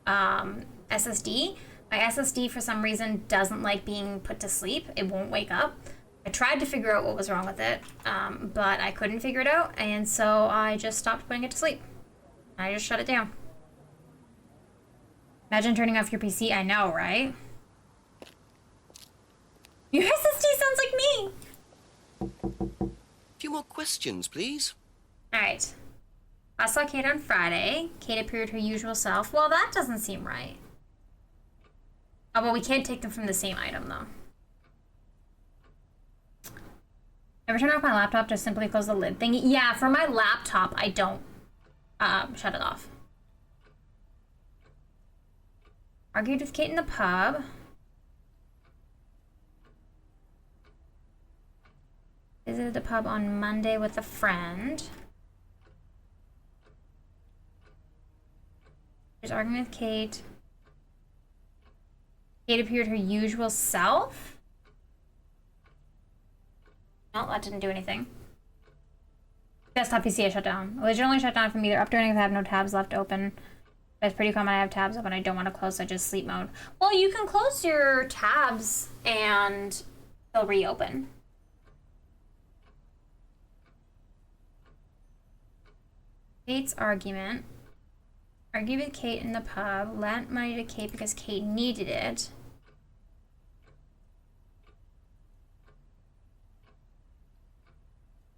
Speaker 2: SSD, my SSD for some reason doesn't like being put to sleep. It won't wake up. I tried to figure out what was wrong with it, but I couldn't figure it out, and so I just stopped putting it to sleep. I just shut it down. Imagine turning off your PC. I know, right? Your SSD sounds like me!
Speaker 1: A few more questions, please.
Speaker 2: Alright. I saw Kate on Friday. Kate appeared her usual self. Well, that doesn't seem right. Oh, but we can't take them from the same item, though. Ever turn off my laptop to simply close the lid thing? Yeah, for my laptop, I don't shut it off. Argued with Kate in the pub. Visited the pub on Monday with a friend. She was arguing with Kate. Kate appeared her usual self. No, that didn't do anything. Desktop PC I shut down. It was generally shut down from either updating if I have no tabs left open. It's pretty common I have tabs open I don't want to close, so I just sleep mode. Well, you can close your tabs and they'll reopen. Kate's argument. Argued with Kate in the pub. Lent money to Kate because Kate needed it.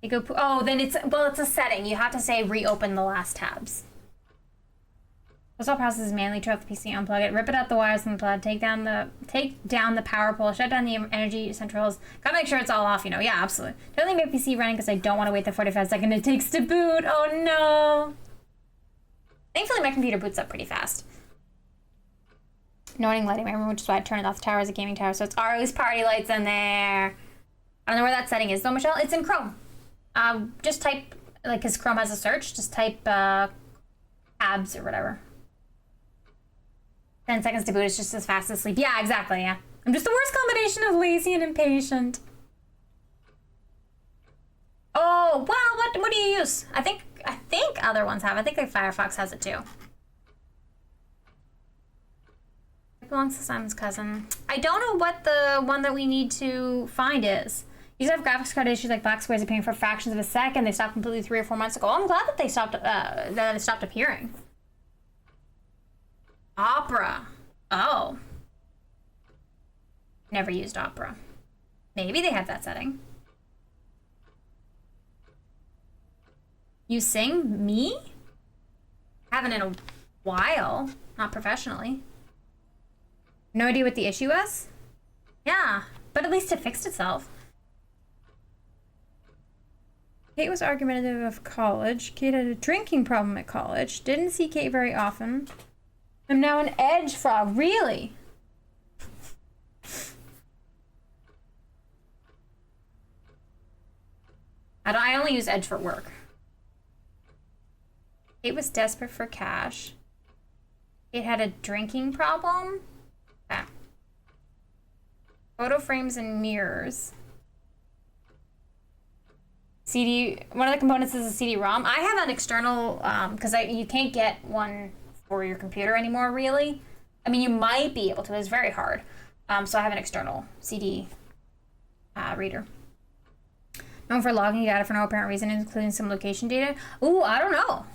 Speaker 2: You go. Oh, then it's a setting. You have to say reopen the last tabs. All process is manually turn off the PC, unplug it, rip it out the wires from the plug, take down the power pole, shut down the energy centrals. Gotta make sure it's all off, you know. Yeah, absolutely. Don't leave my PC running because I don't want to wait the 45 seconds it takes to boot. Oh no. Thankfully, my computer boots up pretty fast. No running lighting in my room, which is why I turned it off. The tower is a gaming tower, so it's always party lights in there. I don't know where that setting is though, Michelle. It's in Chrome. Just type, like, because Chrome has a search, just type tabs or whatever. 10 seconds to boot is just as fast as sleep. Yeah, exactly, yeah. I'm just the worst combination of lazy and impatient. Oh, well, what do you use? I think other ones have. I think like Firefox has it too. It belongs to Simon's cousin. I don't know what the one that we need to find is. These have graphics card issues like black squares appearing for fractions of a second. They stopped completely 3 or 4 months ago. I'm glad that they stopped, that it stopped appearing. Opera. Oh. Never used Opera. Maybe they have that setting. You sing? Me? Haven't in a while. Not professionally. No idea what the issue was? Yeah, but at least it fixed itself. Kate was argumentative of college. Kate had a drinking problem at college. Didn't see Kate very often. I'm now an edge frog. Really? I only use Edge for work. Kate was desperate for cash. Kate had a drinking problem. Okay. Photo frames and mirrors. CD. One of the components is a CD-ROM. I have an external because you can't get one for your computer anymore, really. I mean, you might be able to. It's very hard. So I have an external CD reader. Known for logging data for no apparent reason, including some location data. Ooh, I don't know.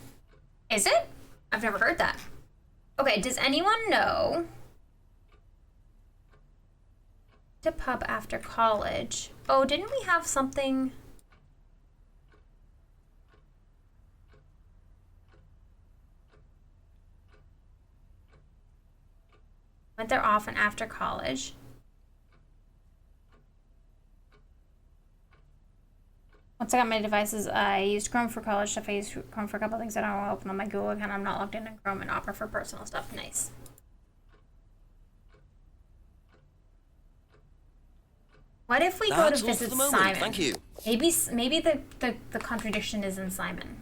Speaker 2: Is it? I've never heard that. Okay, does anyone know? To pub after college. Oh, didn't we have something? Went there often after college. Once I got my devices, I used Chrome for college stuff. I used Chrome for a couple things. I don't want to open on my Google account. I'm not logged in Chrome, and Opera for personal stuff. Nice. What if we go to visit Simon?
Speaker 1: Thank you.
Speaker 2: Maybe the contradiction is in Simon.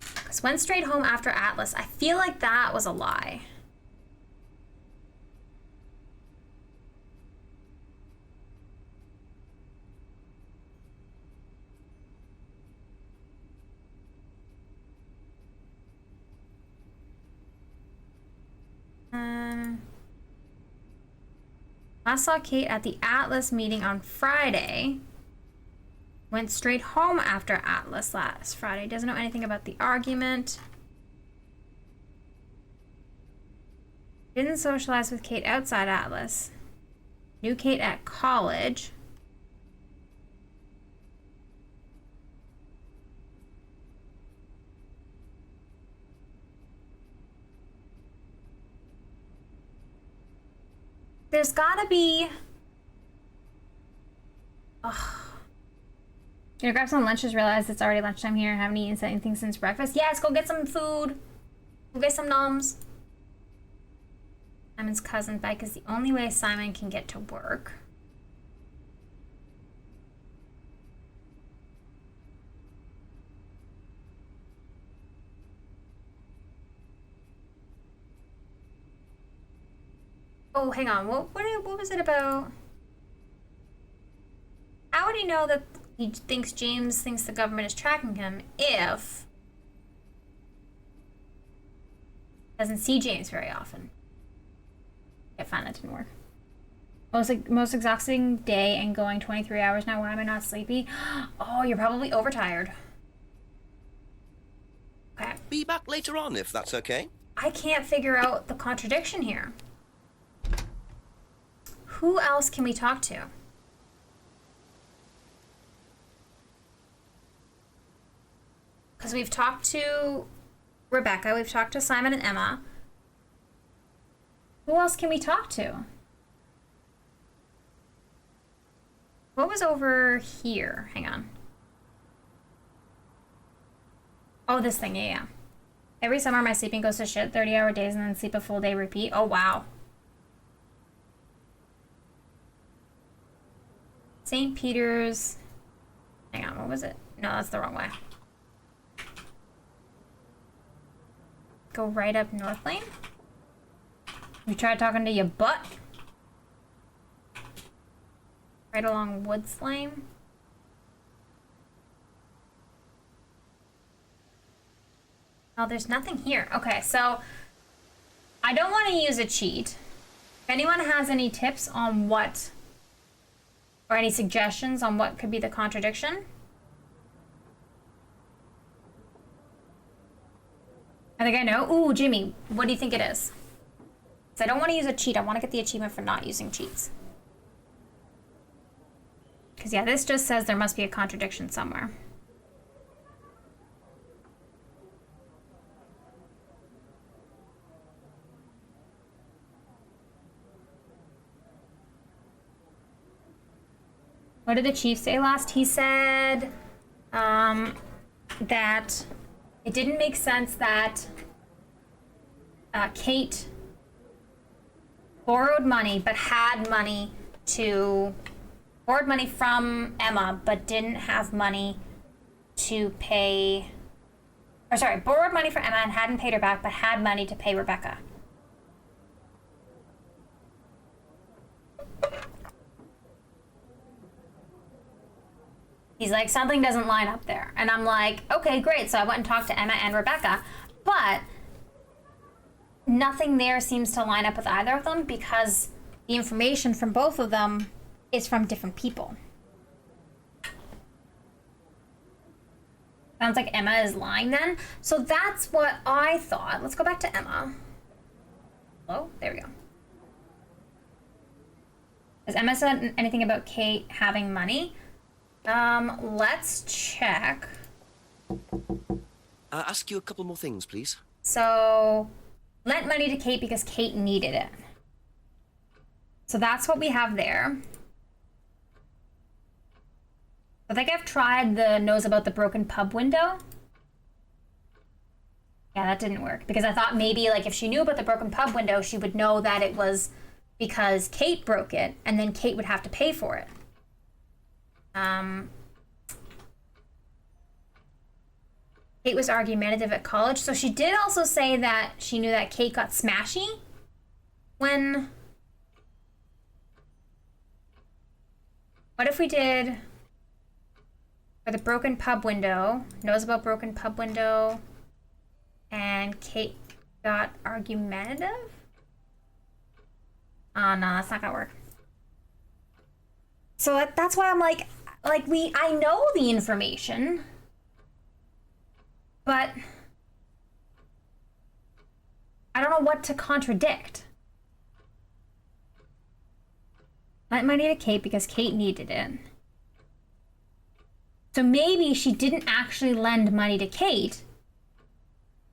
Speaker 2: Because went straight home after Atlas. I feel like that was a lie. I saw Kate at the Atlas meeting on Friday. Went straight home after Atlas last Friday. Doesn't know anything about the argument. Didn't socialize with Kate outside Atlas. Knew Kate at college. There's gotta be Gonna grab some lunch, just realized it's already lunchtime here. Haven't eaten anything since breakfast. Yes, go get some food. Go get some noms. Simon's cousin's bike is the only way Simon can get to work. Oh, hang on. What was it about? How would he know that James thinks the government is tracking him if he doesn't see James very often? Okay, fine, that didn't work. Most exhausting day and going 23 hours now. Why am I not sleepy? Oh, you're probably overtired. Okay.
Speaker 1: Be back later on if that's okay.
Speaker 2: I can't figure out the contradiction here. Who else can we talk to? Because we've talked to Rebecca, we've talked to Simon and Emma. Who else can we talk to? What was over here? Hang on. Oh, this thing, yeah. Every summer my sleeping goes to shit, 30-hour days and then sleep a full day repeat. Oh, wow. St. Peter's. Hang on, what was it? No, that's the wrong way. Go right up North Lane. You tried talking to your butt. Right along Woods Lane. Oh, there's nothing here. Okay, so I don't want to use a cheat. If anyone has any tips on what, or any suggestions on what could be the contradiction, I think I know. Ooh, Jimmy, what do you think it is? Because I don't want to use a cheat. I want to get the achievement for not using cheats. Because, yeah, this just says there must be a contradiction somewhere. What did the chief say last? He said that it didn't make sense that Kate borrowed money but had money to... borrowed money from Emma but didn't have money to pay... Or sorry, borrowed money from Emma and hadn't paid her back but had money to pay Rebecca. He's like, something doesn't line up there. And I'm like, okay, great. So I went and talked to Emma and Rebecca, but nothing there seems to line up with either of them because the information from both of them is from different people. Sounds like Emma is lying then. So that's what I thought. Let's go back to Emma. Hello? There we go. Has Emma said anything about Kate having money? Let's check.
Speaker 1: Ask you a couple more things, please.
Speaker 2: So, lent money to Kate because Kate needed it. So that's what we have there. I think I've tried the knows about the broken pub window. Yeah, that didn't work because I thought maybe like if she knew about the broken pub window, she would know that it was because Kate broke it and then Kate would have to pay for it. Kate was argumentative at college, so she did also say that she knew that Kate got smashy when... What if we did for the broken pub window, knows about broken pub window, and Kate got argumentative? Oh, no, that's not gonna work. So that's why I'm like I know the information, but I don't know what to contradict. Lent money to Kate because Kate needed it. So maybe she didn't actually lend money to Kate,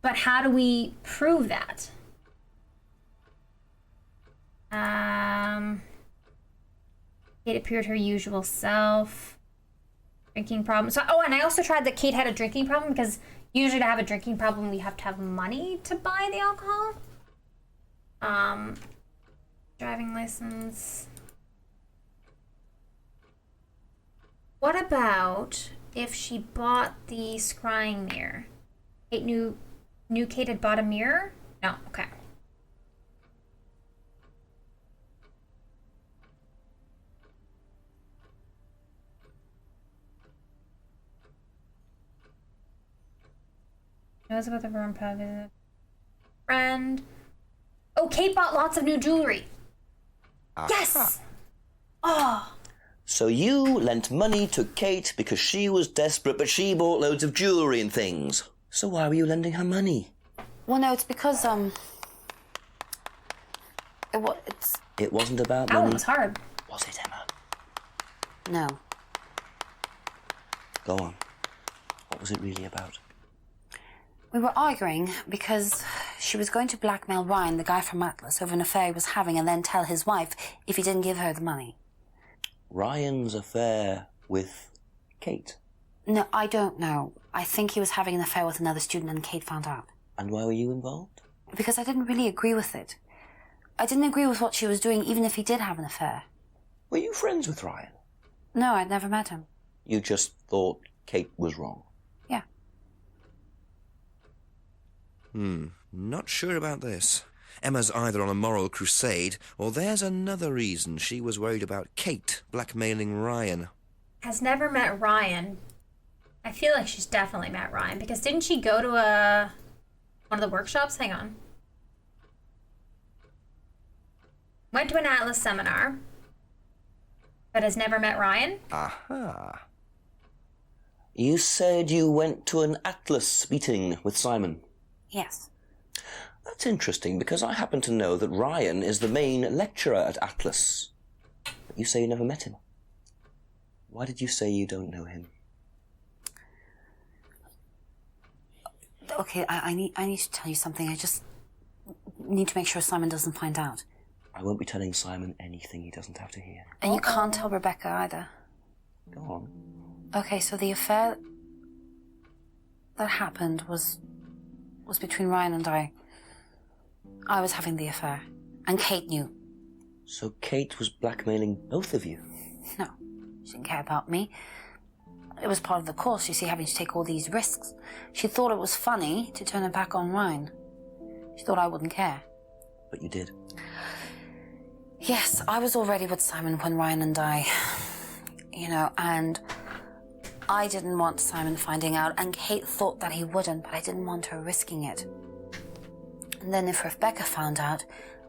Speaker 2: but how do we prove that? Kate appeared her usual self. Drinking problem. So, oh, and I also tried that Kate had a drinking problem because usually to have a drinking problem, we have to have money to buy the alcohol. Driving license. What about if she bought the scrying mirror? Kate knew Kate had bought a mirror? No, okay. Knows about the room pub. Friend. Oh, Kate bought lots of new jewelry. Yes! Oh.
Speaker 1: So you lent money to Kate because she was desperate, but she bought loads of jewellery and things. So why were you lending her money?
Speaker 5: Well, no, it's because,
Speaker 1: It wasn't about
Speaker 2: That
Speaker 1: money.
Speaker 2: one was hard.
Speaker 1: Was it, Emma?
Speaker 5: No.
Speaker 1: Go on. What was it really about?
Speaker 5: We were arguing because she was going to blackmail Ryan, the guy from Atlas, over an affair he was having and then tell his wife if he didn't give her the money.
Speaker 1: Ryan's affair with Kate?
Speaker 5: No, I don't know. I think he was having an affair with another student and Kate found out.
Speaker 1: And why were you involved?
Speaker 5: Because I didn't really agree with it. I didn't agree with what she was doing, even if he did have an affair.
Speaker 1: Were you friends with Ryan?
Speaker 5: No, I'd never met him.
Speaker 1: You just thought Kate was wrong?
Speaker 5: Yeah.
Speaker 1: Not sure about this. Emma's either on a moral crusade, or there's another reason she was worried about Kate blackmailing Ryan.
Speaker 2: Has never met Ryan. I feel like she's definitely met Ryan, because didn't she go to one of the workshops? Hang on. Went to an Atlas seminar, but has never met Ryan?
Speaker 1: Aha. You said you went to an Atlas meeting with Simon?
Speaker 5: Yes.
Speaker 1: That's interesting, because I happen to know that Ryan is the main lecturer at Atlas. But you say you never met him. Why did you say you don't know him?
Speaker 5: Okay, I need to tell you something. I just need to make sure Simon doesn't find out.
Speaker 1: I won't be telling Simon anything he doesn't have to hear.
Speaker 5: And you can't tell Rebecca either.
Speaker 1: Go on.
Speaker 5: Okay, so the affair that happened was between Ryan and I. I was having the affair, and Kate knew.
Speaker 1: So Kate was blackmailing both of you?
Speaker 5: No, she didn't care about me. It was part of the course, you see, having to take all these risks. She thought it was funny to turn her back on Ryan. She thought I wouldn't care.
Speaker 1: But you did.
Speaker 5: Yes, I was already with Simon when Ryan and I, and I didn't want Simon finding out, and Kate thought that he wouldn't, but I didn't want her risking it. And then if Rebecca found out,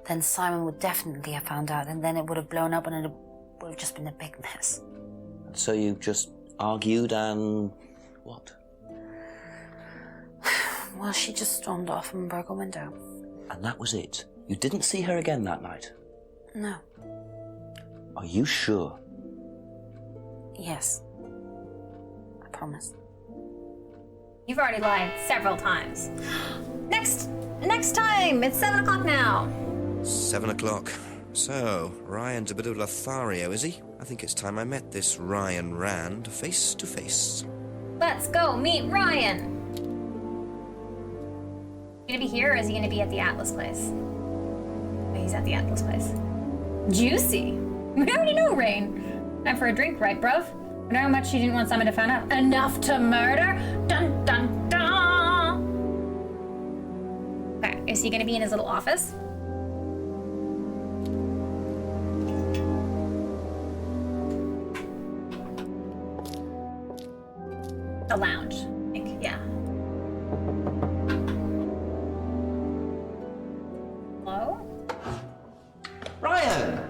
Speaker 5: then Simon would definitely have found out, and then it would have blown up and it would have just been a big mess.
Speaker 1: And so you just argued and what?
Speaker 5: Well, she just stormed off and broke a window.
Speaker 1: And that was it? You didn't see her again that night?
Speaker 5: No.
Speaker 1: Are you sure?
Speaker 5: Yes. I promise.
Speaker 2: You've already lied several times. Next time! It's 7 o'clock now.
Speaker 1: 7 o'clock. So, Ryan's a bit of a Lothario, is he? I think it's time I met this Ryan Rand face to face.
Speaker 2: Let's go meet Ryan. Gonna be here, or is he gonna be at the Atlas place? Oh, he's at the Atlas place. Juicy. We already know Rain. Time for a drink, right, bruv? Wonder how much you didn't want someone to find out. Enough to murder? Dun dun dun! Okay, is he gonna be in his little office? The lounge, I think, yeah. Hello?
Speaker 1: Ryan!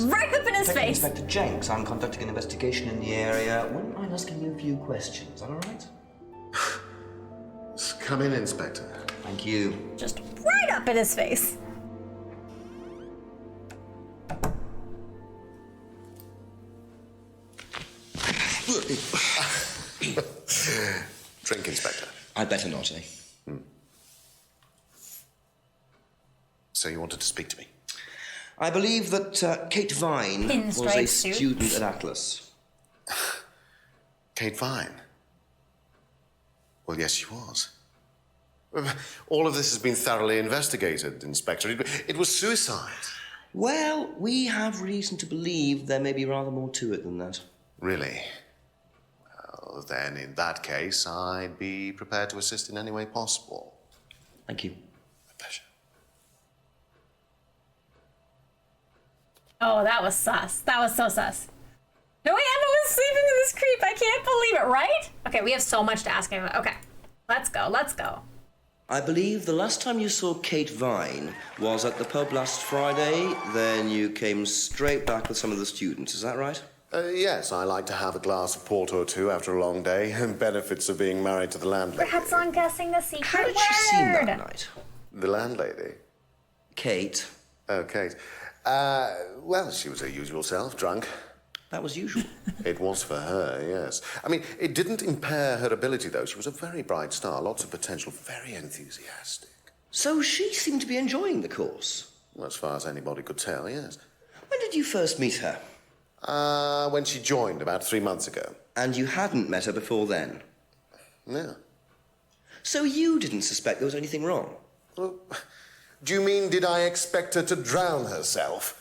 Speaker 2: Right up in his
Speaker 1: Detective
Speaker 2: face.
Speaker 1: Inspector Jenks. I'm conducting an investigation in the area. Wouldn't mind asking you a few questions. Is that all right?
Speaker 11: Come in, Inspector.
Speaker 1: Thank you.
Speaker 2: Just right up in his face.
Speaker 11: Drink, Inspector.
Speaker 1: I'd better not, eh?
Speaker 11: So you wanted to speak to me?
Speaker 1: I believe that Kate Vine was a
Speaker 2: Pinstripe suit.
Speaker 1: student at Atlas.
Speaker 11: Kate Vine? Well, yes, she was. All of this has been thoroughly investigated, Inspector. It was suicide.
Speaker 1: Well, we have reason to believe there may be rather more to it than that.
Speaker 11: Really? Well, then, in that case, I'd be prepared to assist in any way possible.
Speaker 1: Thank you.
Speaker 11: My pleasure.
Speaker 2: Oh, that was sus. That was so sus. No way Emma was sleeping with this creep. I can't believe it, right? Okay, we have so much to ask him. Okay, let's go, let's go.
Speaker 1: I believe the last time you saw Kate Vine was at the pub last Friday. Then you came straight back with some of the students. Is that right?
Speaker 11: Yes, I like to have a glass of port or two after a long day. Benefits of being married to the landlady.
Speaker 2: Perhaps I'm guessing the secret
Speaker 1: How did
Speaker 2: word.
Speaker 1: she seem that night?
Speaker 11: The landlady?
Speaker 1: Kate.
Speaker 11: Oh, Kate. Well, she was her usual self, drunk.
Speaker 1: That was usual.
Speaker 11: It was for her, yes. I mean, it didn't impair her ability, though. She was a very bright star, lots of potential, very enthusiastic.
Speaker 1: So she seemed to be enjoying the course?
Speaker 11: Well, as far as anybody could tell, yes.
Speaker 1: When did you first meet her?
Speaker 11: When she joined, about 3 months ago.
Speaker 1: And you hadn't met her before then?
Speaker 11: No.
Speaker 1: So you didn't suspect there was anything wrong?
Speaker 11: Well, do you mean, did I expect her to drown herself?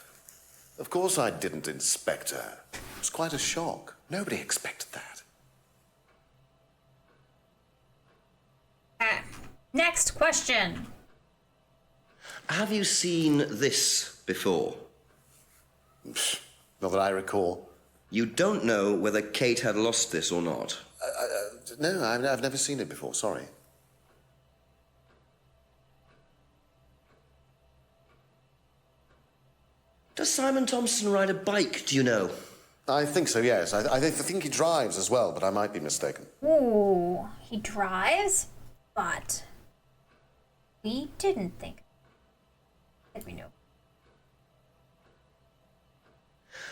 Speaker 11: Of course I didn't inspect her. It was quite a shock. Nobody expected that.
Speaker 2: Next question.
Speaker 1: Have you seen this before?
Speaker 11: Not that I recall.
Speaker 1: You don't know whether Kate had lost this or not?
Speaker 11: No, I've never seen it before, sorry.
Speaker 1: Does Simon Thompson ride a bike, do you know?
Speaker 11: I think so, yes. I think he drives as well, but I might be mistaken.
Speaker 2: Ooh, he drives, but we didn't think that we knew.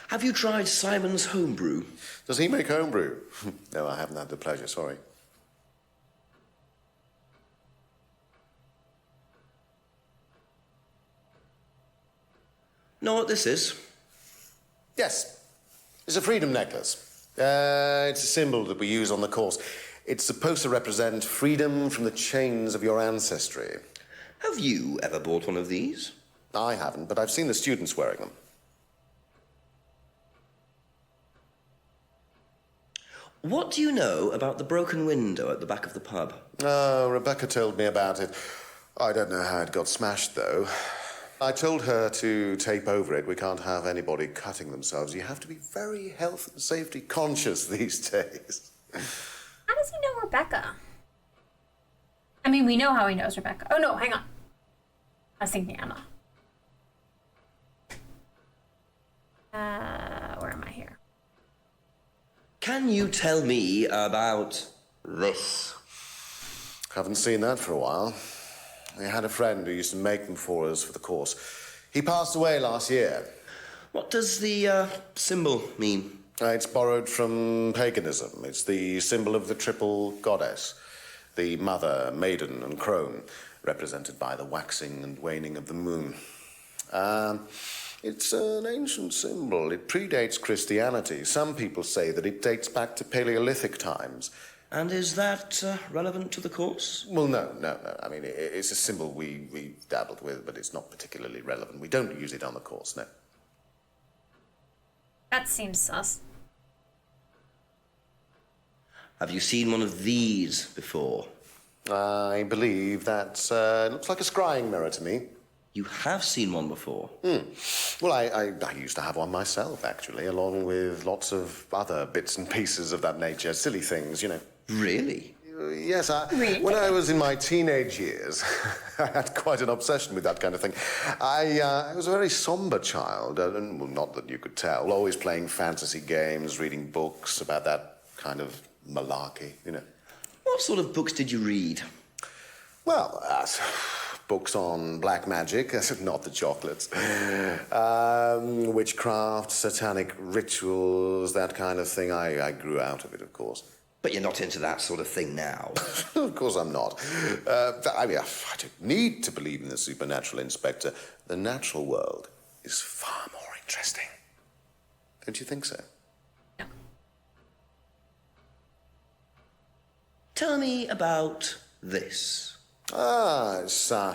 Speaker 1: Have you tried Simon's homebrew?
Speaker 11: Does he make homebrew? No, I haven't had the pleasure, sorry.
Speaker 1: Know what this is?
Speaker 11: Yes. It's a freedom necklace. It's a symbol that we use on the course. It's supposed to represent freedom from the chains of your ancestry.
Speaker 1: Have you ever bought one of these?
Speaker 11: I haven't, but I've seen the students wearing them.
Speaker 1: What do you know about the broken window at the back of the pub?
Speaker 11: Oh, Rebecca told me about it. I don't know how it got smashed, though. I told her to tape over it. We can't have anybody cutting themselves. You have to be very health and safety conscious these days.
Speaker 2: How does he know Rebecca? I mean, we know how he knows Rebecca. Oh, no, hang on. I was thinking Emma. Where am I here?
Speaker 1: Can you tell me about this?
Speaker 11: Haven't seen that for a while. I had a friend who used to make them for us for the course. He passed away last year.
Speaker 1: What does the symbol mean?
Speaker 11: It's borrowed from paganism. It's the symbol of the triple goddess, the mother, maiden, and crone, represented by the waxing and waning of the moon. It's an ancient symbol. It predates Christianity. Some people say that it dates back to Paleolithic times.
Speaker 1: And is that relevant to the course?
Speaker 11: Well, no. I mean, it's a symbol we dabbled with, but it's not particularly relevant. We don't use it on the course, no.
Speaker 2: That seems sus.
Speaker 1: Have you seen one of these before?
Speaker 11: I believe that looks like a scrying mirror to me.
Speaker 1: You have seen one before?
Speaker 11: Well, I used to have one myself, actually, along with lots of other bits and pieces of that nature. Silly things, you know.
Speaker 1: Really?
Speaker 11: Yes,
Speaker 2: Really?
Speaker 11: When I was in my teenage years, I had quite an obsession with that kind of thing. I was a very somber child, and well, not that you could tell, always playing fantasy games, reading books about that kind of malarkey, you know.
Speaker 1: What sort of books did you read?
Speaker 11: Well, books on black magic, not the chocolates, witchcraft, satanic rictuals, that kind of thing. I grew out of it, of course.
Speaker 1: But you're not into that sort of thing now.
Speaker 11: Of course I'm not. I mean, I don't need to believe in the supernatural, Inspector. The natural world is far more interesting. Don't you think so?
Speaker 2: No.
Speaker 3: Tell me about this.
Speaker 11: Ah, it's the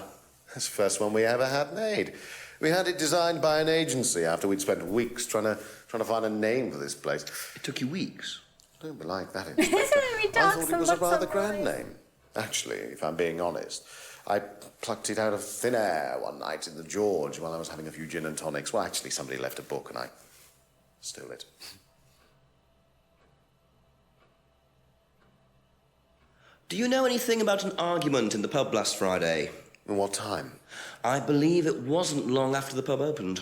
Speaker 11: first one we ever had made. We had it designed by an agency after we'd spent weeks trying to find a name for this place.
Speaker 3: It took you weeks?
Speaker 11: Don't be like that,
Speaker 2: Isn't
Speaker 11: Inspector.
Speaker 2: it
Speaker 11: I thought it was a rather
Speaker 2: so
Speaker 11: grand
Speaker 2: nice?
Speaker 11: name. Actually, if I'm being honest, I plucked it out of thin air one night in the George while I was having a few gin and tonics. Well, actually, somebody left a book and I stole it.
Speaker 3: Do you know anything about an argument in the pub last Friday?
Speaker 11: What time?
Speaker 3: I believe it wasn't long after the pub opened.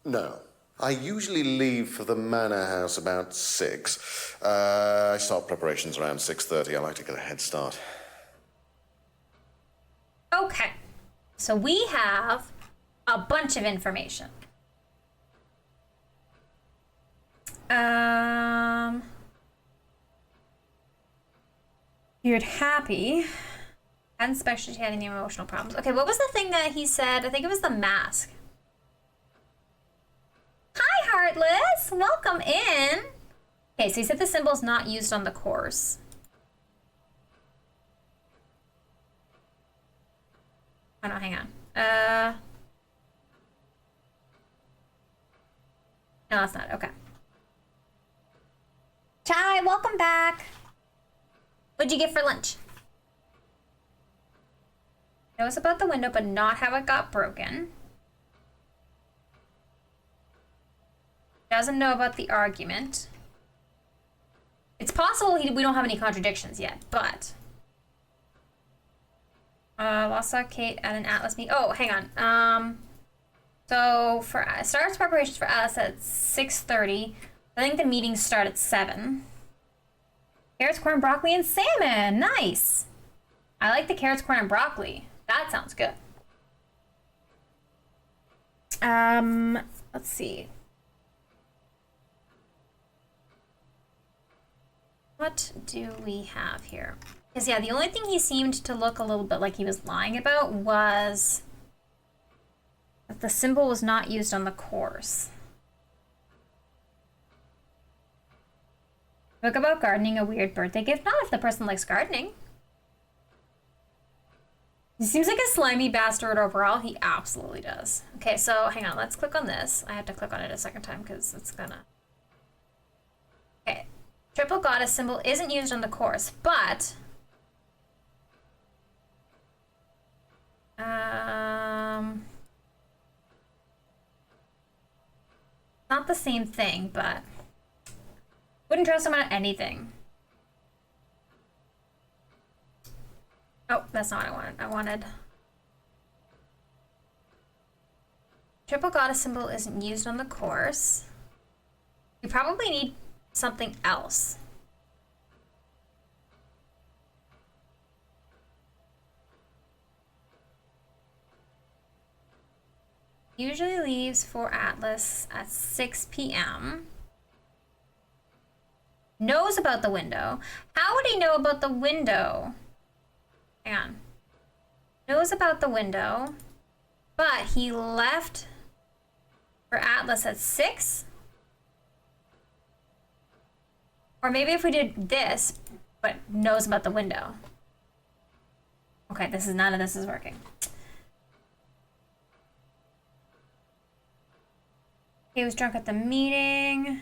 Speaker 11: No. I usually leave for the Manor House about 6. I start preparations around 6:30. I like to get a head start.
Speaker 2: Okay. So we have a bunch of information. You're happy. Hadn't especially had any emotional problems. Okay, what was the thing that he said? I think it was the mask. Hi, Heartless! Welcome in! Okay, so he said the symbol's not used on the course. Oh no, hang on. No, that's not. Okay. Chai, welcome back! What'd you get for lunch? Knows about the window, but not how it got broken. Doesn't know about the argument. It's possible we don't have any contradictions yet, but... last saw Kate at an Atlas meet. Oh, hang on. So for starts preparations for Atlas at 6:30. I think the meetings start at 7. Carrots, corn, broccoli, and salmon. Nice. I like the carrots, corn, and broccoli. That sounds good. Let's see. What do we have here? Because, yeah, the only thing he seemed to look a little bit like he was lying about was that the symbol was not used on the course. Book about gardening, a weird birthday gift. Not if the person likes gardening. He seems like a slimy bastard overall. He absolutely does. Okay, so hang on. Let's click on this. I have to click on it a second time because it's gonna... Okay. Triple goddess symbol isn't used on the course, but... Not the same thing, but... Wouldn't trust him on anything. Oh, that's not what I wanted. I wanted... Triple goddess symbol isn't used on the course. You probably need something else. Usually leaves for Atlas at 6 p.m. Knows about the window. How would he know about the window? Hang on. Knows about the window, but he left for Atlas at 6? Or maybe if we did this, but knows about the window. Okay, none of this is working. He was drunk at the meeting.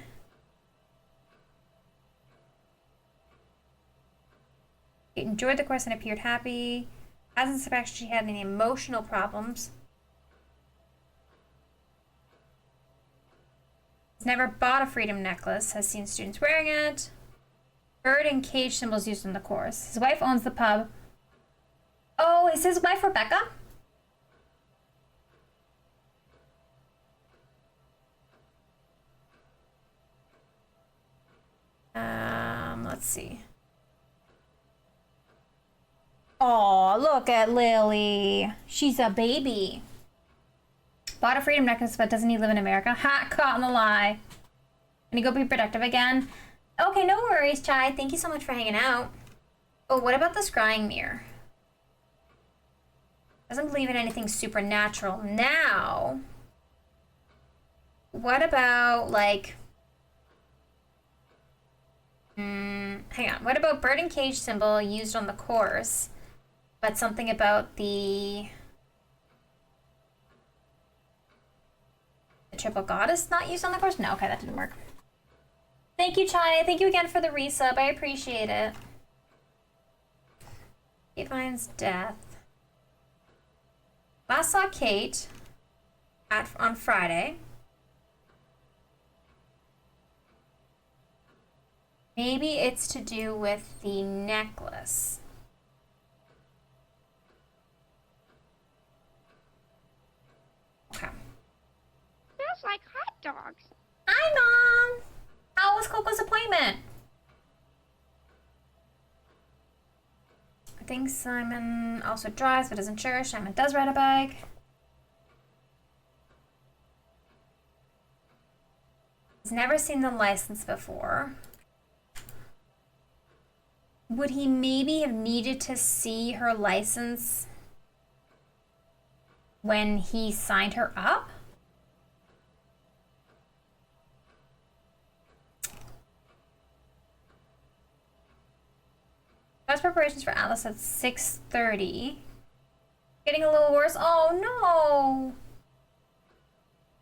Speaker 2: He enjoyed the course and appeared happy. Hasn't suspected she had any emotional problems. He's never bought a freedom necklace. Has seen students wearing it. Bird and cage symbols used in the course. His wife owns the pub. Oh, is his wife Rebecca? Let's see. Oh, look at Lily. She's a baby. Bought a freedom necklace, but doesn't he live in America? Ha, caught in the lie. Can you go be productive again? Okay, no worries, Chai. Thank you so much for hanging out. Oh, what about the scrying mirror? Doesn't believe in anything supernatural. Now, what about, like... Hang on. What about bird and cage symbol used on the course, but something about the triple goddess not used on the course? No, okay, that didn't work. Thank you, Chai. Thank you again for the resub. I appreciate it. Kate Vine's death. Last saw Kate on Friday. Maybe it's to do with the necklace. Okay.
Speaker 12: Smells like hot dogs.
Speaker 2: Hi, Mom! How was Coco's appointment? I think Simon also drives but isn't sure. Simon does ride a bike. He's never seen the license before. Would he maybe have needed to see her license when he signed her up? Best preparations for Alice at 6:30. Getting a little worse. Oh no!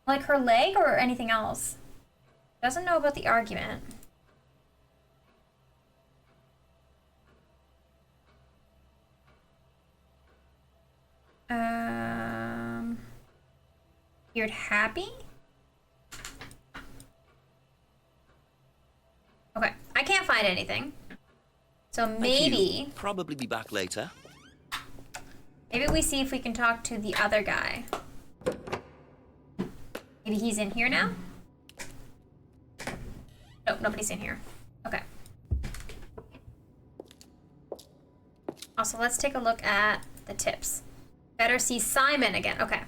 Speaker 2: Like her leg or anything else? Doesn't know about the argument. You're happy? Okay, I can't find anything. So maybe...
Speaker 1: Probably be back later.
Speaker 2: Maybe we see if we can talk to the other guy. Maybe he's in here now? Nope, nobody's in here. Okay. Also, let's take a look at the tips. Better see Simon again. Okay.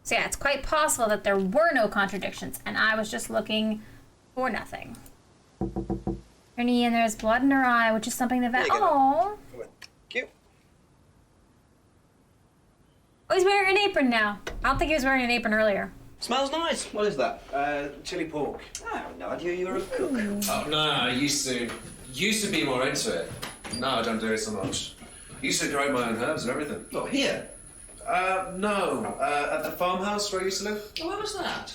Speaker 2: So yeah, it's quite possible that there were no contradictions, and I was just looking for nothing. Her knee, and there's blood in her eye, which is something that... Oh.
Speaker 13: Cute.
Speaker 2: Oh, he's wearing an apron now. I don't think he was wearing an apron earlier.
Speaker 13: Smells nice. What is that?
Speaker 14: Chili pork.
Speaker 13: I have no idea you were a cook.
Speaker 14: Oh, no, I used to be more into it. No, I don't do it so much. Used to grow my own herbs and everything.
Speaker 13: Not here.
Speaker 14: No. At the farmhouse where I used to live.
Speaker 13: Oh, where was that?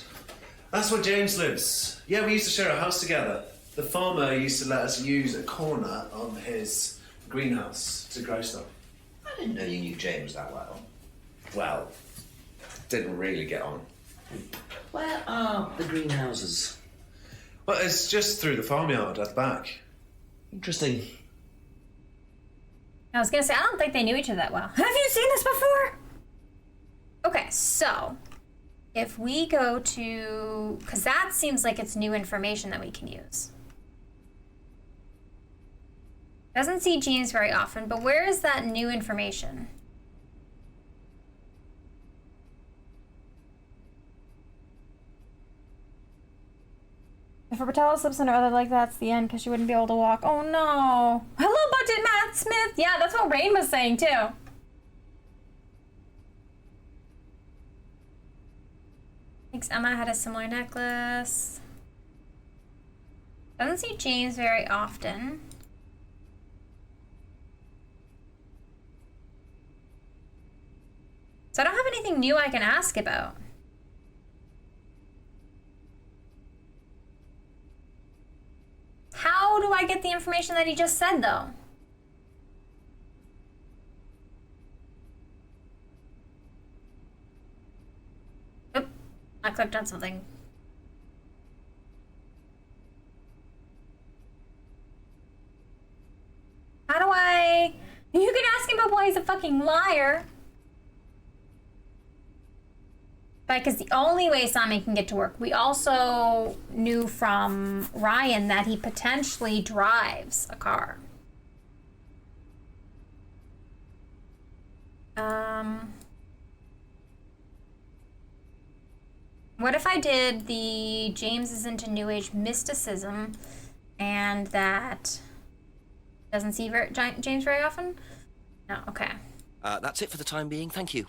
Speaker 14: That's where James lives. Yeah, we used to share a house together. The farmer used to let us use a corner on his greenhouse to grow stuff.
Speaker 13: I didn't know you knew James that well.
Speaker 14: Well, didn't really get on.
Speaker 13: Where are the greenhouses?
Speaker 14: Well, it's just through the farmyard at the back.
Speaker 13: Interesting.
Speaker 2: I was gonna say, I don't think they knew each other that well. Have you seen this before? Okay, so if we go to, because that seems like it's new information that we can use. Doesn't see James very often, but where is that new information? If Robertella slips on her other leg, that's the end, because she wouldn't be able to walk. Oh no. Hello, Budget Matt Smith. Yeah, that's what Rain was saying too. Thinks Emma had a similar necklace. Doesn't see James very often. So I don't have anything new I can ask about. How do I get the information that he just said, though? Oop, I clicked on something. How do I... You can ask him about why he's a fucking liar. Because the only way Simon can get to work, we also knew from Ryan that he potentially drives a car. What if I did the James is into New Age mysticism and that doesn't see James very often? No, okay.
Speaker 1: That's it for the time being, thank you.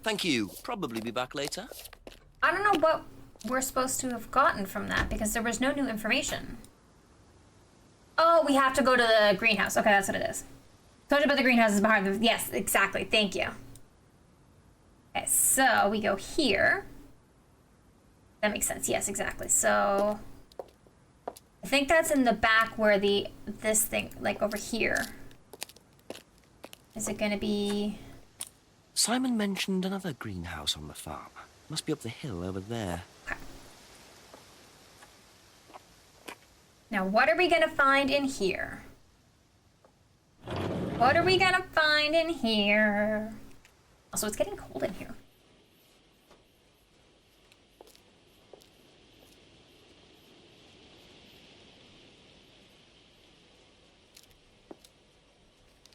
Speaker 1: Thank you. Probably be back later.
Speaker 2: I don't know what we're supposed to have gotten from that because there was no new information. Oh, we have to go to the greenhouse. Okay, that's what it is. Told you about the greenhouses behind the... Yes, exactly. Thank you. Okay, so we go here. That makes sense. Yes, exactly. So I think that's in the back where this thing, like over here. Is it gonna be...
Speaker 1: Simon mentioned another greenhouse on the farm. Must be up the hill over there.
Speaker 2: Okay. Now, what are we gonna find in here? What are we gonna find in here? Also, it's getting cold in here.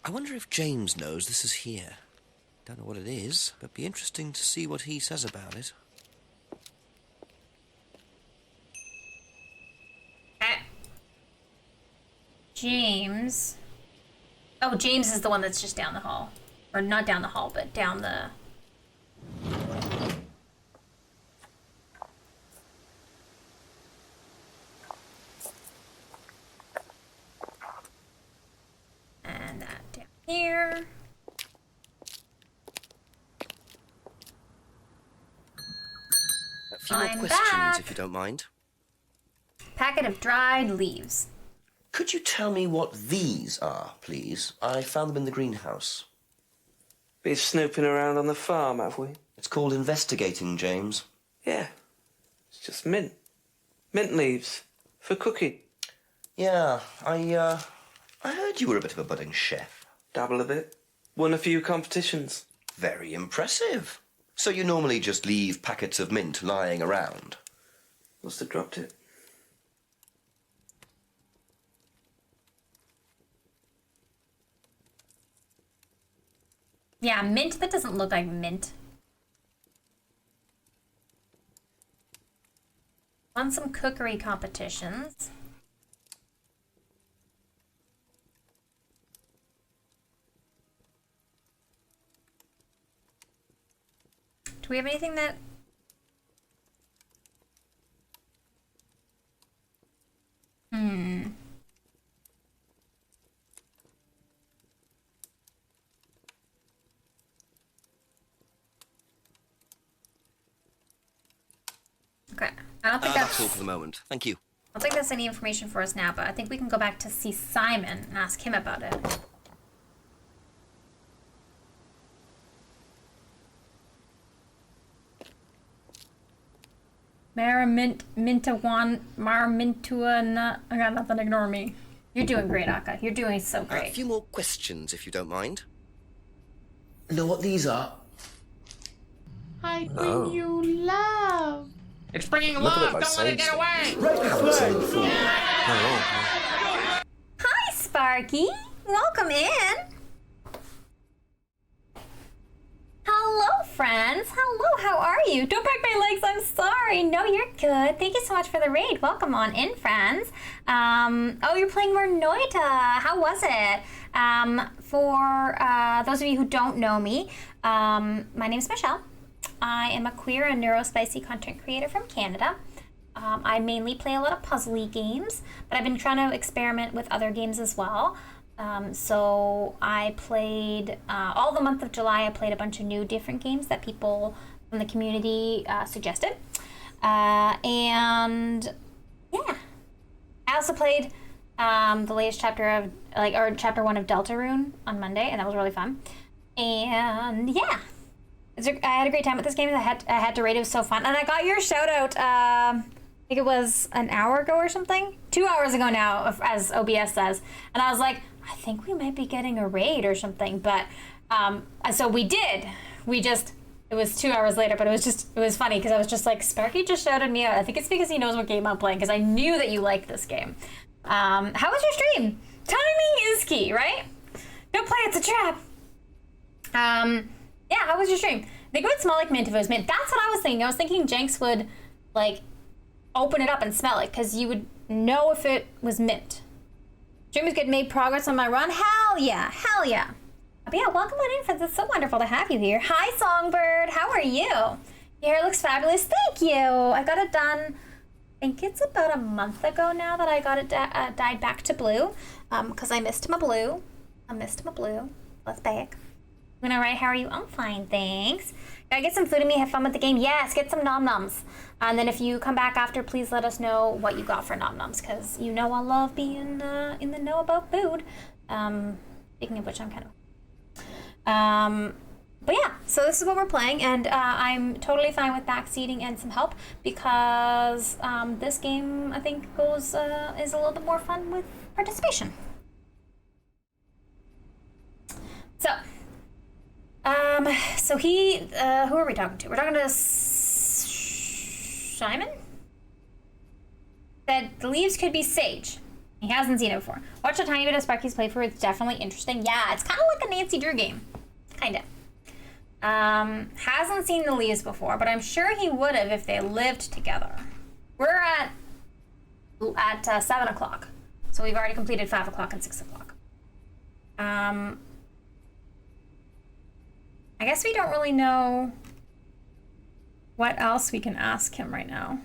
Speaker 1: I wonder if James knows this is here. Don't know what it is, but be interesting to see what he says about it.
Speaker 2: James. Oh, James is the one that's just down the hall. Or not down the hall, but down the... And that down here.
Speaker 1: A few more questions, if you don't mind.
Speaker 2: Packet of dried leaves.
Speaker 1: Could you tell me what these are, please? I found them in the greenhouse.
Speaker 6: Been snooping around on the farm, have we?
Speaker 1: It's called investigating, James.
Speaker 6: Yeah. It's just mint. Mint leaves. For cooking.
Speaker 1: Yeah, I heard you were a bit of a budding chef.
Speaker 6: Dabble a bit. Won a few competitions.
Speaker 1: Very impressive. So you normally just leave packets of mint lying around?
Speaker 6: Must have dropped it.
Speaker 2: Yeah, mint, that doesn't look like mint. Won some cookery competitions. Do we have anything that... Okay, I don't think
Speaker 1: that's all for the moment. Thank you.
Speaker 2: I don't think that's any information for us now, but I think we can go back to see Simon and ask him about it. Maramintua, I got nothing, ignore me. You're doing great, Akka. You're doing so great.
Speaker 1: A few more questions, if you don't mind.
Speaker 13: Know what these are?
Speaker 12: I bring you love.
Speaker 9: It's bringing love. Don't let it get away.
Speaker 2: Hi, Sparky. Welcome in. Hello, friends. Hello, how are you? Don't break my legs, I'm sorry. No, you're good. Thank you so much for the raid. Welcome on in, friends. Oh, you're playing more Noita. How was it? For those of you who don't know me, my name is Michelle. I am a queer and neurospicy content creator from Canada. I mainly play a lot of puzzle-y games, but I've been trying to experiment with other games as well. So I played, all the month of July, I played a bunch of new different games that people from the community suggested. And yeah, I also played the latest chapter of, chapter 1 of Deltarune on Monday, and that was really fun. And yeah. I had a great time with this game. I had to rate it. It was so fun. And I got your shout out, I think it was an hour ago or something. 2 hours ago now, as OBS says. And I was like, I think we might be getting a raid or something. But, so we did. It was 2 hours later, but it was funny because I was just like, Sparky just shouted me out. I think it's because he knows what game I'm playing because I knew that you liked this game. How was your stream? Timing is key, right? Don't play, it's a trap. Yeah, how was your stream? They would smell like mint if it was mint. That's what I was thinking. I was thinking Jenks would, like, open it up and smell it, because you would know if it was mint. Stream is good. Made progress on my run? Hell yeah. Hell yeah. But yeah, welcome on in, friends. It's so wonderful to have you here. Hi, Songbird. How are you? Your hair looks fabulous. Thank you. I got it done, I think it's about a month ago now that I got it dyed back to blue. Because I missed my blue. Let's back. I'm gonna write, how are you? I'm fine, thanks. Gotta get some food in me, have fun with the game. Yes, get some nom-noms. And then if you come back after, please let us know what you got for nom-noms, because you know I love being in the know about food. Speaking of which, I'm kind of... but yeah, so this is what we're playing, and I'm totally fine with backseating and some help, because this game, I think, is a little bit more fun with participation. So... so he, who are we talking to? We're talking to Simon? Said the leaves could be sage. He hasn't seen it before. Watch a tiny bit of Sparky's playthrough. It's definitely interesting. Yeah, it's kind of like a Nancy Drew game. Kinda. Hasn't seen the leaves before, but I'm sure he would have if they lived together. We're at 7 o'clock. So we've already completed 5 o'clock and 6 o'clock. I guess we don't really know what else we can ask him right now.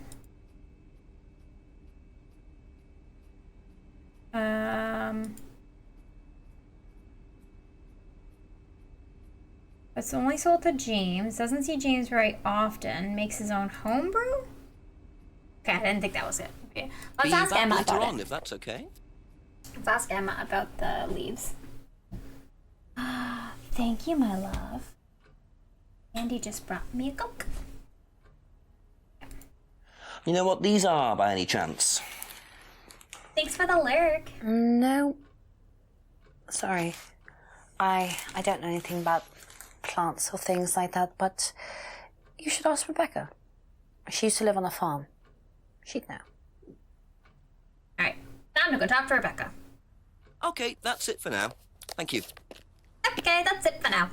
Speaker 2: It's only sold to James. Doesn't see James very often. Makes his own homebrew? Okay, I didn't think that was it. Okay. Let's ask Emma about it.
Speaker 1: If that's okay.
Speaker 2: Let's ask Emma about the leaves. Thank you, my love. Andy just brought me a Coke.
Speaker 1: You know what these are, by any chance?
Speaker 2: Thanks for the lurk.
Speaker 5: No. Sorry. I don't know anything about plants or things like that, but you should ask Rebecca. She used to live on a farm. She'd know.
Speaker 2: Alright, time to go talk to Rebecca.
Speaker 1: Okay, that's it for now. Thank you.
Speaker 2: Okay, that's it for now.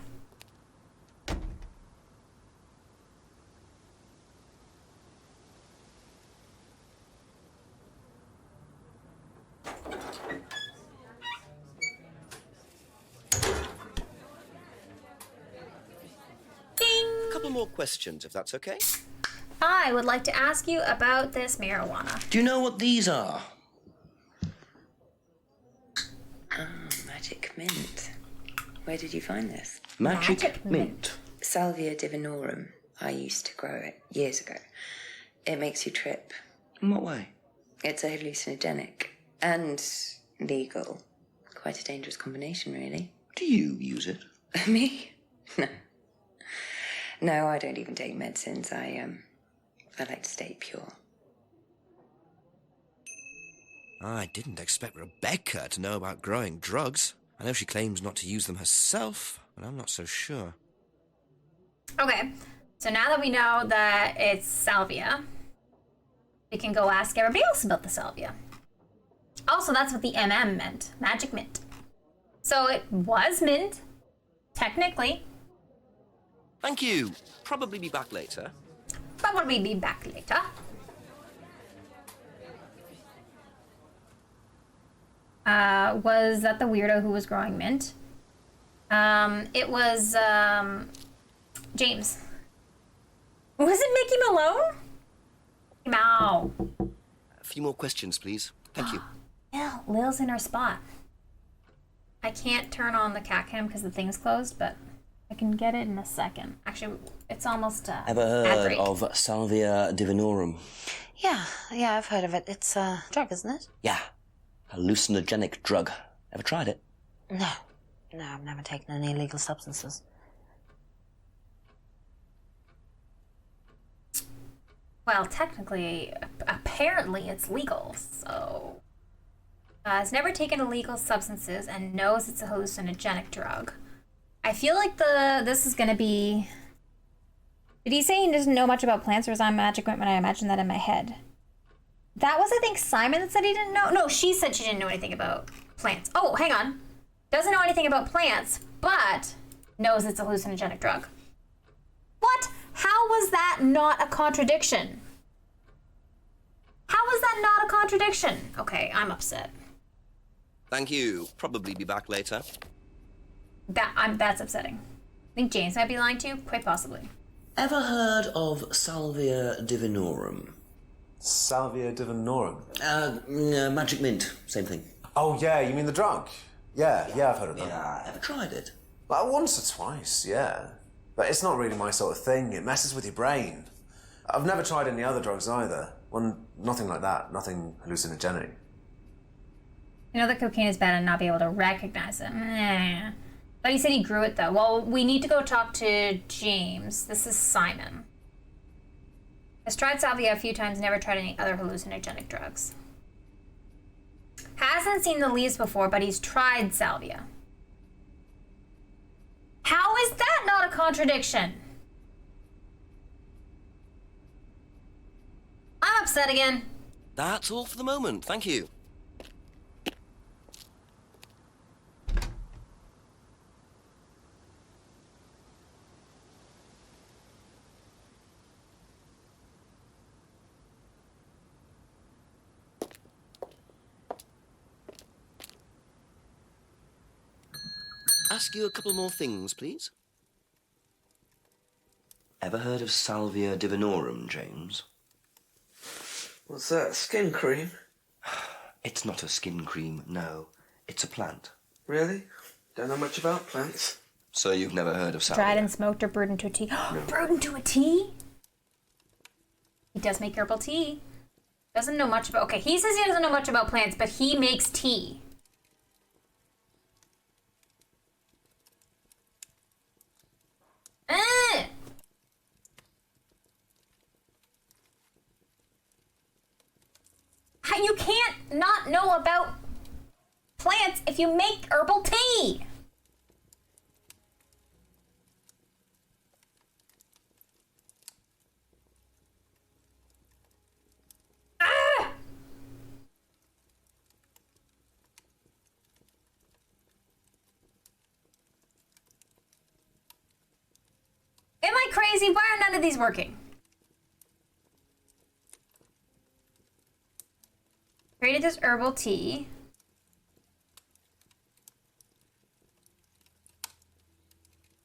Speaker 1: Couple more questions, if that's okay.
Speaker 2: I would like to ask you about this marijuana.
Speaker 1: Do you know what these are?
Speaker 8: Magic mint. Where did you find this?
Speaker 1: Magic mint.
Speaker 8: Salvia divinorum. I used to grow it years ago. It makes you trip.
Speaker 1: In what way?
Speaker 8: It's a hallucinogenic and legal. Quite a dangerous combination, really.
Speaker 1: Do you use it?
Speaker 8: Me? No. No, I don't even take medicines. I like to stay pure.
Speaker 1: I didn't expect Rebecca to know about growing drugs. I know she claims not to use them herself, but I'm not so sure.
Speaker 2: Okay, so now that we know that it's salvia, we can go ask everybody else about the salvia. Also, that's what the MM meant. Magic mint. So it was mint, technically.
Speaker 1: Thank you. Probably be back later.
Speaker 2: Probably be back later. Was that the weirdo who was growing mint? It was, James. Was it Mickey Malone? Mow.
Speaker 1: A few more questions, please. Thank you.
Speaker 2: Yeah, Lil's in her spot. I can't turn on the cat cam because the thing's closed, but I can get it in a second. Actually, it's almost
Speaker 1: Ever heard of Salvia divinorum?
Speaker 5: Yeah, I've heard of it. It's a drug, isn't it?
Speaker 1: Yeah. Hallucinogenic drug. Ever tried it?
Speaker 5: No, I've never taken any illegal substances.
Speaker 2: Well, technically, apparently it's legal, so... has never taken illegal substances and knows it's a hallucinogenic drug. I feel like this is gonna be... Did he say he doesn't know much about plants, or is that magic mint when I imagine that in my head? That was, I think, Simon that said he didn't know? No, she said she didn't know anything about plants. Oh, hang on. Doesn't know anything about plants, but knows it's a hallucinogenic drug. What? How was that not a contradiction? How was that not a contradiction? Okay, I'm upset.
Speaker 1: Thank you. Probably be back later.
Speaker 2: That's upsetting. I think James might be lying too, quite possibly.
Speaker 1: Ever heard of Salvia divinorum?
Speaker 4: Salvia divinorum?
Speaker 1: Magic mint, same thing.
Speaker 4: Oh, yeah, you mean the drug? Yeah, I've heard of that.
Speaker 1: Yeah, ever tried it?
Speaker 4: Like once or twice, yeah. But it's not really my sort of thing. It messes with your brain. I've never tried any other drugs either. Nothing like that. Nothing hallucinogenic.
Speaker 2: You know that cocaine is bad and not be able to recognize it. But he said he grew it though. Well, we need to go talk to James. This is Simon. Has tried salvia a few times, never tried any other hallucinogenic drugs. Hasn't seen the leaves before, but he's tried salvia. How is that not a contradiction? I'm upset again.
Speaker 1: That's all for the moment, thank you. Ask you a couple more things, please. Ever heard of Salvia divinorum, James?
Speaker 6: What's that, skin cream?
Speaker 1: It's not a skin cream, no. It's a plant.
Speaker 6: Really? Don't know much about plants.
Speaker 1: So you've never heard of salvia?
Speaker 2: Dried and smoked or brewed into a tea. No. Brewed into a tea? He does make herbal tea. Doesn't know much about... Okay, he says he doesn't know much about plants, but he makes tea. You can't not know about plants if you make herbal tea. Am I crazy? Why are none of these working? Created this herbal tea.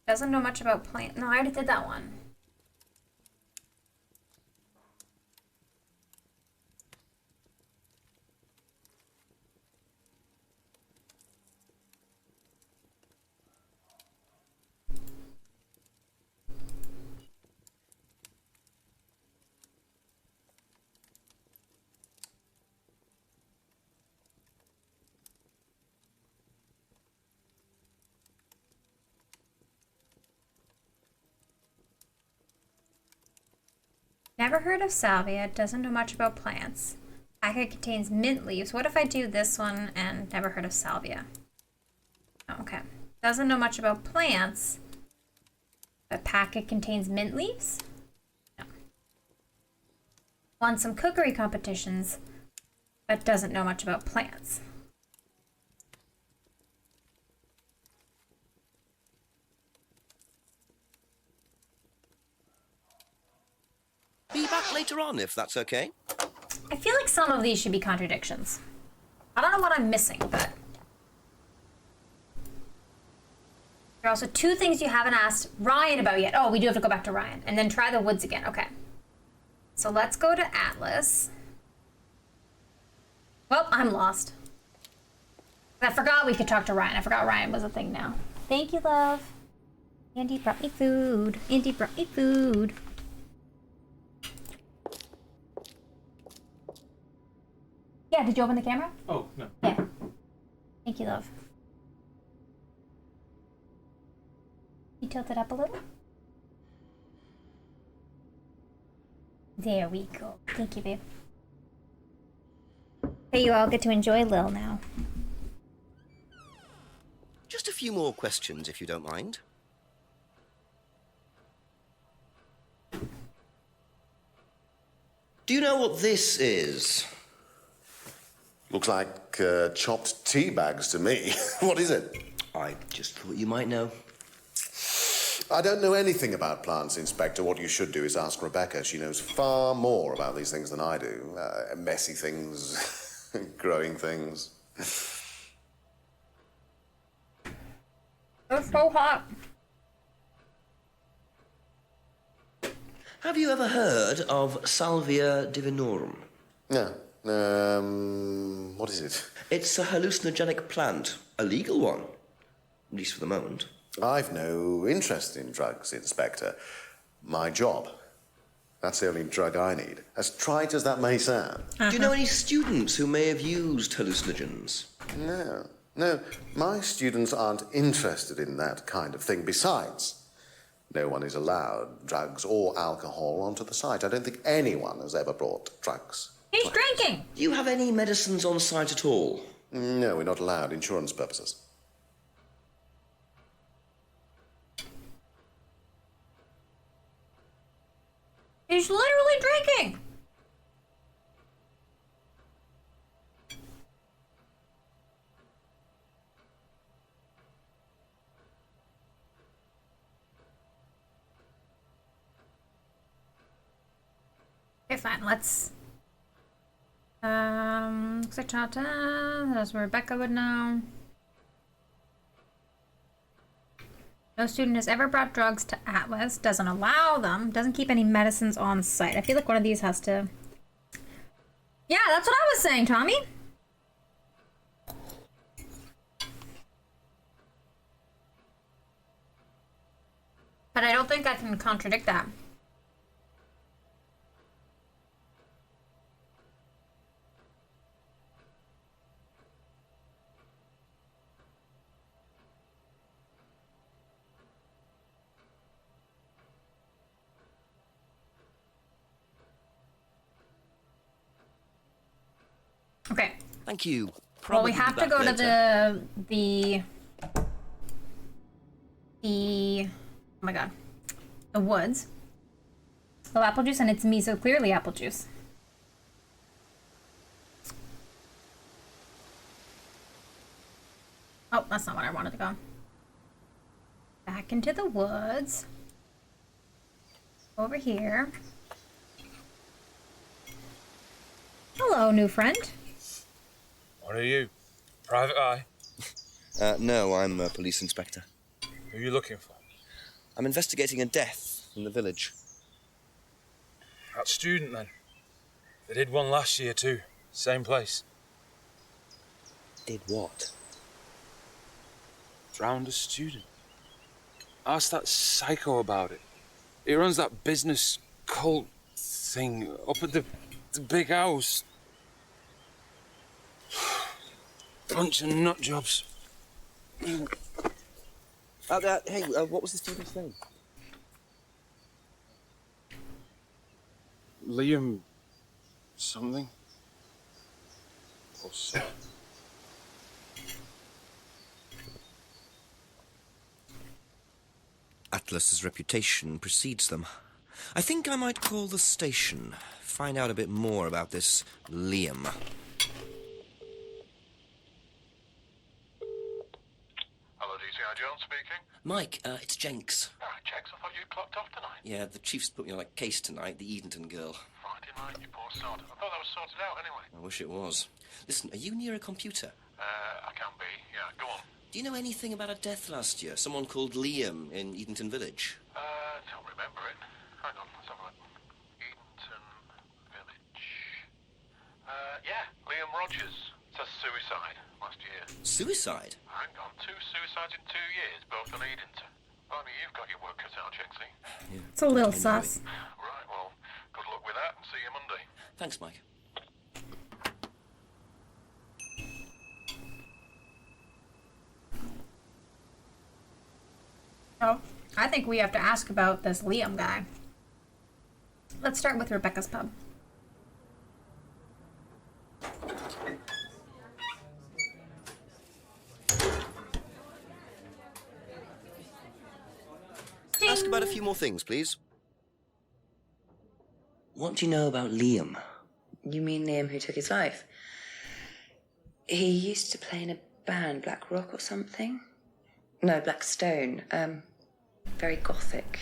Speaker 2: Doesn't know much about plant. No, I already did that one. Never heard of salvia, doesn't know much about plants. Packet contains mint leaves. What if I do this one and never heard of salvia? Oh, okay. Doesn't know much about plants, but packet contains mint leaves? No. Won some cookery competitions, but doesn't know much about plants.
Speaker 1: Be back later on, if that's okay.
Speaker 2: I feel like some of these should be contradictions. I don't know what I'm missing, but... There are also two things you haven't asked Ryan about yet. Oh, we do have to go back to Ryan. And then try the woods again. Okay. So let's go to Atlas. Well, I'm lost. I forgot we could talk to Ryan. I forgot Ryan was a thing now. Thank you, love. Andy brought me food. Andy brought me food. Yeah, did you open the camera?
Speaker 15: Oh, no.
Speaker 2: Yeah. Thank you, love. You tilt it up a little? There we go. Thank you, babe. Okay, you all get to enjoy Lil now.
Speaker 1: Just a few more questions, if you don't mind. Do you know what this is?
Speaker 11: Looks like chopped tea bags to me. What is it?
Speaker 1: I just thought you might know.
Speaker 11: I don't know anything about plants, Inspector. What you should do is ask Rebecca. She knows far more about these things than I do. Messy things, growing things.
Speaker 2: Both so hot.
Speaker 1: Have you ever heard of Salvia divinorum?
Speaker 11: No. What is it?
Speaker 1: It's a hallucinogenic plant. A legal one. At least for the moment.
Speaker 11: I've no interest in drugs, Inspector. My job. That's the only drug I need. As trite as that may sound.
Speaker 1: Do you know any students who may have used hallucinogens?
Speaker 11: No. My students aren't interested in that kind of thing. Besides, no one is allowed drugs or alcohol onto the site. I don't think anyone has ever brought drugs.
Speaker 2: He's drinking!
Speaker 1: Do you have any medicines on site at all?
Speaker 11: No, we're not allowed. Insurance purposes.
Speaker 2: He's literally drinking! Okay, fine, let's... looks like Tata, that's where Rebecca would know. No student has ever brought drugs to Atlas, doesn't allow them, doesn't keep any medicines on site. I feel like one of these has to... Yeah, that's what I was saying, Tommy. But I don't think I can contradict that. Okay.
Speaker 1: Thank you.
Speaker 2: Well, we have to go to the oh my god, the woods. Oh, apple juice, and it's me, so clearly apple juice. Oh, that's not what I wanted to go. Back into the woods. Over here. Hello, new friend.
Speaker 15: What are you? Private eye?
Speaker 1: No, I'm a police inspector.
Speaker 15: Who are you looking for?
Speaker 1: I'm investigating a death in the village.
Speaker 15: That student, then. They did one last year, too. Same place.
Speaker 1: Did what?
Speaker 15: Drowned a student. Ask that psycho about it. He runs that business cult thing up at the big house. Bunch of nut jobs.
Speaker 1: Hey, what was the student's name?
Speaker 15: Liam... something? Or so.
Speaker 1: Atlas's reputation precedes them. I think I might call the station, find out a bit more about this Liam.
Speaker 7: Hello, DCI Jones speaking.
Speaker 1: Mike, it's Jenks.
Speaker 7: Jenks, I thought you'd clocked off tonight.
Speaker 1: Yeah, the chief's put me on a case tonight, the Edenton girl.
Speaker 7: Friday night, you poor sod. I thought that was sorted out anyway.
Speaker 1: I wish it was. Listen, are you near a computer?
Speaker 7: I can be. Yeah, go on.
Speaker 1: Do you know anything about a death last year? Someone called Liam in Edenton Village?
Speaker 7: Don't remember it. Hang on, let's have a look. Edenton Village. Yeah, Liam Rogers. It's a suicide last year.
Speaker 1: Suicide?
Speaker 7: Hang on, 2 suicides in 2 years, both on Edenton. Only you've got your work cut out, Jenksy.
Speaker 1: Yeah.
Speaker 2: It's a little sus.
Speaker 7: Right, well, good luck with that and see you Monday.
Speaker 1: Thanks, Mike.
Speaker 2: Oh, I think we have to ask about this Liam guy. Let's start with Rebecca's pub.
Speaker 1: Ask about a few more things, please.
Speaker 3: What do you know about Liam?
Speaker 8: You mean Liam who took his life? He used to play in a band, Black Rock or something? No, Black Stone. Very gothic.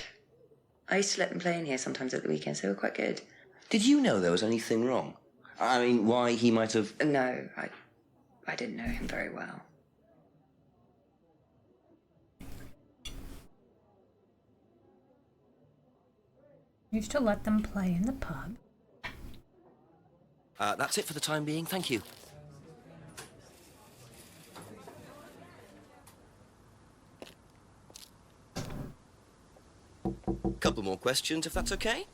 Speaker 8: I used to let them play in here sometimes at the weekends. They were quite good.
Speaker 3: Did you know there was anything wrong? I mean, why he might have...
Speaker 8: No, I didn't know him very well.
Speaker 2: Used to let them play in the pub.
Speaker 1: That's it for the time being, thank you. Couple more questions, if that's okay?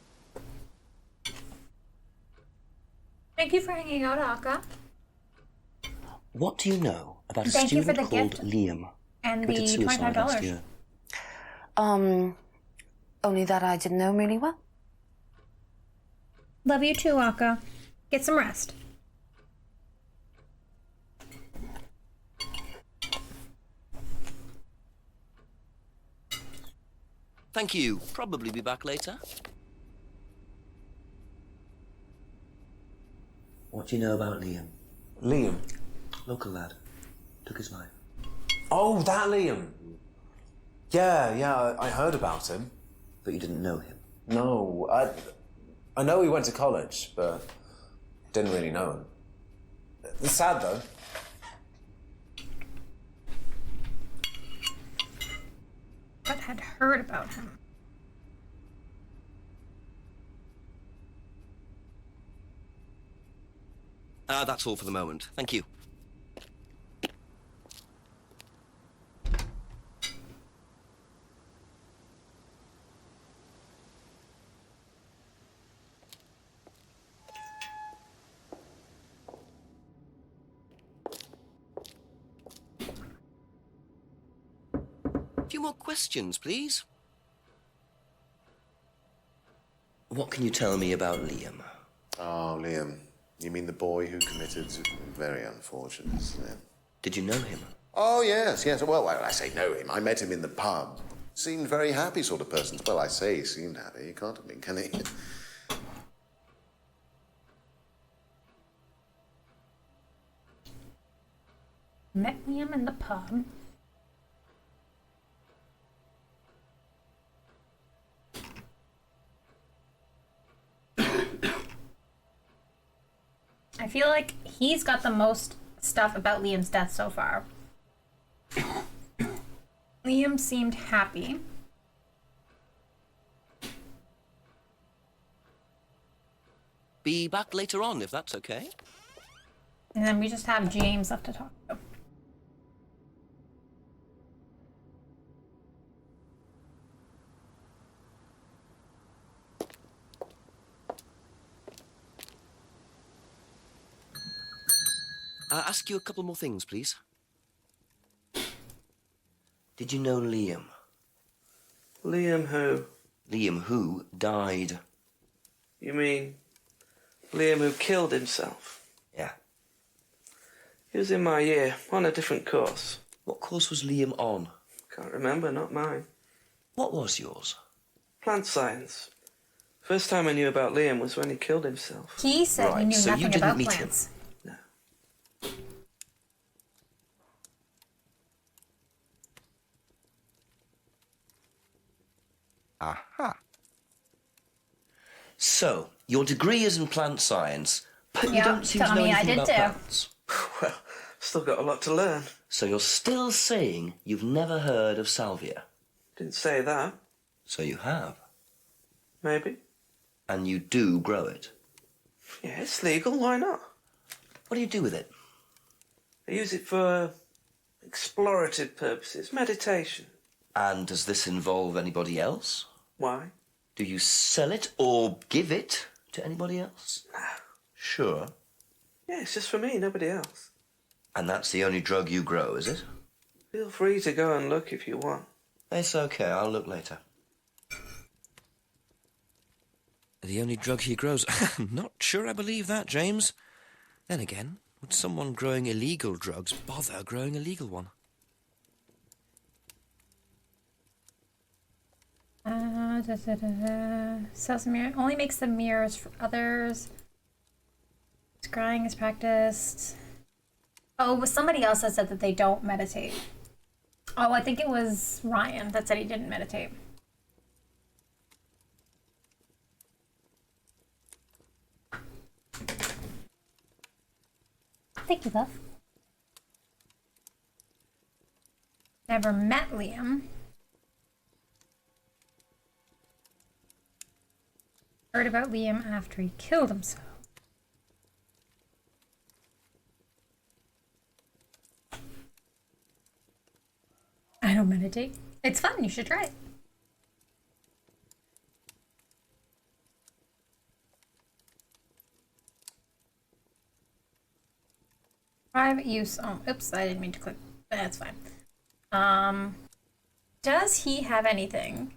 Speaker 2: Thank you for hanging out, Aka.
Speaker 1: What do you know about a
Speaker 2: Thank you for
Speaker 1: student
Speaker 2: the
Speaker 1: called
Speaker 2: gift.
Speaker 1: Liam?
Speaker 2: And
Speaker 1: Committed
Speaker 2: the
Speaker 1: suicide last
Speaker 2: $25.
Speaker 1: year.
Speaker 5: Only that I didn't know really well.
Speaker 2: Love you too, Aka. Get some rest.
Speaker 1: Thank you. Probably be back later. What do you know about Liam?
Speaker 4: Liam?
Speaker 1: Local lad. Took his life.
Speaker 4: Oh, that Liam! Yeah, I heard about him.
Speaker 1: But you didn't know him?
Speaker 4: No, I know he went to college, but didn't really know him. It's sad, though.
Speaker 2: But had heard about him.
Speaker 1: That's all for the moment. Thank you. A few more questions, please. What can you tell me about Liam?
Speaker 11: Oh, Liam. You mean the boy who committed very unfortunate, isn't it?
Speaker 1: Did you know him?
Speaker 11: Oh, yes. Well, I say know him. I met him in the pub. Seemed very happy sort of person. Well, I say he seemed happy. He can't have been, can he?
Speaker 2: Met Liam in the pub. I feel like he's got the most stuff about Liam's death so far. Liam seemed happy.
Speaker 1: Be back later on, if that's okay.
Speaker 2: And then we just have James left to talk to.
Speaker 1: Ask you a couple more things, please. Did you know Liam?
Speaker 6: Liam who?
Speaker 1: Liam who died.
Speaker 6: You mean Liam who killed himself?
Speaker 1: Yeah.
Speaker 6: He was in my year, on a different course.
Speaker 1: What course was Liam on?
Speaker 6: Can't remember, not mine.
Speaker 1: What was yours?
Speaker 6: Plant science. First time I knew about Liam was when he killed himself.
Speaker 2: He said he knew
Speaker 1: so
Speaker 2: nothing
Speaker 1: you didn't
Speaker 2: about
Speaker 1: meet
Speaker 2: plants.
Speaker 1: him? Aha. So, your degree is in plant science, but you
Speaker 2: Yeah,
Speaker 1: don't seem to
Speaker 2: tell
Speaker 1: know
Speaker 2: me I
Speaker 1: anything
Speaker 2: did
Speaker 1: about
Speaker 2: too.
Speaker 1: plants.
Speaker 6: Well, still got a lot to learn.
Speaker 1: So you're still saying you've never heard of salvia?
Speaker 6: Didn't say that.
Speaker 1: So you have.
Speaker 6: Maybe.
Speaker 1: And you do grow it?
Speaker 6: Yeah, it's legal, why not?
Speaker 1: What do you do with it?
Speaker 6: I use it for explorative purposes, meditation.
Speaker 1: And does this involve anybody else?
Speaker 6: Why?
Speaker 1: Do you sell it or give it to anybody else?
Speaker 6: No.
Speaker 1: Sure.
Speaker 6: Yeah, it's just for me, nobody else.
Speaker 1: And that's the only drug you grow, is it?
Speaker 6: Feel free to go and look if you want.
Speaker 1: It's okay, I'll look later. The only drug he grows? Not sure I believe that, James. Then again, would someone growing illegal drugs bother growing a legal one?
Speaker 2: Sells mirror, only makes the mirrors for others. Scrying is practiced. Oh, it was somebody else that said that they don't meditate. Oh, I think it was Ryan that said he didn't meditate. Thank you, love. Never met Liam. heard about Liam after he killed himself. I don't meditate. It's fun, you should try it. Private use. Oh, oops, I didn't mean to click. That's fine. Does he have anything?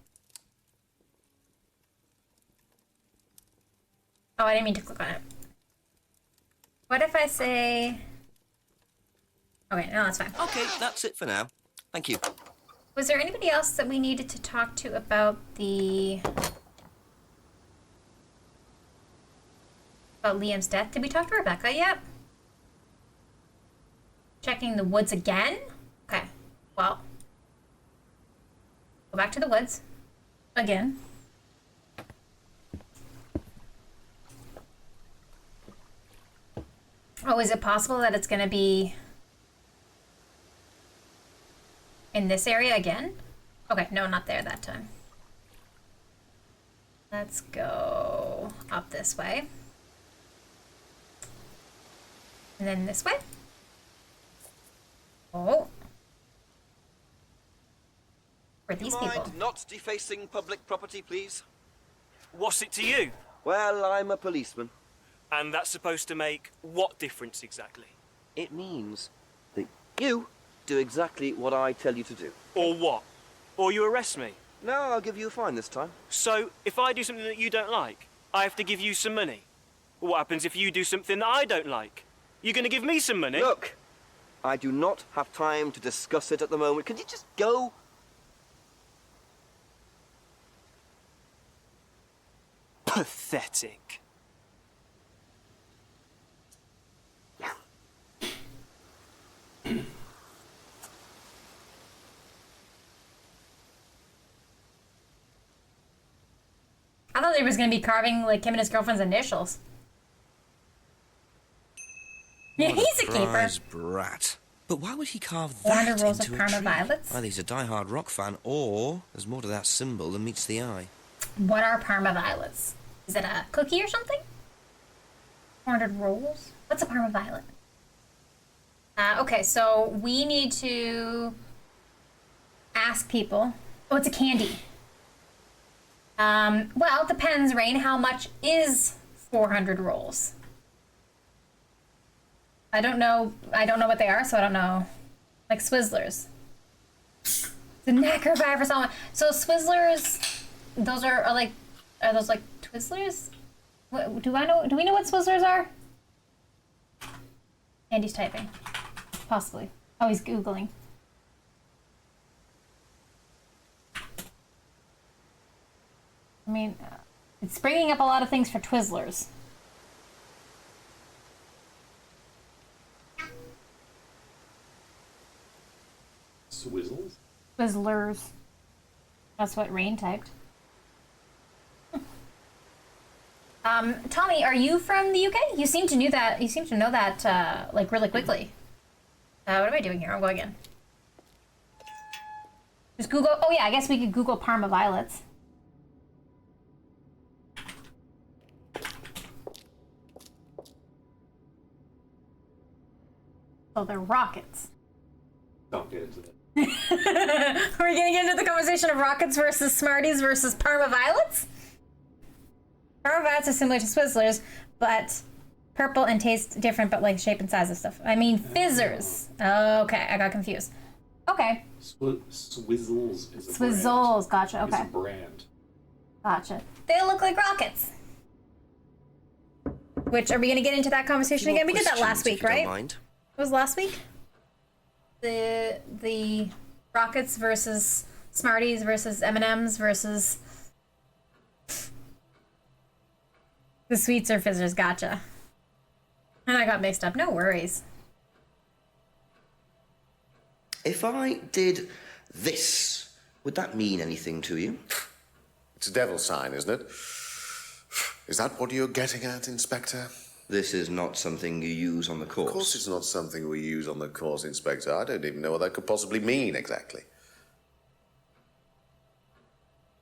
Speaker 2: Oh, I didn't mean to click on it. What if I say... Okay, no, that's fine.
Speaker 1: Okay, that's it for now. Thank you.
Speaker 2: Was there anybody else that we needed to talk to about the... about Liam's death? Did we talk to Rebecca yet? Checking the woods again? Okay, well. Go back to the woods. Again. Oh, is it possible that it's gonna be in this area again? Okay, no, not there that time. Let's go up this way. And then this way. Oh. For these people.
Speaker 1: Not defacing public property, please.
Speaker 16: What's it to you?
Speaker 1: Well, I'm a policeman.
Speaker 16: And that's supposed to make what difference exactly?
Speaker 1: It means that you do exactly what I tell you to do.
Speaker 16: Or what? Or you arrest me?
Speaker 1: No, I'll give you a fine this time.
Speaker 16: So, if I do something that you don't like, I have to give you some money? What happens if you do something that I don't like? You're going to give me some money?
Speaker 1: Look, I do not have time to discuss it at the moment. Could you just go?
Speaker 16: Pathetic.
Speaker 2: I thought he was gonna be carving like him and his girlfriend's initials. Yeah, he's a keeper.
Speaker 1: Prize brat. But why would he carve
Speaker 2: 400
Speaker 1: that
Speaker 2: rolls
Speaker 1: into
Speaker 2: of
Speaker 1: a
Speaker 2: Parma
Speaker 1: tree?
Speaker 2: violets.
Speaker 1: Either he's a die-hard rock fan, or there's more to that symbol than meets the eye.
Speaker 2: What are Parma violets? Is it a cookie or something? 400 rolls? What's a Parma violet? Okay, so we need to ask people. Oh, it's a candy. Well, it depends, Rain. How much is 400 rolls? I don't know what they are, so I don't know. Like Swizzlers. The neck revive for someone. So Swizzlers, those are those like Twizzlers? What, do we know what Swizzlers are? Andy's typing. Possibly. Oh, he's Googling. I mean, it's bringing up a lot of things for Twizzlers.
Speaker 17: Swizzles?
Speaker 2: Twizzlers. That's what Rain typed. Tommy, are you from the UK? You seem to know that. You seem to know that like really quickly. What am I doing here? I'll go again. Just Google. Oh yeah, I guess we could Google Parma violets. So they're rockets.
Speaker 17: Don't get into that.
Speaker 2: Are we gonna get into the conversation of rockets versus Smarties versus Parma violets? Parma violets are similar to Swizzlers, but purple and taste different, but like shape and size of stuff. I mean, fizzers. Okay, I got confused. Okay.
Speaker 17: Swizzles is a
Speaker 2: Swizzles, gotcha. Okay.
Speaker 17: It's a brand.
Speaker 2: Gotcha. They look like rockets. Which, are we gonna get into that conversation again? We did that last week, right? It was last week? The rockets versus Smarties versus M&Ms versus the sweets or fizzers. Gotcha. And I got mixed up. No worries.
Speaker 1: If I did this, would that mean anything to you?
Speaker 11: It's a devil sign, isn't it? Is that what you're getting at, Inspector?
Speaker 1: This is not something you use on the course.
Speaker 11: Of course it's not something we use on the course, Inspector. I don't even know what that could possibly mean, exactly.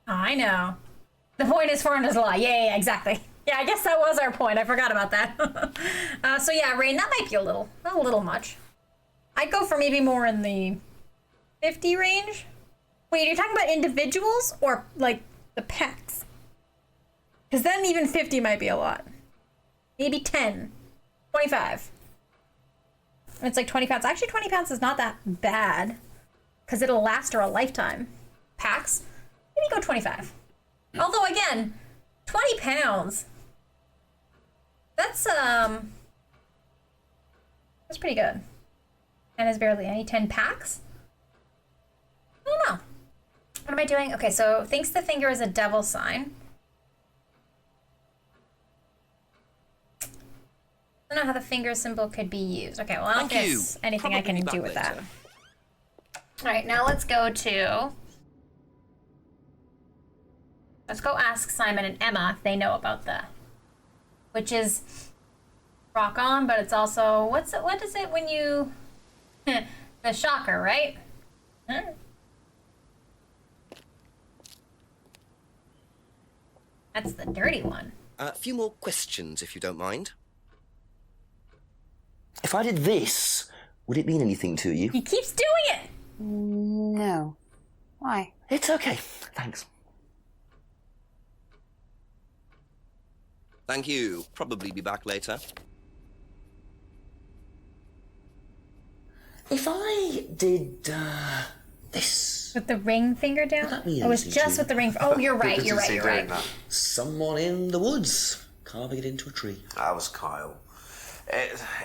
Speaker 2: I know. The point is 400 is a lie. Yeah, exactly. Yeah, I guess that was our point. I forgot about that. So yeah, Rain, that might be a little much. I'd go for maybe more in the 50 range. Wait, you're talking about individuals or like the packs? Because then even 50 might be a lot. Maybe 10, 25. It's like 20 pounds. Actually, 20 pounds is not that bad because it'll last her a lifetime. Packs, maybe go 25. Although again, 20 pounds. That's pretty good. And is barely any 10 packs. I don't know. What am I doing? Okay, so thinks the finger is a devil sign. I don't know how the finger symbol could be used. Okay, well, I don't think there's anything I can do with that. All right, now let's go ask Simon and Emma if they know about which is rock on, but it's also, what is it when you, the shocker, right? Huh? That's the dirty one.
Speaker 1: A few more questions, if you don't mind. If I did this, would it mean anything to you?
Speaker 2: He keeps doing it!
Speaker 5: No. Why?
Speaker 1: It's okay. Thanks. Thank you. Probably be back later. If I did, this...
Speaker 2: With the ring finger down?
Speaker 1: Would that mean
Speaker 2: Oh, it was
Speaker 1: anything to
Speaker 2: just
Speaker 1: you?
Speaker 2: with the ring... Oh, you're right, you're right.
Speaker 1: Someone in the woods, carving it into a tree.
Speaker 4: That was Kyle.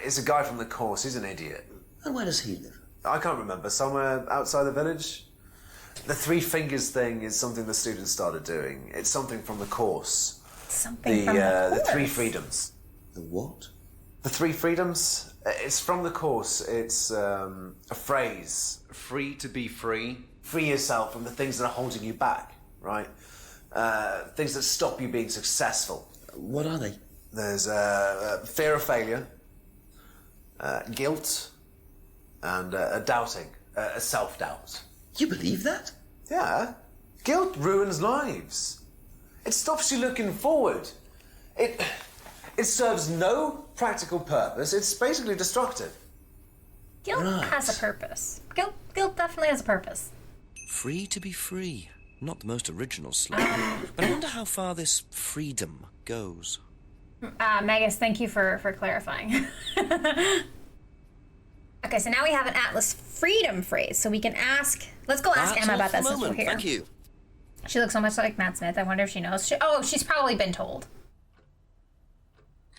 Speaker 4: It's a guy from the course. He's an idiot.
Speaker 1: And where does he live?
Speaker 4: I can't remember. Somewhere outside the village. The 3 fingers thing is something the students started doing. It's something from the course.
Speaker 2: Something from the course?
Speaker 4: The 3 freedoms.
Speaker 1: The what?
Speaker 4: The 3 freedoms. It's from the course. It's a phrase. Free to be free. Free yourself from the things that are holding you back, right? Things that stop you being successful.
Speaker 1: What are they?
Speaker 4: There's fear of failure, guilt, and a doubting, a self-doubt.
Speaker 1: You believe that?
Speaker 4: Yeah. Guilt ruins lives. It stops you looking forward. It serves no practical purpose. It's basically destructive.
Speaker 2: Guilt has a purpose. Guilt definitely has a purpose.
Speaker 1: Free to be free. Not the most original slang. But I wonder how far this freedom goes.
Speaker 2: Magus, thank you for clarifying. Okay, so now we have an Atlas freedom phrase, so we can ask... Let's go ask Emma about that since we're here.
Speaker 1: Thank you.
Speaker 2: She looks so much like Matt Smith. I wonder if she knows. She's probably been told.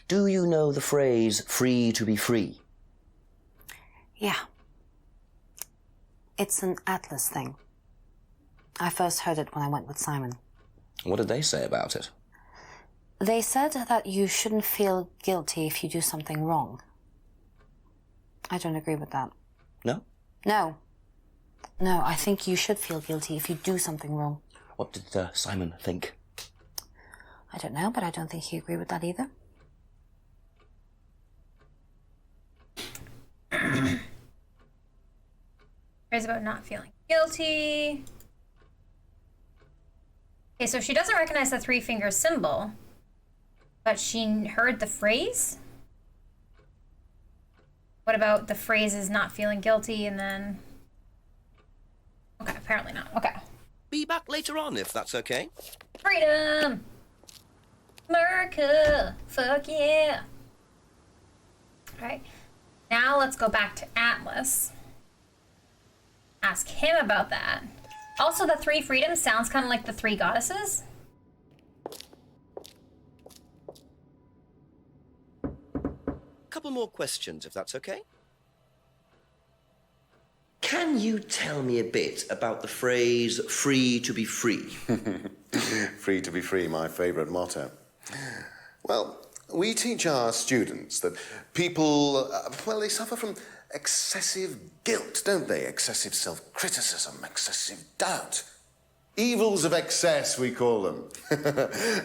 Speaker 1: Do you know the phrase, free to be free?
Speaker 5: Yeah. It's an Atlas thing. I first heard it when I went with Simon.
Speaker 1: What did they say about it?
Speaker 5: They said that you shouldn't feel guilty if you do something wrong. I don't agree with that.
Speaker 1: No?
Speaker 5: No. No, I think you should feel guilty if you do something wrong.
Speaker 1: What did Simon think?
Speaker 5: I don't know, but I don't think he agreed with that either.
Speaker 2: Phrase about not feeling guilty. Okay, so she doesn't recognize the 3-finger symbol, but she heard the phrase? What about the phrases not feeling guilty and then... Okay, apparently not. Okay.
Speaker 1: Be back later on, if that's okay.
Speaker 2: Freedom! America! Fuck yeah! Alright. Now let's go back to Atlas. Ask him about that. Also, the 3 freedoms sounds kind of like the 3 goddesses.
Speaker 1: Couple more questions, if that's okay. Can you tell me a bit about the phrase, free to be free?
Speaker 11: Free to be free, my favourite motto. Well, we teach our students that people, they suffer from excessive guilt, don't they? Excessive self-criticism, excessive doubt. Evils of excess, we call them.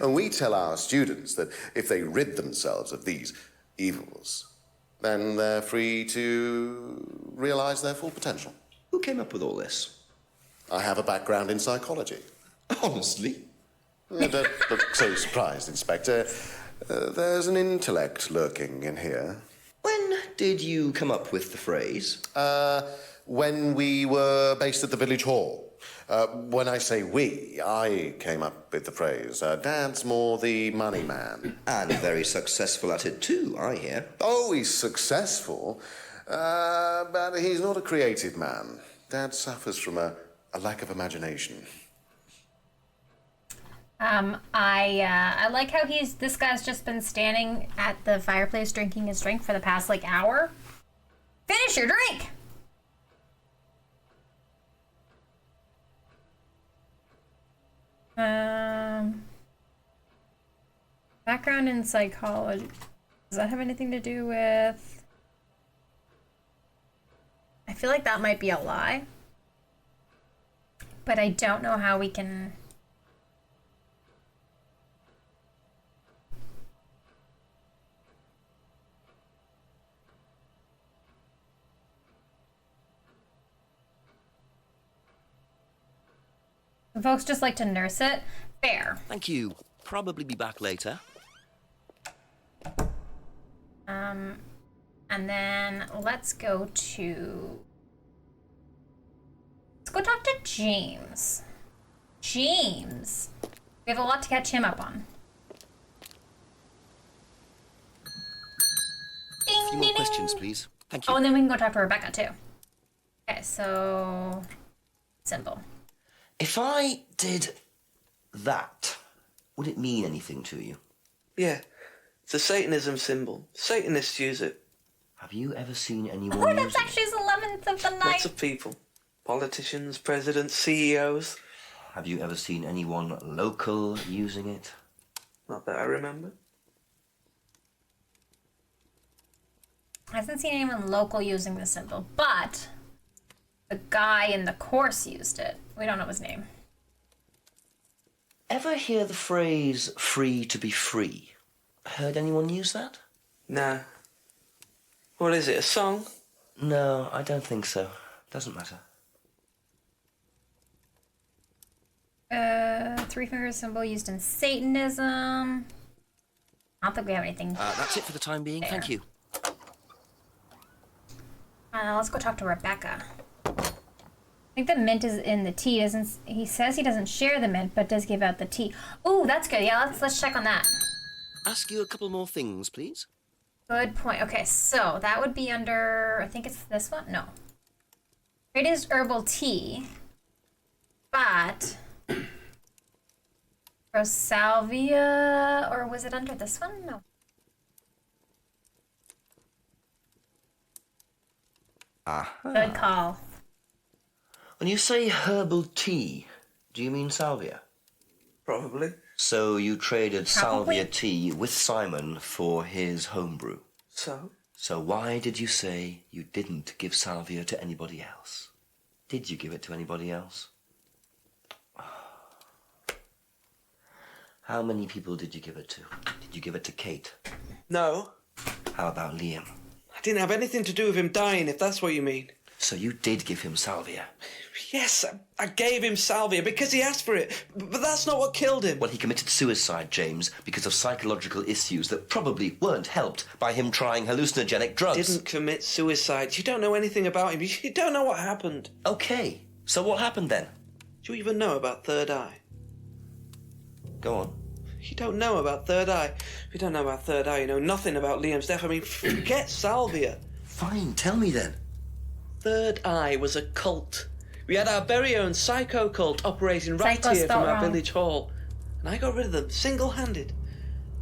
Speaker 11: And we tell our students that if they rid themselves of these evils, then they're free to realise their full potential.
Speaker 1: Who came up with all this?
Speaker 11: I have a background in psychology.
Speaker 1: Honestly?
Speaker 11: Don't look so surprised, Inspector. There's an intellect lurking in here.
Speaker 1: When did you come up with the phrase?
Speaker 11: When we were based at the village hall. When I say we, I came up with the phrase. Dad's more the money man.
Speaker 1: And very successful at it too, I hear.
Speaker 11: Oh, he's successful, but he's not a creative man. Dad suffers from a lack of imagination.
Speaker 2: I like how this guy's just been standing at the fireplace drinking his drink for the past, like, hour. Finish your drink! Background in psychology. Does that have anything to do with... I feel like that might be a lie. But I don't know how we can... Folks just like to nurse it. Fair.
Speaker 1: Thank you. Probably be back later.
Speaker 2: And then let's go talk to James. James. We have a lot to catch him up on.
Speaker 1: A few more questions, please. Thank you.
Speaker 2: Oh, and then we can go talk to Rebecca, too. Okay, so... Simple.
Speaker 1: If I did that, would it mean anything to you?
Speaker 6: Yeah. It's a Satanism symbol. Satanists use it.
Speaker 1: Have you ever seen anyone
Speaker 2: Oh,
Speaker 1: use
Speaker 2: that's
Speaker 1: it?
Speaker 2: actually his 11th of the night.
Speaker 6: Lots of people. Politicians, presidents, CEOs.
Speaker 1: Have you ever seen anyone local using it?
Speaker 6: Not that I remember.
Speaker 2: I haven't seen anyone local using the symbol, but the guy in the course used it. We don't know his name.
Speaker 1: Ever hear the phrase free to be free? Heard anyone use that?
Speaker 6: Nah. What is it, a song?
Speaker 1: No, I don't think so. Doesn't matter.
Speaker 2: Three finger symbol used in Satanism. I don't think we have anything.
Speaker 1: That's it for the time being.
Speaker 2: There.
Speaker 1: Thank you.
Speaker 2: Let's go talk to Rebecca. I think the mint is in the tea. He says he doesn't share the mint, but does give out the tea. Ooh, that's good. Yeah, let's check on that.
Speaker 1: Ask you a couple more things, please.
Speaker 2: Good point. Okay, so that would be under, I think it's this one? No. It is herbal tea, but Rosalvia, or was it under this one? No. Good call.
Speaker 1: When you say herbal tea, do you mean salvia?
Speaker 6: Probably.
Speaker 1: So you traded
Speaker 2: Probably.
Speaker 1: salvia tea with Simon for his homebrew.
Speaker 6: So?
Speaker 1: So why did you say you didn't give salvia to anybody else? Did you give it to anybody else? How many people did you give it to? Did you give it to Kate?
Speaker 6: No.
Speaker 1: How about Liam?
Speaker 6: I didn't have anything to do with him dying, if that's what you mean.
Speaker 1: So you did give him salvia?
Speaker 6: Yes, I gave him salvia because he asked for it. But that's not what killed him.
Speaker 1: Well, he committed suicide, James, because of psychological issues that probably weren't helped by him trying hallucinogenic drugs.
Speaker 6: Didn't commit suicide. You don't know anything about him. You don't know what happened.
Speaker 1: Okay, so what happened then?
Speaker 6: Do you even know about Third Eye?
Speaker 1: Go on.
Speaker 6: You don't know about Third Eye. If you don't know about Third Eye, you know nothing about Liam's death. I mean, forget salvia.
Speaker 1: Fine, tell me then.
Speaker 6: Third Eye was a cult. We had our very own psycho cult operating right here from our village hall. And I got rid of them, single-handed.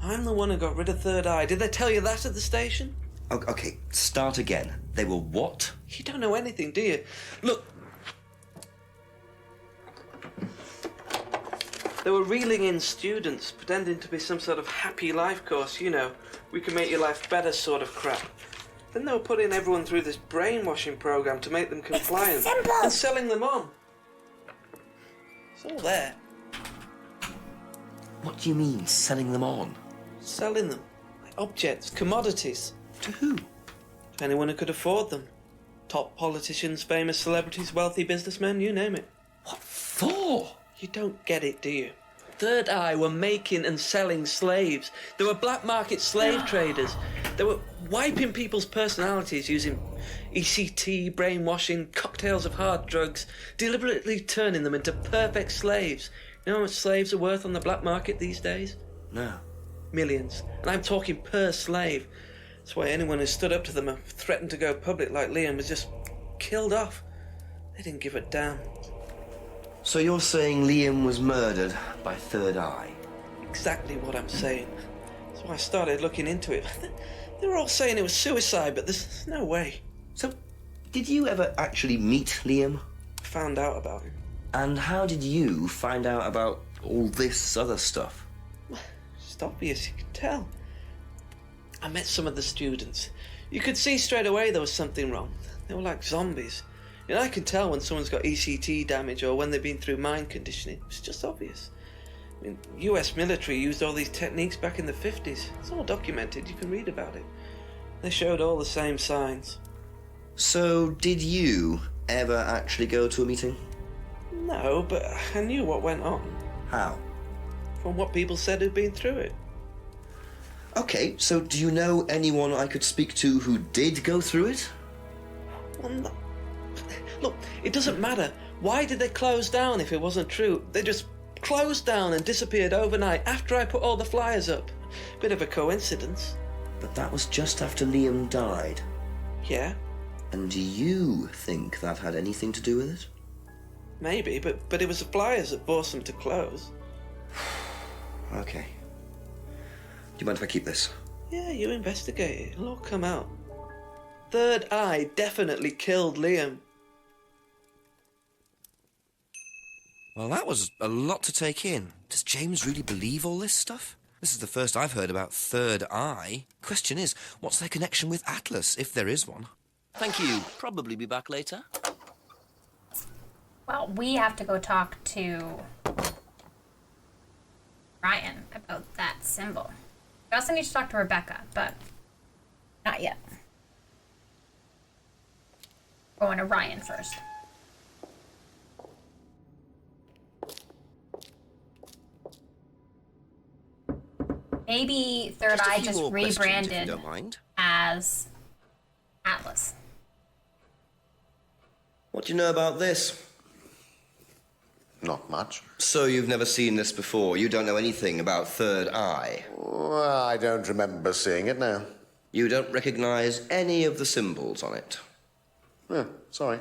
Speaker 6: I'm the one who got rid of Third Eye. Did they tell you that at the station?
Speaker 1: Okay, start again. They were what?
Speaker 6: You don't know anything, do you? Look. They were reeling in students, pretending to be some sort of happy life course, you know. We can make your life better sort of crap. Then they were putting everyone through this brainwashing program to make them compliant and selling them on. It's all there.
Speaker 1: What do you mean, selling them on?
Speaker 6: Selling them. Like objects, commodities.
Speaker 1: To who?
Speaker 6: To anyone who could afford them. Top politicians, famous celebrities, wealthy businessmen, you name it.
Speaker 1: What for?
Speaker 6: You don't get it, do you? Third Eye were making and selling slaves. They were black market slave traders. They were wiping people's personalities using ECT, brainwashing, cocktails of hard drugs, deliberately turning them into perfect slaves. You know how much slaves are worth on the black market these days?
Speaker 1: No.
Speaker 6: Millions. And I'm talking per slave. That's why anyone who stood up to them and threatened to go public like Liam was just killed off. They didn't give a damn.
Speaker 1: So you're saying Liam was murdered by Third Eye?
Speaker 6: Exactly what I'm saying. So I started looking into it. They were all saying it was suicide, but there's no way.
Speaker 1: So, did you ever actually meet Liam?
Speaker 6: Found out about him.
Speaker 1: And how did you find out about all this other stuff?
Speaker 6: It's obvious, you can tell. I met some of the students. You could see straight away there was something wrong. They were like zombies. You know, I can tell when someone's got ECT damage or when they've been through mind conditioning. It's just obvious. I mean, US military used all these techniques back in the 50s. It's all documented, you can read about it. They showed all the same signs.
Speaker 1: So, did you ever actually go to a meeting?
Speaker 6: No, but I knew what went on.
Speaker 1: How?
Speaker 6: From what people said who'd been through it.
Speaker 1: Okay, so do you know anyone I could speak to who did go through it?
Speaker 6: Well, no. Look, it doesn't matter. Why did they close down if it wasn't true? They just closed down and disappeared overnight after I put all the flyers up. Bit of a coincidence.
Speaker 1: But that was just after Liam died.
Speaker 6: Yeah?
Speaker 1: And do you think that had anything to do with it?
Speaker 6: Maybe, but it was the flyers that forced them to close.
Speaker 1: Okay. Do you mind if I keep this?
Speaker 6: Yeah, you investigate it. It'll all come out. Third Eye definitely killed Liam.
Speaker 1: Well, that was a lot to take in. Does James really believe all this stuff? This is the first I've heard about Third Eye. Question is, what's their connection with Atlas, if there is one?
Speaker 18: Thank you. Probably be back later.
Speaker 2: Well, we have to go talk to Ryan about that symbol. We also need to talk to Rebecca, but not yet. Going to Ryan first. Maybe Third Eye just rebranded as Atlas.
Speaker 1: What do you know about this?
Speaker 11: Not much.
Speaker 1: So you've never seen this before? You don't know anything about Third Eye?
Speaker 11: Well, I don't remember seeing it now.
Speaker 1: You don't recognize any of the symbols on it?
Speaker 11: Yeah, sorry.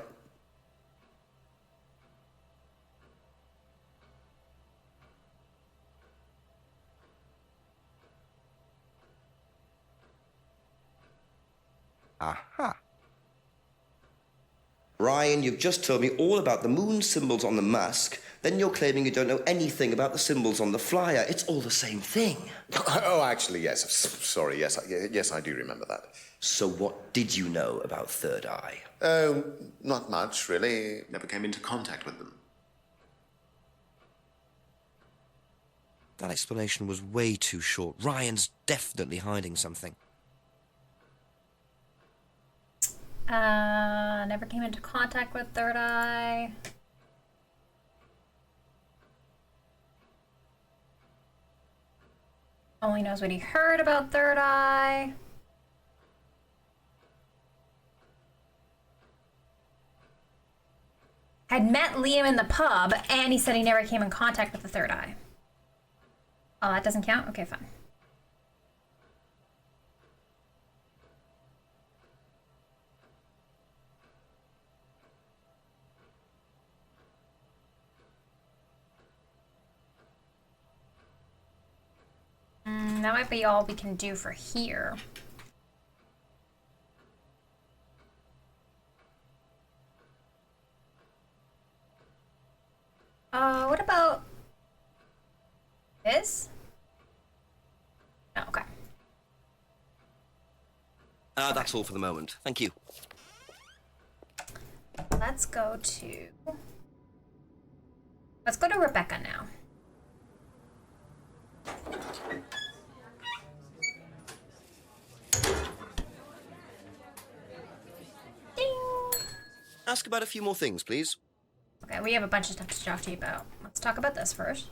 Speaker 1: Aha. Ryan, you've just told me all about the moon symbols on the mask, then you're claiming you don't know anything about the symbols on the flyer. It's all the same thing.
Speaker 11: Oh, actually, yes. Sorry, yes, yes, I do remember that.
Speaker 1: So what did you know about Third Eye?
Speaker 11: Oh, not much, really. Never came into contact with them.
Speaker 1: That explanation was way too short. Ryan's definitely hiding something.
Speaker 2: Never came into contact with Third Eye. Only knows what he heard about Third Eye. Had met Liam in the pub, and he said he never came in contact with the Third Eye. Oh, that doesn't count? Okay, fine. That might be all we can do for here. What about this? Oh, okay.
Speaker 1: That's all for the moment. Thank you.
Speaker 2: Let's go to Rebecca now.
Speaker 1: Ask about a few more things, please.
Speaker 2: Okay, we have a bunch of stuff to talk to you about. Let's talk about this first.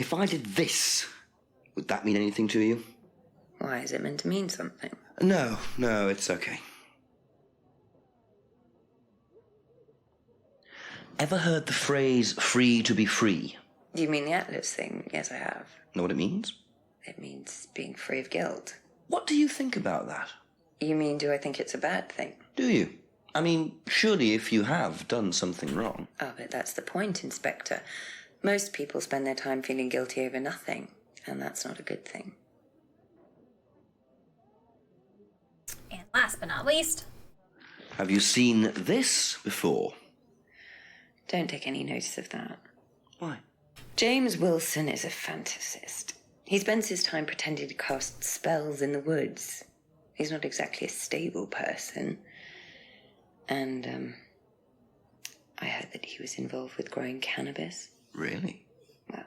Speaker 3: If I did this, would that mean anything to you?
Speaker 8: Why, is it meant to mean something?
Speaker 3: No, it's okay. Ever heard the phrase free to be free?
Speaker 8: Do you mean the Atlas thing? Yes, I have.
Speaker 3: Know what it means?
Speaker 8: It means being free of guilt.
Speaker 3: What do you think about that?
Speaker 8: You mean, do I think it's a bad thing?
Speaker 3: Do you? I mean, surely if you have done something wrong.
Speaker 8: Oh, but that's the point, Inspector. Most people spend their time feeling guilty over nothing, and that's not a good thing.
Speaker 2: And last but not least...
Speaker 3: Have you seen this before?
Speaker 8: Don't take any notice of that.
Speaker 3: Why?
Speaker 8: James Wilson is a fantasist. He spends his time pretending to cast spells in the woods. He's not exactly a stable person. And, I heard that he was involved with growing cannabis.
Speaker 3: Really?
Speaker 8: Well,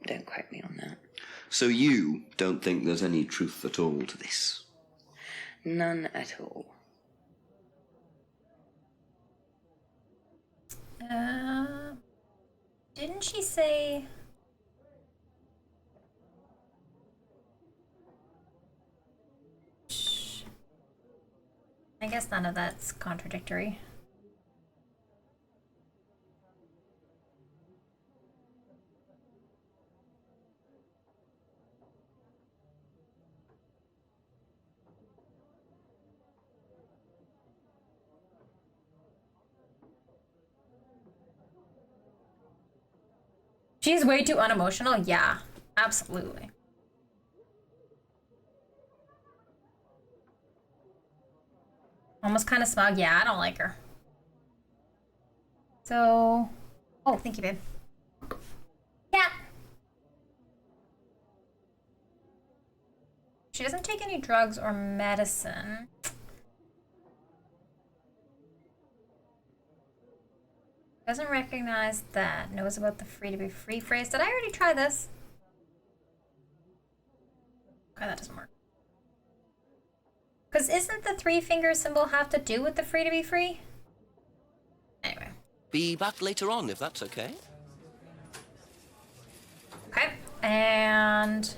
Speaker 8: don't quote me on that.
Speaker 3: So you don't think there's any truth at all to this?
Speaker 8: None at all.
Speaker 2: Didn't she say... I guess none of that's contradictory. She's way too unemotional? Yeah, absolutely. Almost kind of smug. Yeah, I don't like her. So... Oh, thank you, babe. Yeah. She doesn't take any drugs or medicine. Doesn't recognize that. Knows about the free to be free phrase. Did I already try this? Okay, that doesn't work. Because isn't the 3-finger symbol have to do with the free to be free? Anyway.
Speaker 18: Be back later on, if that's okay.
Speaker 2: Okay, and...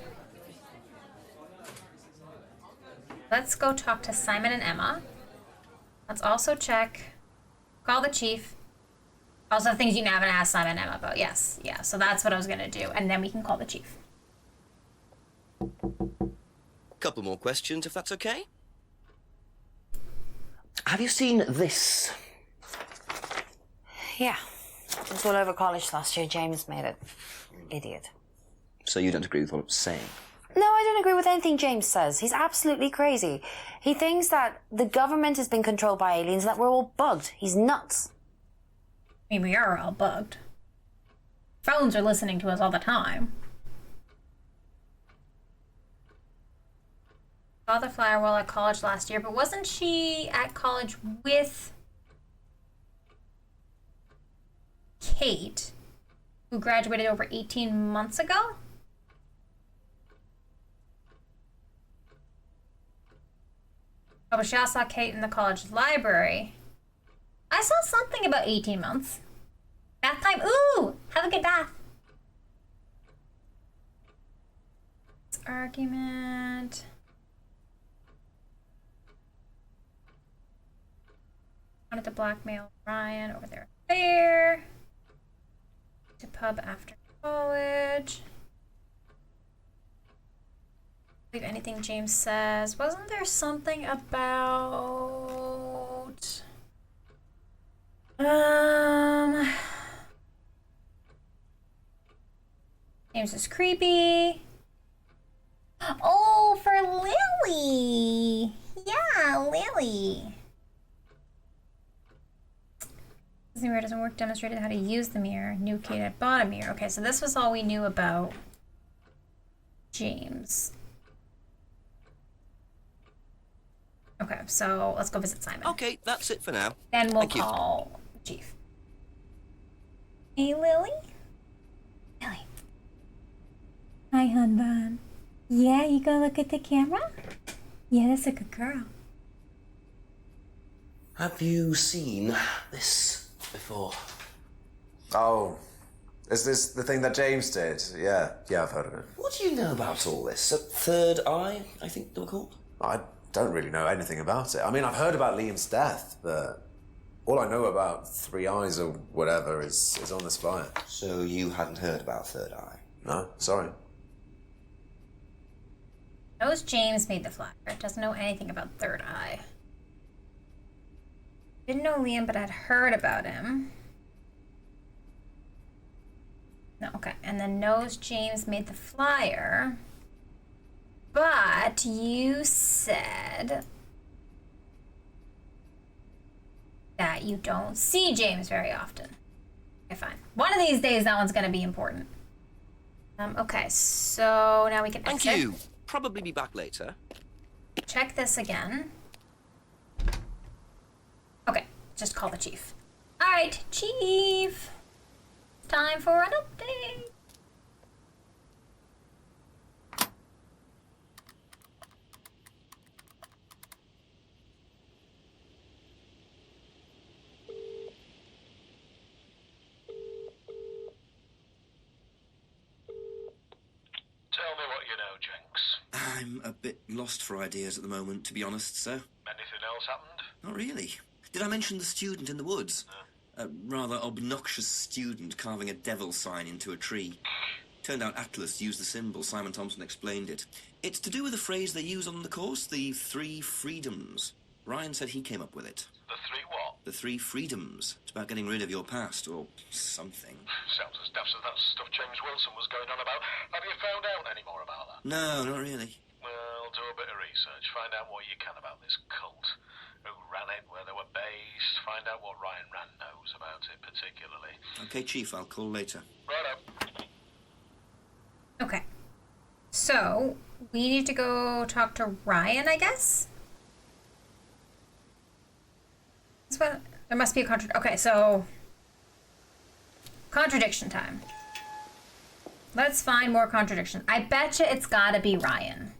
Speaker 2: let's go talk to Simon and Emma. Let's also check... call the chief. Also, things you haven't asked Simon and Emma about. Yes, yeah, so that's what I was gonna do. And then we can call the chief.
Speaker 18: Couple more questions, if that's okay.
Speaker 1: Have you seen this?
Speaker 5: Yeah. It was all over college last year. James made it. Idiot.
Speaker 1: So you don't agree with what I'm saying?
Speaker 5: No, I don't agree with anything James says. He's absolutely crazy. He thinks that the government has been controlled by aliens and that we're all bugged. He's nuts.
Speaker 2: I mean, we are all bugged. Phones are listening to us all the time. Saw the flower while at college last year, but wasn't she at college with Kate, who graduated over 18 months ago? Oh, but she also saw Kate in the college library. I saw something about 18 months. Bath time. Ooh! Have a good bath. Argument. Wanted to blackmail Ryan over their affair. To pub after college. Believe anything James says. Wasn't there something about... James is creepy. Oh, for Lily. Yeah, Lily. This mirror doesn't work. Demonstrated how to use the mirror. Knew Kate had bought a mirror. Okay, so this was all we knew about James. Okay, so let's go visit Simon.
Speaker 18: Okay, that's it for now.
Speaker 2: Then we'll
Speaker 18: Thank you.
Speaker 2: call Chief. Hey, Lily? Lily. Hi, hun bun. Yeah, you go look at the camera? Yeah, that's a good girl.
Speaker 1: Have you seen this before?
Speaker 4: Oh, Is this the thing that James did? Yeah, I've heard of it.
Speaker 1: What do you know about all this? A third eye, I think they were called?
Speaker 4: I don't really know anything about it. I mean, I've heard about Liam's death, but all I know about Three Eyes or whatever is on this flyer.
Speaker 1: So you hadn't heard about Third Eye?
Speaker 4: No, sorry.
Speaker 2: Knows James made the flyer. Doesn't know anything about Third Eye. Didn't know Liam, but I'd heard about him. No, okay. And then knows James made the flyer. But you said that you don't see James very often. Okay, fine. One of these days, that one's going to be important. Okay, so now we can exit.
Speaker 1: Thank you. Probably be back later.
Speaker 2: Check this again. Okay, just call the chief. All right, chief. It's time for an update.
Speaker 7: Tell me what you know, Jenks.
Speaker 3: I'm a bit lost for ideas at the moment, to be honest, sir.
Speaker 7: Anything else happened?
Speaker 3: Not really. Did I mention the student in the woods?
Speaker 7: No.
Speaker 3: A rather obnoxious student carving a devil sign into a tree. Turned out Atlas used the symbol. Simon Thompson explained it. It's to do with a phrase they use on the course, the 3 freedoms. Ryan said he came up with it.
Speaker 7: The 3 what?
Speaker 3: The 3 freedoms. It's about getting rid of your past, or something.
Speaker 7: Sounds as daft as that stuff James Wilson was going on about. Have you found out any more about that?
Speaker 3: No, not really.
Speaker 7: Well, do a bit of research. Find out what you can about this cult. Who ran it, where they were based. Find out what Ryan Rand knows about it, particularly.
Speaker 3: Okay, Chief, I'll call later.
Speaker 7: Righto.
Speaker 2: Okay. So, we need to go talk to Ryan, I guess? That's what... There must be a okay, so... Contradiction time. Let's find more contradiction. I bet you it's gotta be Ryan.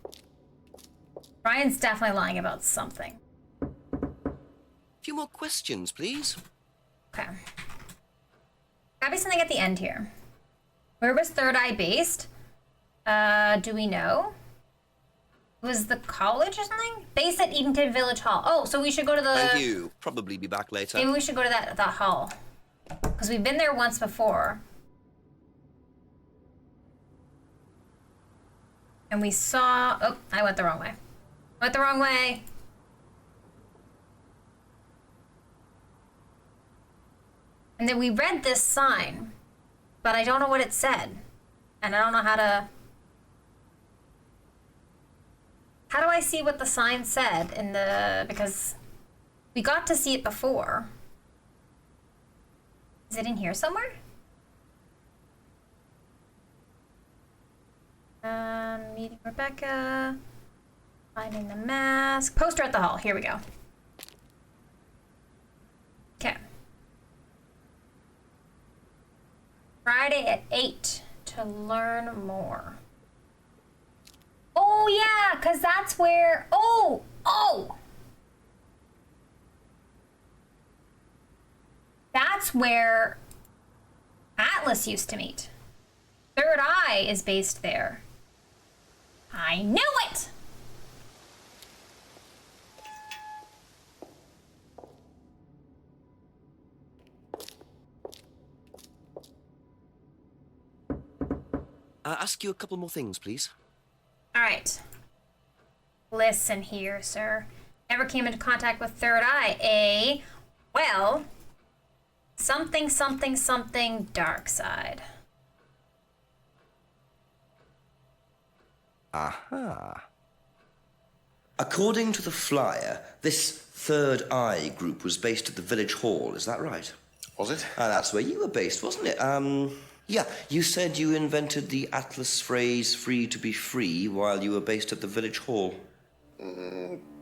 Speaker 2: Ryan's definitely lying about something.
Speaker 1: A few more questions, please.
Speaker 2: Okay. Gotta be something at the end here. Where was Third Eye based? Do we know? Was the college or something? Based at Edenton Village Hall. Oh, so we should go to the...
Speaker 1: Thank you. Probably be back later.
Speaker 2: Maybe we should go to that hall. Because we've been there once before. And we saw... Oh, I went the wrong way. Went the wrong way. And then we read this sign, but I don't know what it said. And I don't know how to... How do I see what the sign said in the... Because we got to see it before. Is it in here somewhere? Meeting Rebecca. Finding the mask. Poster at the hall. Here we go. Okay. Friday at 8 to learn more. Oh, yeah, because that's where... Oh! That's where Atlas used to meet. Third Eye is based there. I knew it!
Speaker 1: Ask you a couple more things, please.
Speaker 2: All right. Listen here, sir. Never came into contact with Third Eye. Well, something, something, something dark side.
Speaker 1: Aha. According to the flyer, this Third Eye group was based at the village hall, is that right?
Speaker 11: Was it?
Speaker 1: That's where you were based, wasn't it? Yeah, you said you invented the Atlas phrase, free to be free, while you were based at the village hall.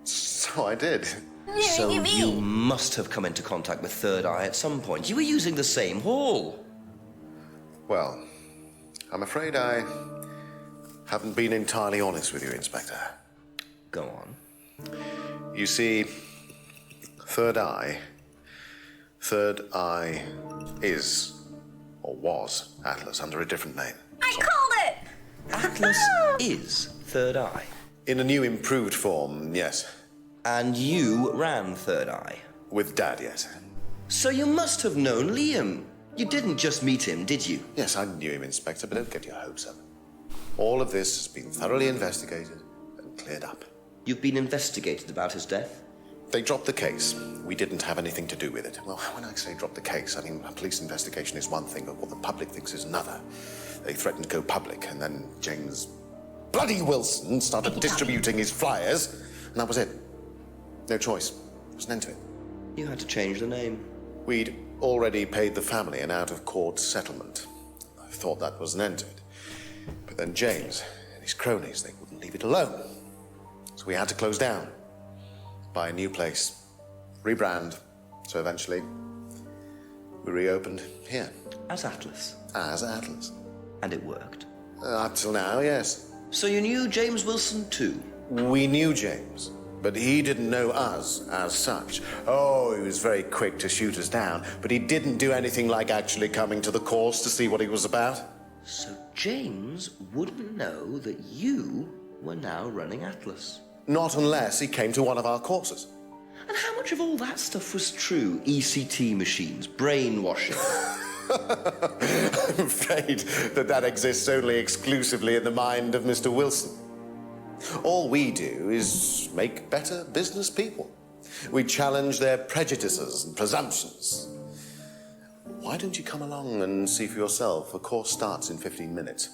Speaker 11: So I did.
Speaker 1: So you must have come into contact with Third Eye at some point. You were using the same hall.
Speaker 11: Well, I'm afraid I haven't been entirely honest with you, Inspector.
Speaker 1: Go on.
Speaker 11: You see, Third Eye is, or was Atlas under a different name.
Speaker 2: I called it!
Speaker 1: Atlas is Third Eye.
Speaker 11: In a new improved form, yes.
Speaker 1: And you ran Third Eye?
Speaker 11: With Dad, yes.
Speaker 1: So you must have known Liam. You didn't just meet him, did you?
Speaker 11: Yes, I knew him, Inspector, but don't get your hopes up. All of this has been thoroughly investigated and cleared up.
Speaker 1: You've been investigated about his death?
Speaker 11: They dropped the case. We didn't have anything to do with it. Well, when I say drop the case, I mean a police investigation is one thing, but what the public thinks is another. They threatened to go public, and then James bloody Wilson started distributing his flyers, and that was it. No choice. There was an end to it.
Speaker 1: You had to change the name.
Speaker 11: We'd already paid the family an out-of-court settlement. I thought that was an end to it. But then James and his cronies, they wouldn't leave it alone. So we had to close down, buy a new place, rebrand. So eventually, we reopened here.
Speaker 1: As Atlas?
Speaker 11: As Atlas.
Speaker 1: And it worked?
Speaker 11: Up till now, yes.
Speaker 1: So you knew James Wilson too?
Speaker 11: We knew James, but he didn't know us as such. Oh, he was very quick to shoot us down, but he didn't do anything like actually coming to the course to see what he was about.
Speaker 1: So James wouldn't know that you were now running Atlas?
Speaker 11: Not unless he came to one of our courses.
Speaker 1: And how much of all that stuff was true? ECT machines, brainwashing?
Speaker 11: I'm afraid that exists only exclusively in the mind of Mr. Wilson. All we do is make better business people. We challenge their prejudices and presumptions. Why don't you come along and see for yourself? A course starts in 15 minutes.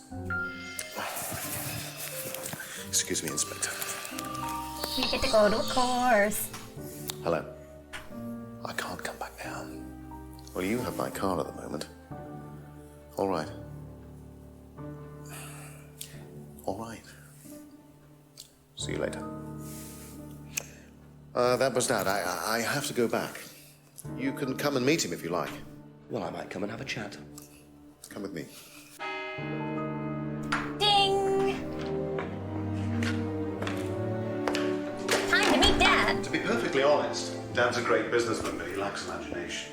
Speaker 11: Excuse me, Inspector.
Speaker 2: We get to go to a course.
Speaker 11: Hello. I can't come back now. Well, you have my car at the moment. All right. All right. See you later. That was Dad. I have to go back. You can come and meet him if you like.
Speaker 1: Well, I might come and have a chat.
Speaker 11: Come with me.
Speaker 2: Ding! Time to meet Dad.
Speaker 11: To be perfectly honest, Dad's a great businessman, but he lacks imagination.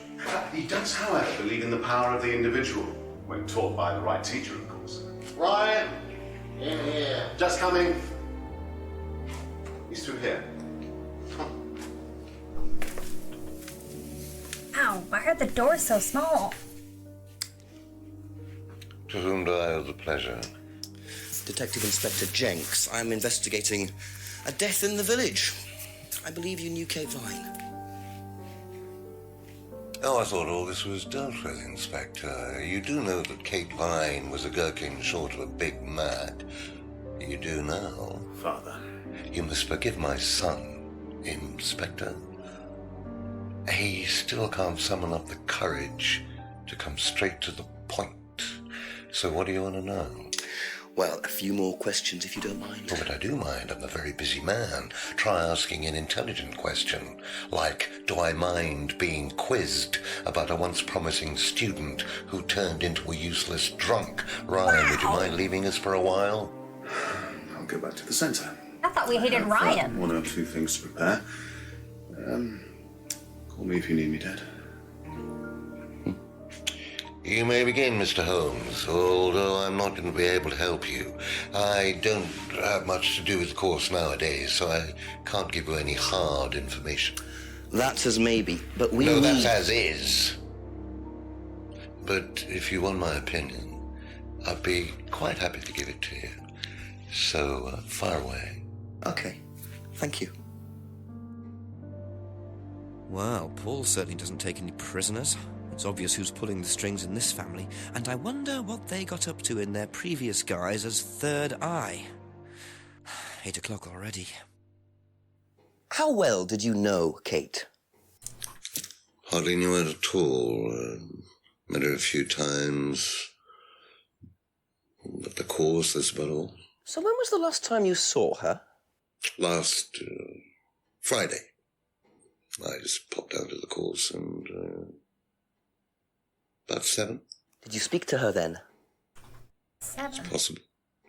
Speaker 11: He does, however, believe in the power of the individual, when taught by the right teacher, of course. Ryan! In here. Just coming. He's through here.
Speaker 2: Ow, why are the doors so small?
Speaker 19: To whom do I owe the pleasure?
Speaker 1: Detective Inspector Jenks. I'm investigating a death in the village. I believe you knew Kate Vine.
Speaker 19: Oh, I thought all this was dealt with, Inspector. You do know that Kate Vine was a gherkin short of a big mad. You do now.
Speaker 11: Father.
Speaker 19: You must forgive my son, Inspector. He still can't summon up the courage to come straight to the point. So what do you want to know?
Speaker 1: Well, a few more questions if you don't mind.
Speaker 19: Oh, but I do mind. I'm a very busy man. Try asking an intelligent question, like, do I mind being quizzed about a once promising student who turned into a useless drunk? Ryan, would you mind leaving us for a while?
Speaker 11: I'll go back to the centre.
Speaker 2: I thought we hated Ryan.
Speaker 11: One or two things to prepare. Call me if you need me, Dad.
Speaker 19: You may begin, Mr. Holmes, although I'm not going to be able to help you. I don't have much to do with the course nowadays, so I can't give you any hard information.
Speaker 1: That's as maybe, but we
Speaker 19: No,
Speaker 1: need...
Speaker 19: that's as is. But if you want my opinion, I'd be quite happy to give it to you. So, fire away.
Speaker 1: Okay, thank you. Well, Paul certainly doesn't take any prisoners. It's obvious who's pulling the strings in this family, and I wonder what they got up to in their previous guise as Third Eye. 8 o'clock already. How well did you know Kate?
Speaker 19: Hardly knew her at all. Met her a few times. At the course, that's about all.
Speaker 1: So when was the last time you saw her?
Speaker 19: Last Friday. I just popped out to the course and... about 7.
Speaker 1: Did you speak to her then?
Speaker 2: 7.
Speaker 19: Possible.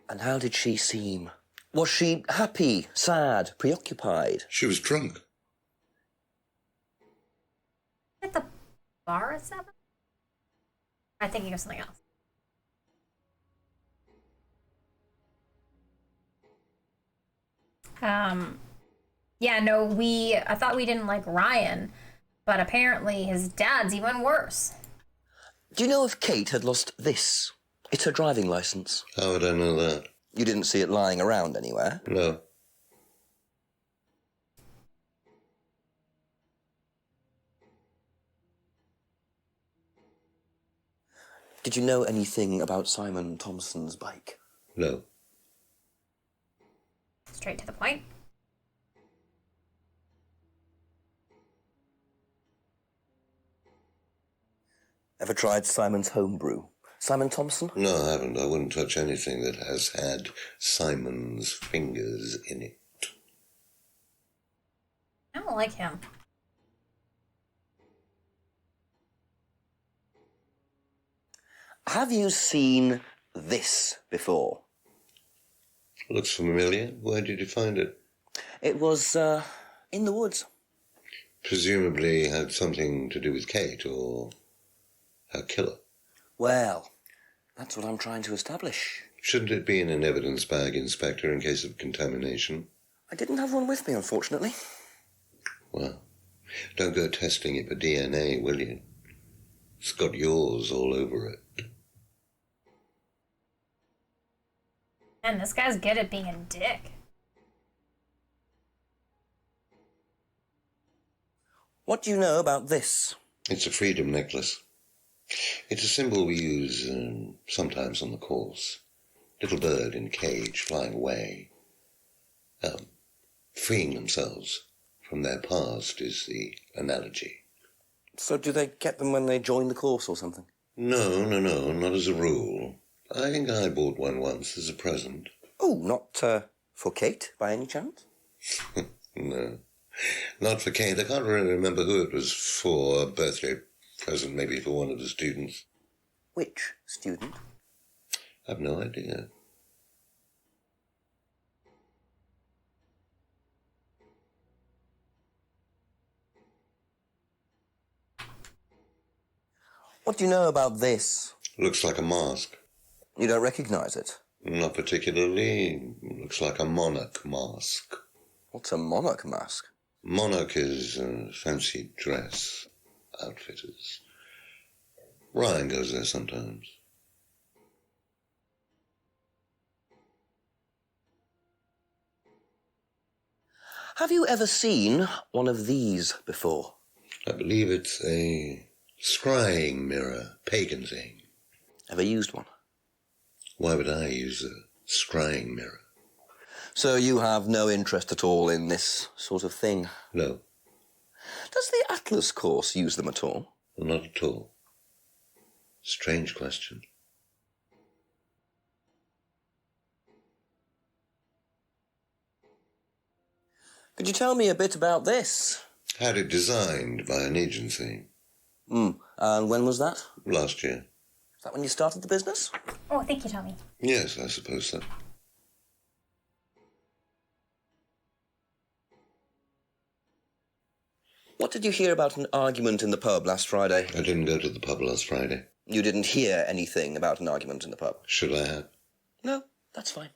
Speaker 1: And how did she seem? Was she happy, sad, preoccupied?
Speaker 19: She was drunk.
Speaker 2: At the bar at 7? I'm thinking of something else. Yeah, no, I thought we didn't like Ryan, but apparently his dad's even worse.
Speaker 1: Do you know if Kate had lost this? It's her driving license.
Speaker 11: How would I know that?
Speaker 1: You didn't see it lying around anywhere?
Speaker 11: No.
Speaker 1: Did you know anything about Simon Thompson's bike?
Speaker 11: No.
Speaker 2: Straight to the point.
Speaker 1: Ever tried Simon's homebrew? Simon Thompson?
Speaker 11: No, I haven't. I wouldn't touch anything that has had Simon's fingers in it.
Speaker 2: I don't like him.
Speaker 1: Have you seen this before?
Speaker 11: Looks familiar. Where did you find it?
Speaker 1: It was, in the woods.
Speaker 11: Presumably had something to do with Kate or her killer.
Speaker 1: Well, that's what I'm trying to establish.
Speaker 11: Shouldn't it be in an evidence bag, Inspector, in case of contamination?
Speaker 1: I didn't have one with me, unfortunately.
Speaker 11: Well, don't go testing it for DNA, will you? It's got yours all over it.
Speaker 2: Man, this guy's good at being a dick.
Speaker 1: What do you know about this?
Speaker 11: It's a freedom necklace. It's a symbol we use sometimes on the course. Little bird in cage flying away. Freeing themselves from their past is the analogy.
Speaker 1: So do they get them when they join the course or something?
Speaker 11: No, not as a rule. I think I bought one once as a present.
Speaker 1: Oh, not for Kate, by any chance?
Speaker 11: No, not for Kate. I can't really remember who it was for. A birthday present, maybe for one of the students.
Speaker 1: Which student?
Speaker 11: I've no idea.
Speaker 1: What do you know about this?
Speaker 11: Looks like a mask.
Speaker 1: You don't recognize it?
Speaker 11: Not particularly. Looks like a monarch mask.
Speaker 1: What's a monarch mask?
Speaker 11: Monarch is fancy dress outfitters. Ryan goes there sometimes.
Speaker 1: Have you ever seen one of these before?
Speaker 11: I believe it's a scrying mirror, pagan thing.
Speaker 1: Ever used one?
Speaker 11: Why would I use a scrying mirror?
Speaker 1: So you have no interest at all in this sort of thing?
Speaker 11: No.
Speaker 1: Does the Atlas course use them at all?
Speaker 11: Not at all. Strange question.
Speaker 1: Could you tell me a bit about this?
Speaker 11: Had it designed by an agency.
Speaker 1: And when was that?
Speaker 11: Last year.
Speaker 1: Is that when you started the business?
Speaker 2: Oh, thank you, Tommy.
Speaker 11: Yes, I suppose so.
Speaker 1: What did you hear about an argument in the pub last Friday?
Speaker 11: I didn't go to the pub last Friday.
Speaker 1: You didn't hear anything about an argument in the pub?
Speaker 11: Should I have?
Speaker 1: No, that's fine.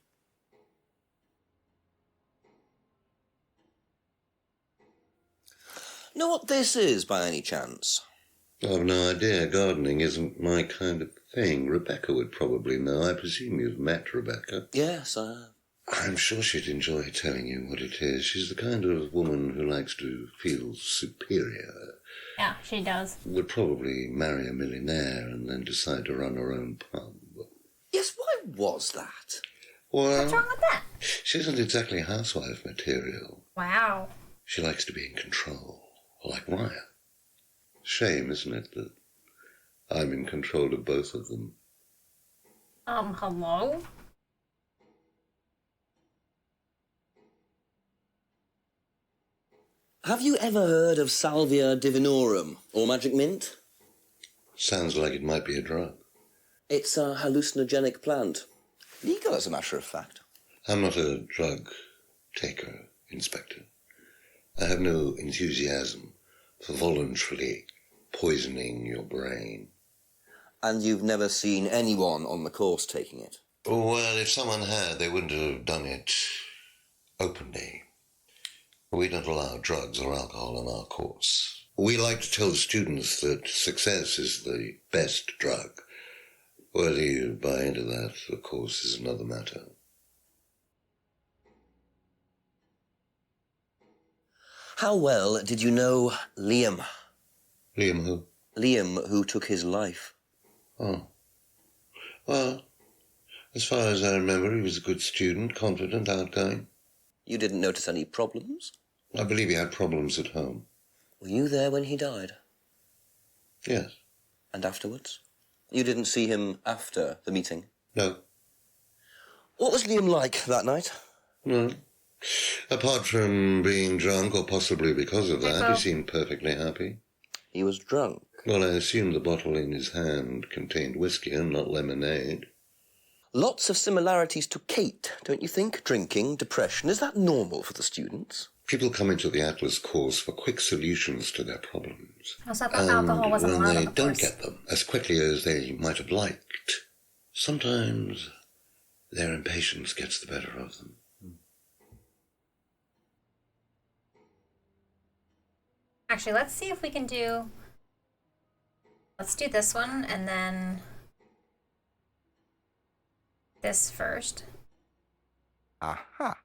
Speaker 1: Know what this is, by any chance?
Speaker 11: I've no idea. Gardening isn't my kind of thing. Rebecca would probably know. I presume you've met Rebecca.
Speaker 1: Yes, I have.
Speaker 11: I'm sure she'd enjoy telling you what it is. She's the kind of woman who likes to feel superior.
Speaker 2: Yeah, she does.
Speaker 11: Would probably marry a millionaire and then decide to run her own pub.
Speaker 1: Yes, why was that?
Speaker 11: Well,
Speaker 2: What's wrong with that?
Speaker 11: she isn't exactly housewife material.
Speaker 2: Wow.
Speaker 11: She likes to be in control, like Ryan. Shame, isn't it, that I'm in control of both of them?
Speaker 2: Hello?
Speaker 1: Have you ever heard of Salvia divinorum, or magic mint?
Speaker 11: Sounds like it might be a drug.
Speaker 1: It's a hallucinogenic plant. Legal, as a matter of fact.
Speaker 11: I'm not a drug taker, Inspector. I have no enthusiasm for voluntarily poisoning your brain.
Speaker 18: And you've never seen anyone on the course taking it?
Speaker 19: Well, if someone had, they wouldn't have done it openly. We don't allow drugs or alcohol on our course. We like to tell the students that success is the best drug. Whether you buy into that, of course, is another matter.
Speaker 18: How well did you know Liam?
Speaker 19: Liam who?
Speaker 18: Liam, who took his life.
Speaker 19: Oh. Well, as far as I remember, he was a good student, confident, outgoing.
Speaker 18: You didn't notice any problems?
Speaker 19: I believe he had problems at home.
Speaker 18: Were you there when he died?
Speaker 19: Yes.
Speaker 18: And afterwards? You didn't see him after the meeting?
Speaker 19: No.
Speaker 18: What was Liam like that night?
Speaker 19: No. Apart from being drunk, or possibly because of that, he seemed perfectly happy.
Speaker 18: He was drunk?
Speaker 19: Well, I assume the bottle in his hand contained whiskey and not lemonade.
Speaker 18: Lots of similarities to Kate, don't you think? Drinking, depression. Is that normal for the students?
Speaker 19: People come into the Atlas course for quick solutions to their problems.
Speaker 2: I thought alcohol wasn't
Speaker 19: when
Speaker 2: allowed
Speaker 19: they
Speaker 2: on the
Speaker 19: don't
Speaker 2: course.
Speaker 19: get them as quickly as they might have liked, sometimes their impatience gets the better of them.
Speaker 2: Actually, let's see if we can do... Let's do this one, and then... this first.
Speaker 1: Aha.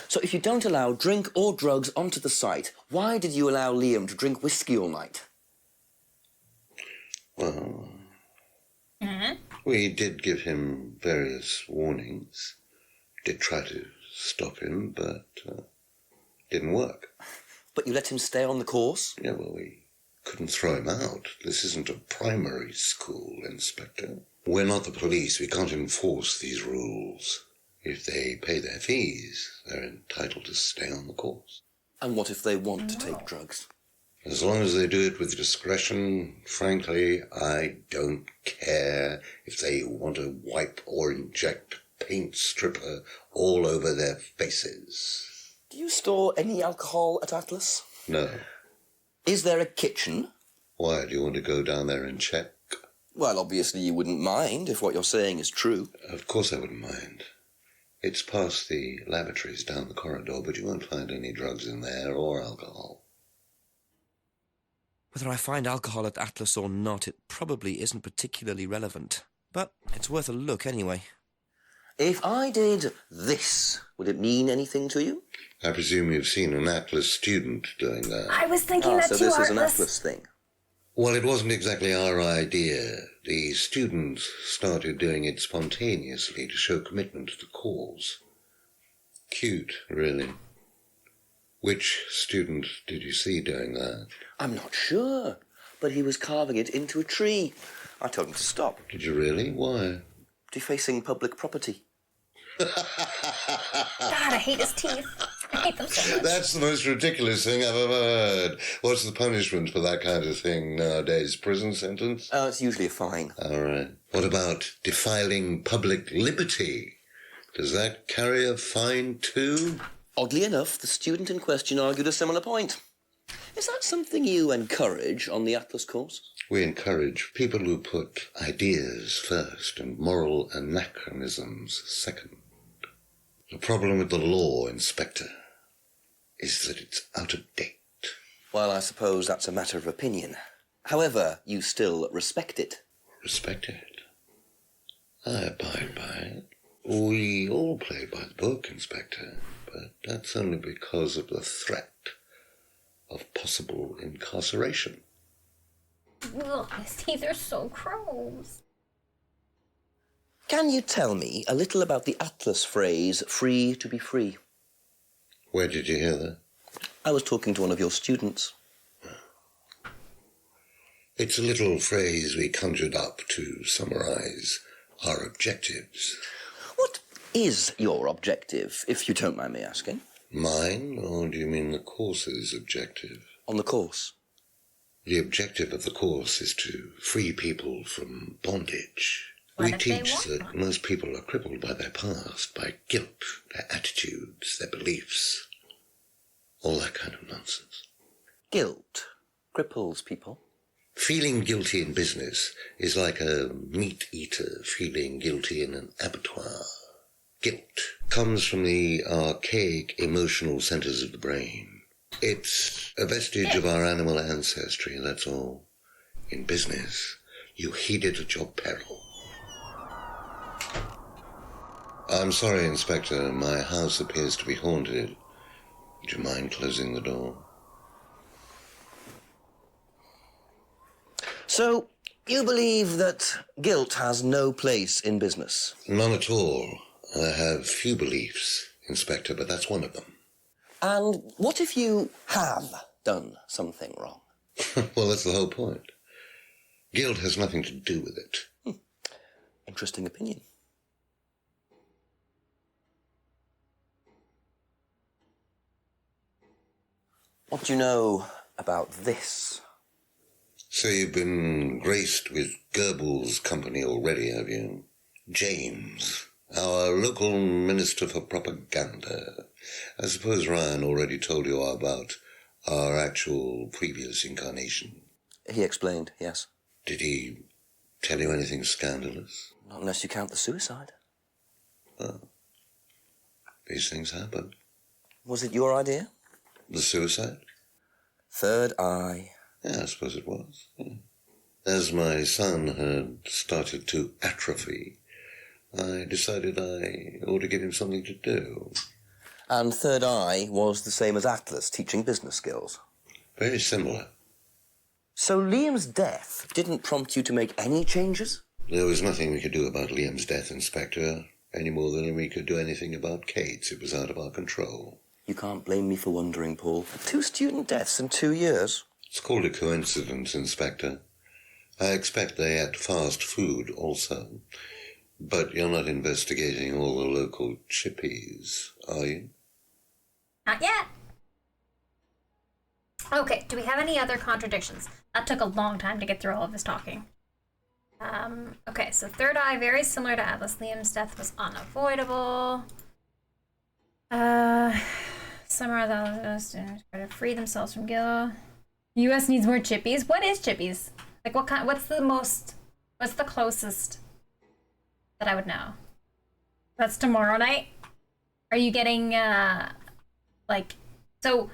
Speaker 18: So if you don't allow drink or drugs onto the site, why did you allow Liam to drink whiskey all night?
Speaker 19: Well, we did give him various warnings. Did try to stop him, but didn't work.
Speaker 18: But you let him stay on the course?
Speaker 19: Yeah, well, we couldn't throw him out. This isn't a primary school, Inspector. We're not the police. We can't enforce these rules. If they pay their fees, they're entitled to stay on the course.
Speaker 18: And what if they want to take drugs?
Speaker 19: As long as they do it with discretion, frankly, I don't care if they want to wipe or inject paint stripper all over their faces.
Speaker 18: Do you store any alcohol at Atlas?
Speaker 19: No.
Speaker 18: Is there a kitchen?
Speaker 19: Why, do you want to go down there and check?
Speaker 18: Well, obviously you wouldn't mind if what you're saying is true.
Speaker 19: Of course I wouldn't mind. It's past the lavatories down the corridor, but you won't find any drugs in there or alcohol.
Speaker 1: Whether I find alcohol at Atlas or not, it probably isn't particularly relevant. But it's worth a look anyway.
Speaker 18: If I did this, would it mean anything to you?
Speaker 19: I presume you've seen an Atlas student doing that.
Speaker 2: I was thinking that
Speaker 18: so
Speaker 2: too,
Speaker 18: this is an
Speaker 2: Atlas.
Speaker 18: Atlas thing.
Speaker 19: Well, it wasn't exactly our idea. The students started doing it spontaneously to show commitment to the cause. Cute, really. Which student did you see doing that?
Speaker 18: I'm not sure, but he was carving it into a tree. I told him to stop.
Speaker 19: Did you really? Why?
Speaker 18: Defacing public property.
Speaker 2: God, I hate his teeth. I hate them so much.
Speaker 19: That's the most ridiculous thing I've ever heard. What's the punishment for that kind of thing nowadays? Prison sentence?
Speaker 18: It's usually a fine.
Speaker 19: All right. What about defiling public liberty? Does that carry a fine too?
Speaker 18: Oddly enough, the student in question argued a similar point. Is that something you encourage on the Atlas course?
Speaker 19: We encourage people who put ideas first and moral anachronisms second. The problem with the law, Inspector, is that it's out of date.
Speaker 18: Well, I suppose that's a matter of opinion. However, you still respect it.
Speaker 19: Respect it? I abide by it. We all play by the book, Inspector, but that's only because of the threat of possible incarceration.
Speaker 2: Ugh, his teeth are so gross.
Speaker 18: Can you tell me a little about the Atlas phrase, free to be free?
Speaker 19: Where did you hear that?
Speaker 18: I was talking to one of your students.
Speaker 19: It's a little phrase we conjured up to summarize our objectives.
Speaker 18: What is your objective, if you don't mind me asking?
Speaker 19: Mine, or do you mean the course's objective?
Speaker 18: On the course.
Speaker 19: The objective of the course is to free people from bondage. We teach that most people are crippled by their past, by guilt, their attitudes, their beliefs, all that kind of nonsense.
Speaker 18: Guilt cripples people.
Speaker 19: Feeling guilty in business is like a meat eater feeling guilty in an abattoir. Guilt comes from the archaic emotional centers of the brain. It's a vestige of our animal ancestry, that's all. In business, you heed it at your peril. I'm sorry, Inspector. My house appears to be haunted. Would you mind closing the door?
Speaker 18: So, you believe that guilt has no place in business?
Speaker 19: None at all. I have few beliefs, Inspector, but that's one of them.
Speaker 18: And what if you have done something wrong?
Speaker 19: Well, that's the whole point. Guilt has nothing to do with it.
Speaker 18: Interesting opinion. What do you know about this?
Speaker 19: So you've been graced with Goebbels' company already, have you? James, our local minister for propaganda. I suppose Ryan already told you about our actual previous incarnation.
Speaker 18: He explained, yes.
Speaker 19: Did he tell you anything scandalous?
Speaker 18: Not unless you count the suicide.
Speaker 19: Well, these things happen.
Speaker 18: Was it your idea?
Speaker 19: The suicide?
Speaker 18: Third eye.
Speaker 19: Yeah, I suppose it was. Yeah. As my son had started to atrophy, I decided I ought to give him something to do.
Speaker 18: And Third Eye was the same as Atlas, teaching business skills.
Speaker 19: Very similar.
Speaker 18: So Liam's death didn't prompt you to make any changes?
Speaker 19: There was nothing we could do about Liam's death, Inspector, any more than we could do anything about Kate's. It was out of our control.
Speaker 18: You can't blame me for wondering, Paul. 2 student deaths in 2 years?
Speaker 19: It's called a coincidence, Inspector. I expect they ate fast food also. But you're not investigating all the local chippies, are you?
Speaker 2: Not yet. Okay, do we have any other contradictions? That took a long time to get through all of this talking. Okay, so Third Eye, very similar to Atlas. Liam's death was unavoidable. Summarize all of those students try to free themselves from guilt. U.S. needs more chippies. What is chippies? Like, what kind? What's the closest that I would know? That's tomorrow night. Are you getting so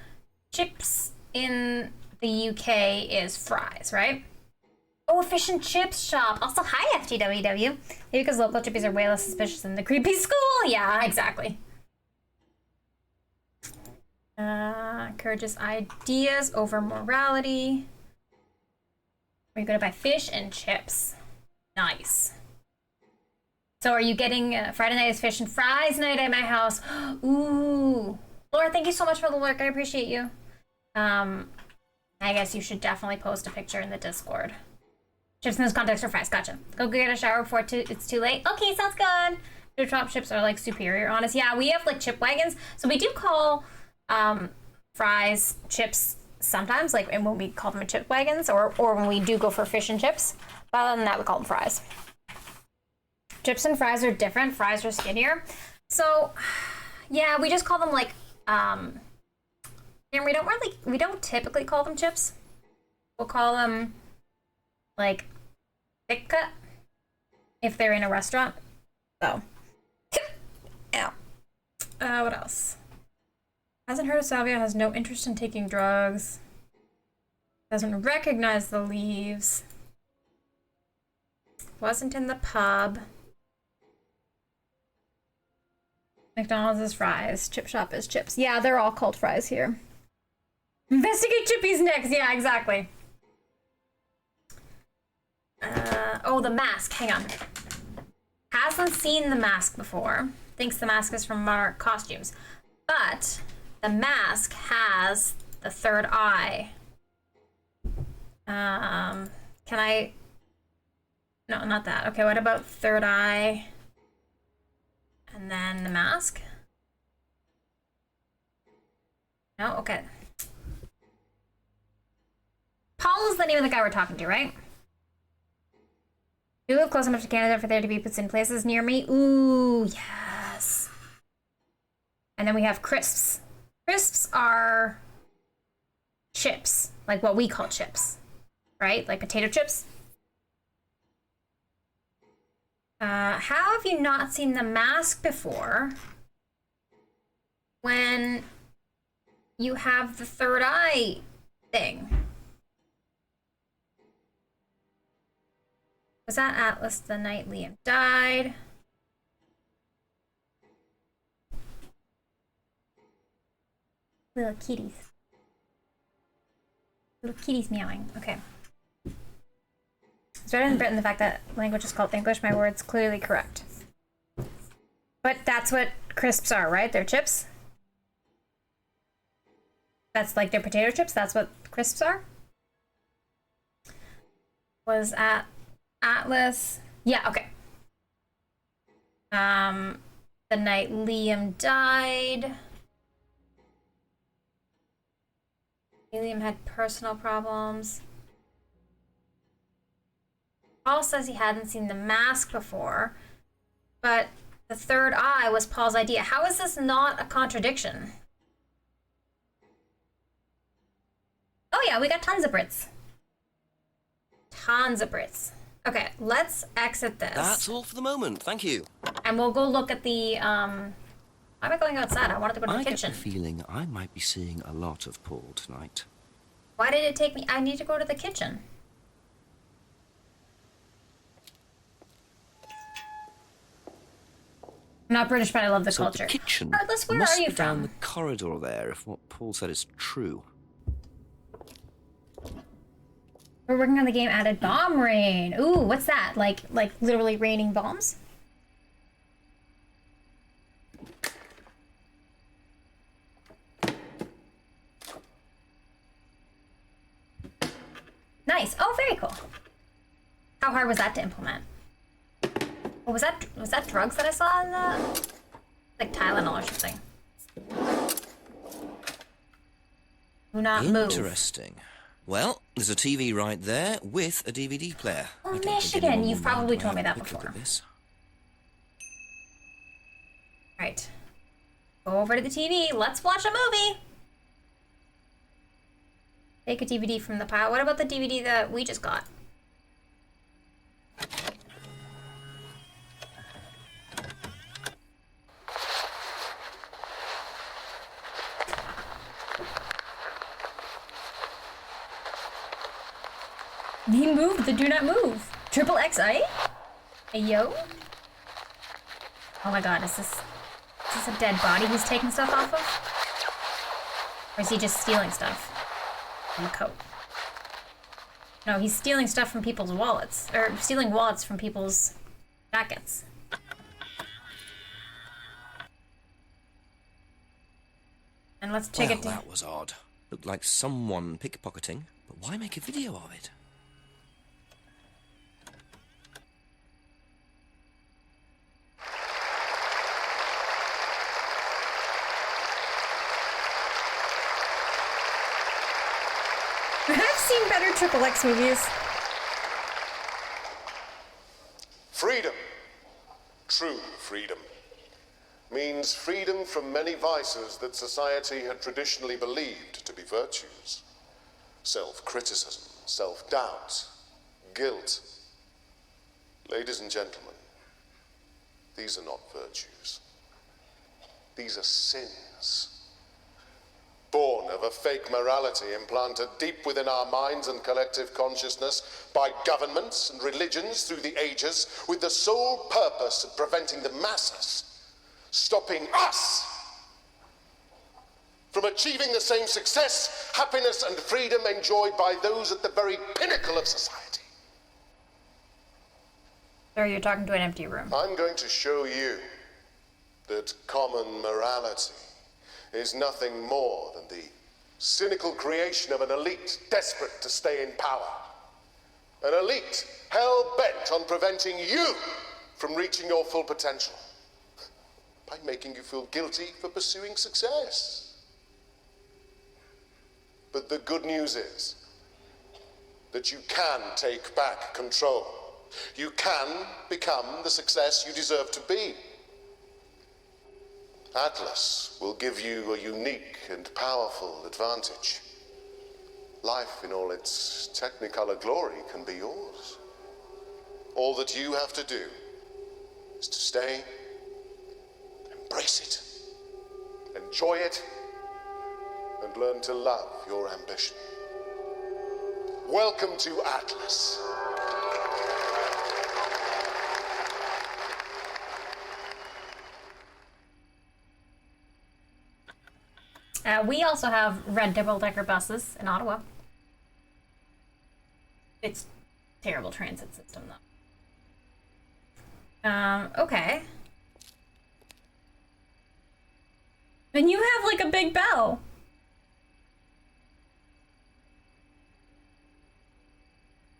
Speaker 2: chips in the UK is fries, right? Oh, a fish and chips shop. Also, hi FTWW. Maybe because local chippies are way less suspicious than the creepy school. Yeah, exactly. Encourages ideas over morality. We're gonna buy fish and chips. Nice. So are you getting Friday night is fish and fries night at my house? Ooh. Laura, thank you so much for the lurk. I appreciate you. I guess you should definitely post a picture in the Discord. Chips in this context are fries. Gotcha. Go get a shower before it's too late. Okay, sounds good. Your top chips are like superior, honest. Yeah, we have like chip wagons. So we do call fries chips sometimes, like and when we call them chip wagons, or when we do go for fish and chips. But other than that, we call them fries. Chips and fries are different. Fries are skinnier. So yeah, we just call them like and we don't typically call them chips. We'll call them like thick cut if they're in a restaurant. So ow. What else? Hasn't heard of salvia, has no interest in taking drugs. Doesn't recognize the leaves. Wasn't in the pub. McDonald's is fries. Chip shop is chips. Yeah, they're all called fries here. Investigate chippies next. Yeah, exactly. Oh, the mask. Hang on. Hasn't seen the mask before. Thinks the mask is from Monarch Costumes. But the mask has the third eye. Can I... No, not that. Okay, what about third eye? And then the mask? No? Okay. Paul is the name of the guy we're talking to, right? Do you live close enough to Canada for there to be poutine places near me? Ooh, yes. And then we have crisps. Crisps are chips, like what we call chips. right? Like potato chips. How have you not seen The Mask before when you have the third eye thing? Was that Atlas the night Liam died? Little kitties. Little kitties meowing. Okay. It's better in Britain the fact that language is called English. My word's clearly correct. But that's what crisps are, right? They're chips? That's like their potato chips? That's what crisps are? Was at Atlas. Yeah, okay. The night Liam died. Liam had personal problems. Paul says he hadn't seen The Mask before, but the third eye was Paul's idea. How is this not a contradiction? Oh yeah, we got tons of Brits. Tons of Brits. Okay, let's exit this.
Speaker 1: That's all for the moment, thank you.
Speaker 2: And we'll go look at the, why am I going outside? I wanted to go to the kitchen.
Speaker 1: I get the feeling I might be seeing a lot of Paul tonight.
Speaker 2: Why did it take me? I need to go to the kitchen. I'm not British, but I love the culture.
Speaker 1: The kitchen
Speaker 2: Atlas, where
Speaker 1: must
Speaker 2: are you
Speaker 1: be down
Speaker 2: from?
Speaker 1: the corridor there, if what Paul said is true.
Speaker 2: We're working on the game added bomb rain. Ooh, what's that? Like literally raining bombs? Nice. Oh, very cool. How hard was that to implement? Oh, was that drugs that I saw in the, like Tylenol or something? Do not move.
Speaker 1: Interesting. Well, there's a TV right there with a DVD player.
Speaker 2: Oh,
Speaker 1: I don't think
Speaker 2: Michigan.
Speaker 1: anyone
Speaker 2: You've
Speaker 1: will mind
Speaker 2: probably
Speaker 1: if I
Speaker 2: told me
Speaker 1: have a
Speaker 2: that
Speaker 1: quick look
Speaker 2: before.
Speaker 1: at this.
Speaker 2: Right. Go over to the TV. Let's watch a movie. Take a DVD from the pile. What about the DVD that we just got? He moved the do not move. Triple XI? Hey, yo? Oh my god, is this a dead body he's taking stuff off of? Or is he just stealing stuff from the coat? No, he's stealing stuff from people's wallets. Or stealing wallets from people's jackets. And let's check
Speaker 1: Well,
Speaker 2: it.
Speaker 1: that was odd. Looked like someone pickpocketing, but why make a video of it?
Speaker 2: I've seen better Triple X movies.
Speaker 11: Freedom, true freedom, means freedom from many vices that society had traditionally believed to be virtues. Self-criticism, self-doubt, guilt. Ladies and gentlemen, these are not virtues. These are sins. Born of a fake morality implanted deep within our minds and collective consciousness by governments and religions through the ages, with the sole purpose of preventing the masses, stopping us from achieving the same success, happiness, and freedom enjoyed by those at the very pinnacle of society.
Speaker 2: Sir, you're talking to an empty room.
Speaker 11: I'm going to show you that common morality is nothing more than the cynical creation of an elite desperate to stay in power. An elite hell-bent on preventing you from reaching your full potential by making you feel guilty for pursuing success. But the good news is that you can take back control. You can become the success you deserve to be. Atlas will give you a unique and powerful advantage. life in all its technicolor glory can be yours. All that you have to do is to stay, embrace it, enjoy it, and learn to love your ambition. Welcome to Atlas.
Speaker 2: We also have red double-decker buses in Ottawa. It's terrible transit system, though. Okay. And you have, like, a big bell.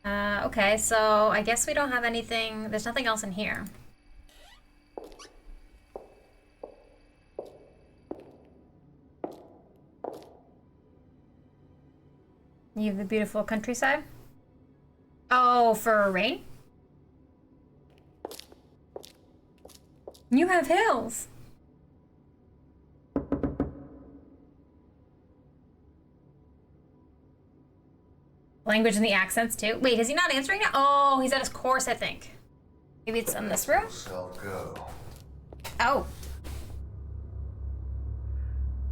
Speaker 2: Okay, so I guess we don't have anything. There's nothing else in here. You have the beautiful countryside? Oh, for rain? You have hills. Language and the accents too. Wait, is he not answering now? Oh, he's at his course, I think. Maybe it's in this room?
Speaker 11: Shall go.
Speaker 2: Oh.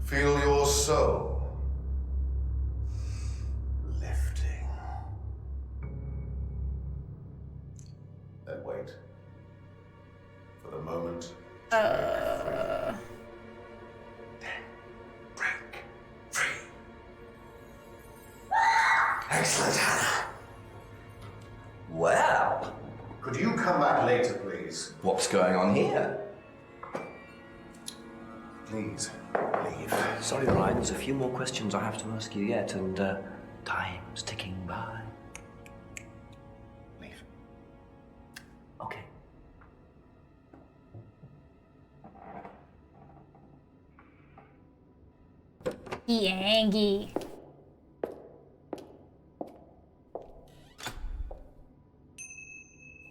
Speaker 11: Feel your soul lifting. Then wait for the moment. Excellent, Hannah.
Speaker 1: Well,
Speaker 11: Could you come back later, please?
Speaker 1: what's going on here?
Speaker 11: Please, leave.
Speaker 1: Sorry, Ryan, there's a few more questions I have to ask you yet, and time's ticking by.
Speaker 11: Leave.
Speaker 1: Okay.
Speaker 2: Yangy.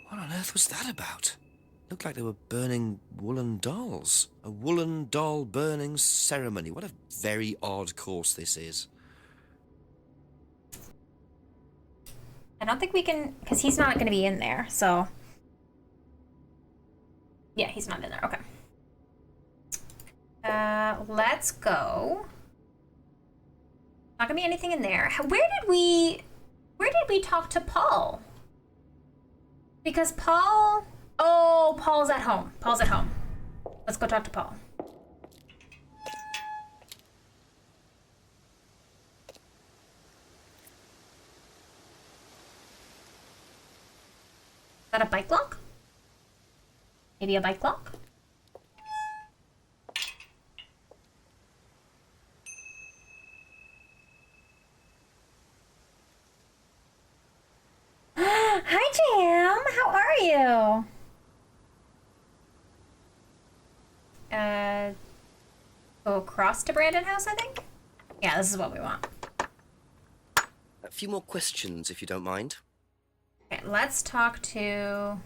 Speaker 1: What on earth was that about? Looked like they were burning woolen dolls. A woolen doll burning ceremony. What a very odd course this is.
Speaker 2: I don't think we can, because he's not going to be in there, so. Yeah, he's not in there. Okay. Let's go. Not gonna be anything in there. Where did we talk to Paul? Because Paul, oh, Paul's at home. Paul's at home. Let's go talk to Paul. Is that a bike lock? Maybe a bike lock? Hi, Jam. How are you? Go across to Brandon House, I think? Yeah, this is what we want.
Speaker 1: A few more questions, if you don't mind.
Speaker 2: Okay, let's talk to...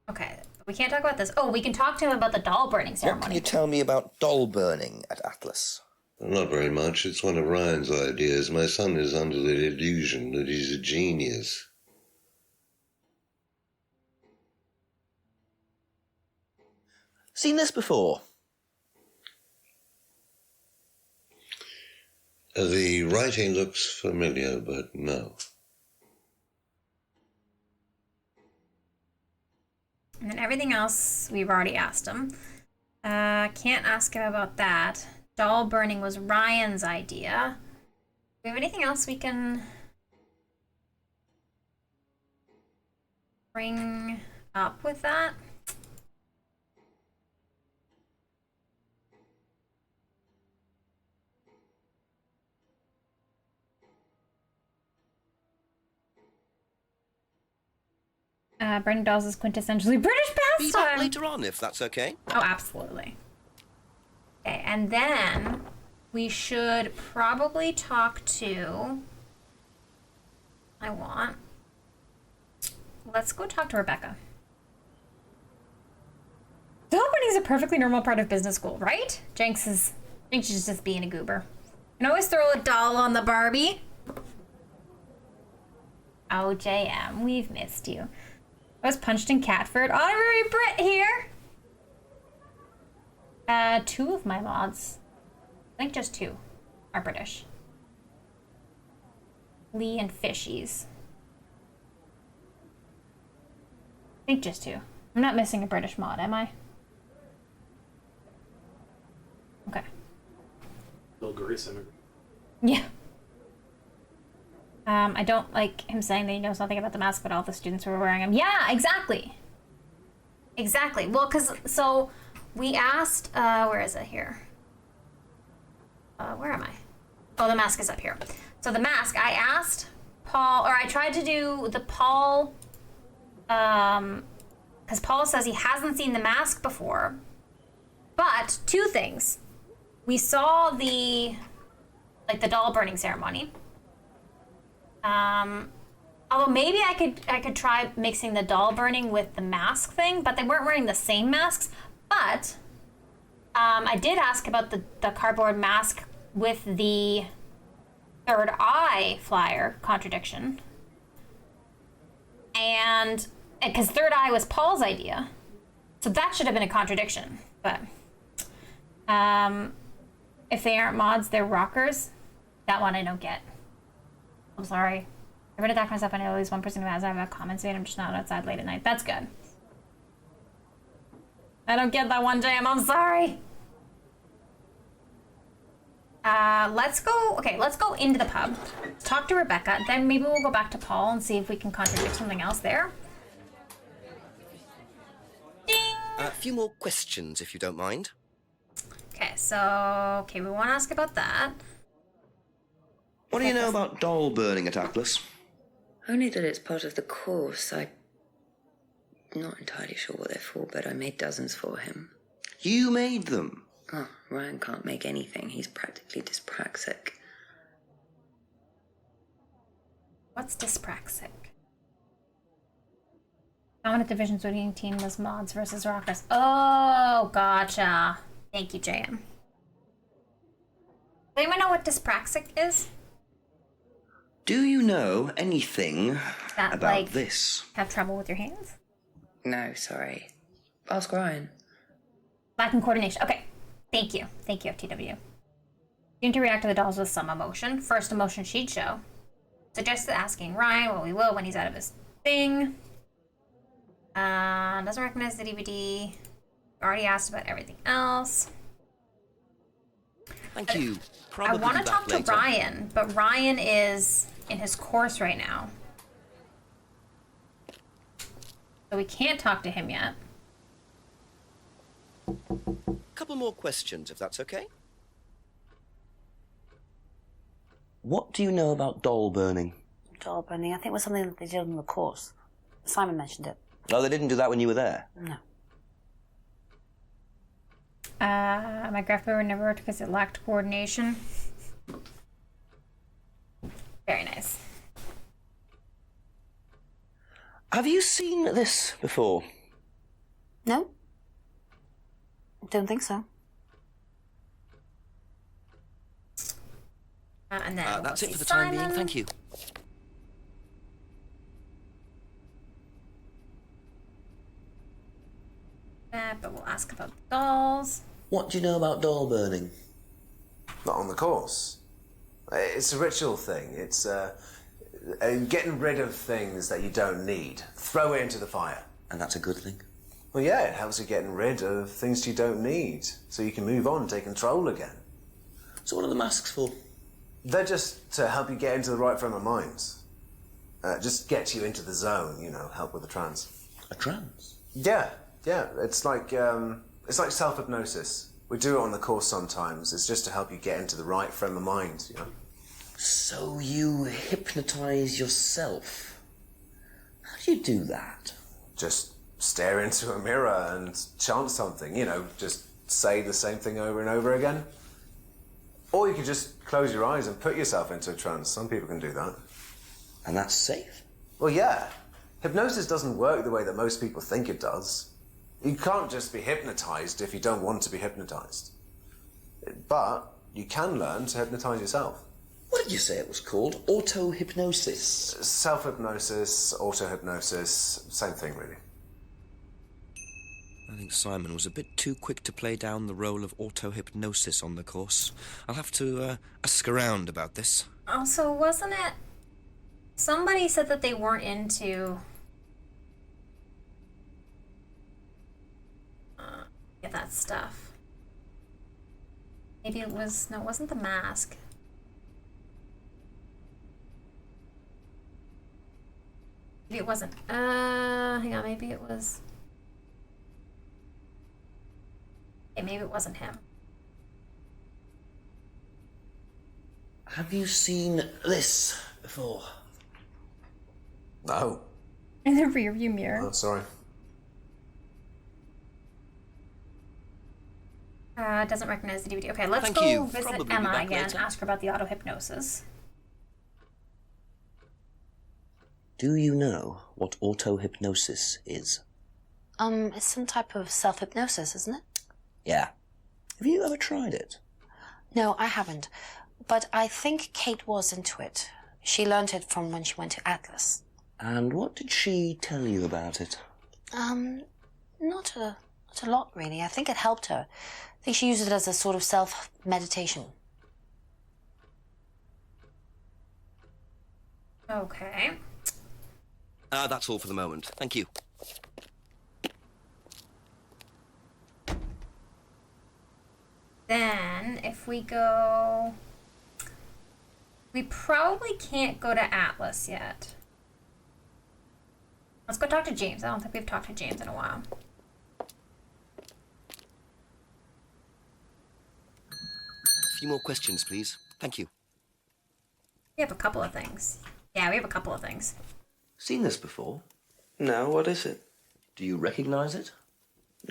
Speaker 2: Okay, we can't talk about this. Oh, we can talk to him about the doll burning ceremony.
Speaker 18: What can you tell me about doll burning at Atlas?
Speaker 19: Not very much. It's one of Ryan's ideas. My son is under the illusion that he's a genius.
Speaker 18: Seen this before?
Speaker 19: The writing looks familiar, but no.
Speaker 2: And then everything else, we've already asked him. Can't ask him about that. Doll burning was Ryan's idea. Do we have anything else we can bring up with that? Burning dolls is quintessentially British
Speaker 1: Be back
Speaker 2: pastime.
Speaker 1: later on, if that's okay.
Speaker 2: Oh, absolutely. Okay, and then we should probably talk to... Let's go talk to Rebecca. Doll burning is a perfectly normal part of business school, right? Jenks is just being a goober. You can always throw a doll on the Barbie. Oh, JM, we've missed you. I was punched in Catford. Honorary Brit here! 2 of my mods. I think just 2 are British. Lee and Fishies. I think just 2. I'm not missing a British mod, am I? Okay.
Speaker 17: Little Greece immigrant.
Speaker 2: Yeah. I don't like him saying that he knows nothing about the mask, but all the students were wearing them. Yeah, exactly. Exactly. Well, so we asked, where is it here? Where am I? Oh, the mask is up here. So the mask, I asked Paul, or I tried to do the Paul, because Paul says he hasn't seen the mask before. But 2 things. We saw the doll burning ceremony. Although maybe I could try mixing the doll burning with the mask thing, but they weren't wearing the same masks. But I did ask about the cardboard mask with the third eye flyer contradiction. And because third eye was Paul's idea. So that should have been a contradiction. But if they aren't mods, they're rockers. That one I don't get. I'm sorry. I've been attacked myself. I know at least one person who has. I have comments made. I'm just not outside late at night. That's good. I don't get that one, JM. I'm sorry. Let's go. Okay, let's go into the pub. Talk to Rebecca. Then maybe we'll go back to Paul and see if we can contradict something else there.
Speaker 1: A few more questions, if you don't mind.
Speaker 2: Okay, we want to ask about that.
Speaker 18: What do you know about doll burning at Atlas?
Speaker 8: Only that it's part of the course. I'm not entirely sure what they're for, but I made dozens for him.
Speaker 18: You made them?
Speaker 8: Oh, Ryan can't make anything. He's practically dyspraxic.
Speaker 2: What's dyspraxic? Dominant Division's winning team was mods versus rockers. Oh, gotcha. Thank you, JM. Does anyone know what dyspraxic is?
Speaker 18: Do you know anything
Speaker 2: That,
Speaker 18: about
Speaker 2: like,
Speaker 18: this?
Speaker 2: Have trouble with your hands?
Speaker 8: No, sorry. Ask Ryan.
Speaker 2: Lack in coordination. Okay. Thank you. Thank you, FTW. Seem to react to the dolls with some emotion. First emotion she'd show. Suggested asking Ryan what we will when he's out of his thing. Doesn't recognize the DVD. Already asked about everything else.
Speaker 1: Thank you.
Speaker 2: I want to talk to Ryan, but Ryan is in his course right now. So we can't talk to him yet.
Speaker 1: Couple more questions, if that's okay.
Speaker 18: What do you know about doll burning?
Speaker 5: Doll burning, I think it was something that they did in the course. Simon mentioned it.
Speaker 18: Oh, they didn't do that when you were there?
Speaker 5: No.
Speaker 2: My graph paper never worked because it lacked coordination. Very nice.
Speaker 18: Have you seen this before?
Speaker 5: No. Don't think so.
Speaker 2: And then
Speaker 1: that's it for the time being. Thank you.
Speaker 2: But we'll ask about the dolls.
Speaker 18: What do you know about doll burning?
Speaker 4: Not on the course. It's a ritual thing. It's getting rid of things that you don't need. Throw it into the fire.
Speaker 18: And that's a good thing?
Speaker 4: Well, yeah, it helps you getting rid of things you don't need, so you can move on and take control again.
Speaker 18: So what are the masks for?
Speaker 4: They're just to help you get into the right frame of mind. Just get you into the zone, you know, help with the trance.
Speaker 18: A trance?
Speaker 4: Yeah. It's like self-hypnosis. We do it on the course sometimes. It's just to help you get into the right frame of mind, you know.
Speaker 18: So you hypnotise yourself? How do you do that?
Speaker 4: Just stare into a mirror and chant something, you know, just say the same thing over and over again. Or you could just close your eyes and put yourself into a trance. Some people can do that.
Speaker 18: And that's safe?
Speaker 4: Well, yeah. Hypnosis doesn't work the way that most people think it does. You can't just be hypnotized if you don't want to be hypnotized. But you can learn to hypnotize yourself.
Speaker 18: What did you say it was called? Auto-hypnosis?
Speaker 4: Self-hypnosis, auto-hypnosis, same thing, really.
Speaker 1: I think Simon was a bit too quick to play down the role of auto-hypnosis on the course. I'll have to ask around about this.
Speaker 2: Also, wasn't it... Somebody said that they weren't into... Get that stuff. Maybe it was... No, it wasn't the mask. Maybe it wasn't. Hang on, maybe it was... Okay, maybe it wasn't him.
Speaker 18: Have you seen this before?
Speaker 4: No.
Speaker 2: In the rearview mirror.
Speaker 4: Oh, sorry.
Speaker 2: Doesn't recognize the DVD. Okay, let's
Speaker 18: Thank
Speaker 2: go
Speaker 18: you.
Speaker 2: visit
Speaker 18: Probably be
Speaker 2: Emma
Speaker 18: back
Speaker 2: again,
Speaker 18: later.
Speaker 2: ask her about the auto-hypnosis.
Speaker 18: Do you know what auto-hypnosis is?
Speaker 5: It's some type of self-hypnosis, isn't it?
Speaker 18: Yeah. Have you ever tried it?
Speaker 5: No, I haven't. But I think Kate was into it. She learned it from when she went to Atlas.
Speaker 18: And what did she tell you about it?
Speaker 5: Not a lot, really. I think it helped her. I think she used it as a sort of self-meditation.
Speaker 2: Okay.
Speaker 1: That's all for the moment. Thank you.
Speaker 2: Then, if we go... We probably can't go to Atlas yet. Let's go talk to James. I don't think we've talked to James in a while.
Speaker 1: A few more questions, please. Thank you.
Speaker 2: We have a couple of things. Yeah, we have a couple of things.
Speaker 18: Seen this before?
Speaker 6: No, what is it?
Speaker 18: Do you recognize it?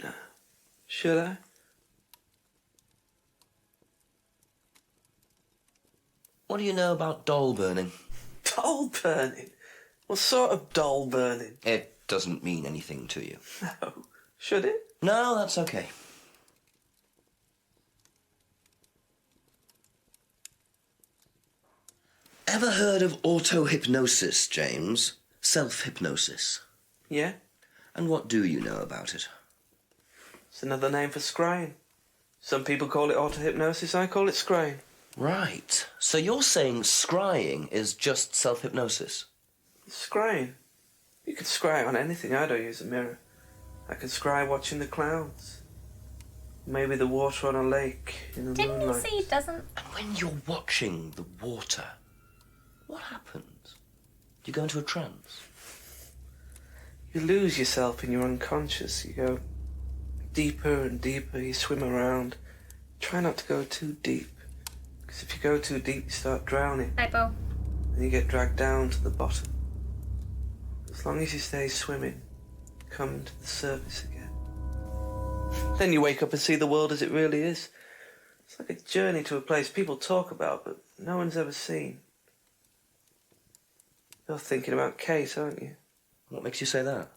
Speaker 6: No. Should I?
Speaker 18: What do you know about doll burning?
Speaker 6: Doll burning? What sort of doll burning?
Speaker 18: It doesn't mean anything to you.
Speaker 6: No. Should it?
Speaker 18: No, that's okay. Ever heard of auto-hypnosis, James? Self-hypnosis?
Speaker 6: Yeah.
Speaker 18: And what do you know about it?
Speaker 6: It's another name for scrying. Some people call it auto-hypnosis, I call it scrying.
Speaker 18: Right. So you're saying scrying is just self-hypnosis?
Speaker 6: Scrying? You can scry on anything. I don't use a mirror. I can scry watching the clouds. Maybe the water on a lake in the
Speaker 2: Didn't
Speaker 6: moonlight.
Speaker 2: he say he doesn't...
Speaker 18: And when you're watching the water, what happens? Do you go into a trance?
Speaker 6: You lose yourself in your unconscious. You go deeper and deeper. You swim around. Try not to go too deep. Because if you go too deep, you start drowning.
Speaker 2: Typo.
Speaker 6: And you get dragged down to the bottom. As long as you stay swimming, come to the surface again. Then you wake up and see the world as it really is. It's like a journey to a place people talk about, but no one's ever seen. You're thinking about Kate, aren't you?
Speaker 18: What makes you say that?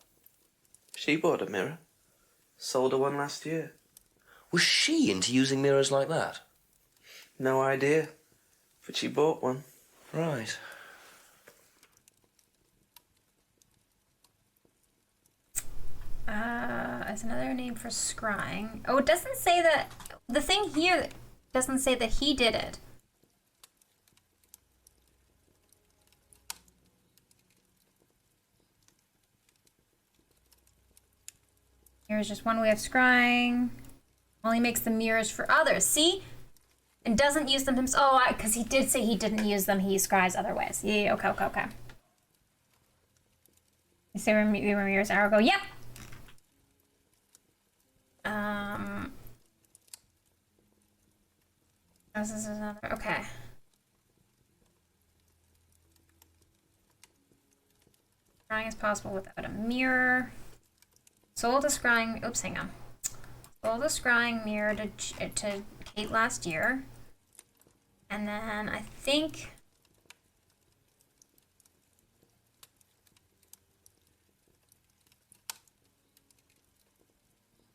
Speaker 6: She bought a mirror. Sold her one last year.
Speaker 18: Was she into using mirrors like that?
Speaker 6: No idea. But she bought one.
Speaker 18: Right.
Speaker 2: It's another name for scrying. Oh, it doesn't say that... The thing here doesn't say that he did it. Here's just one way of scrying. Only makes the mirrors for others. See? And doesn't use them himself. Oh, because he did say he didn't use them. He scries other ways. Yeah, okay. You say mirrors, arrow go, yep! This is another, okay. Scrying is possible without a mirror. Sold a scrying, oops, hang on. Sold a scrying mirror to Kate last year. And then I think...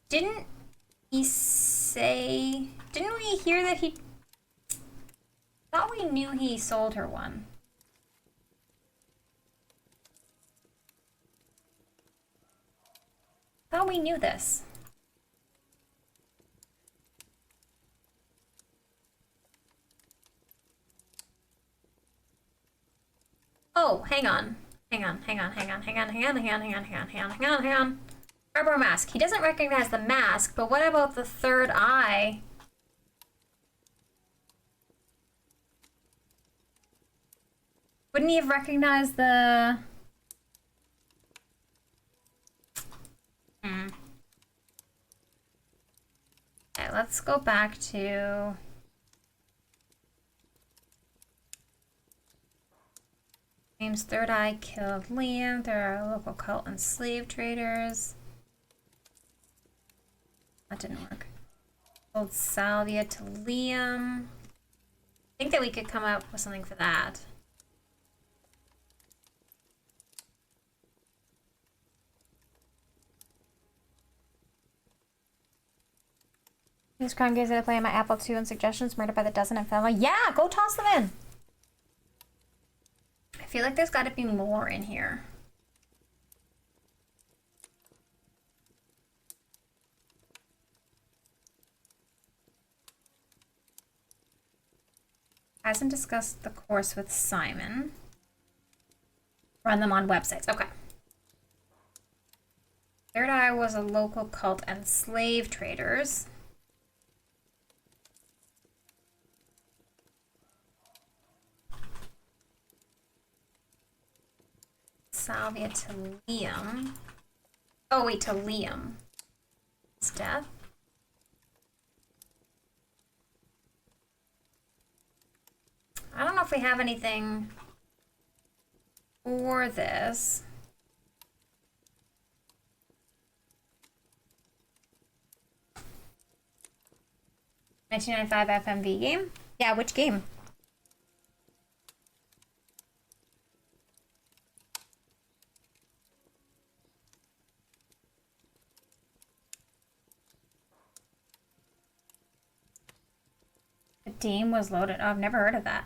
Speaker 2: Didn't he say... Didn't we hear that he... Thought we knew he sold her one. Thought we knew this. Oh, hang on. Hang on. Scarborough mask. He doesn't recognize the mask, but what about the third eye? Wouldn't he have recognized the... Okay, let's go back to... James' third eye killed Liam. There are local cult and slave traders. That didn't work. Sold salvia to Liam. I think that we could come up with something for that. These crime games that I play on my Apple II and suggestions, Murder by the Dozen and Family. Yeah, go toss them in. I feel like there's got to be more in here. Hasn't discussed the course with Simon. Run them on websites. Okay. Third Eye was a local cult and slave traders. Salvia to Liam. Oh wait, to Liam. His death. I don't know if we have anything for this. $19.95 FMV game? Yeah, which game? The Dean was loaded. Oh, I've never heard of that.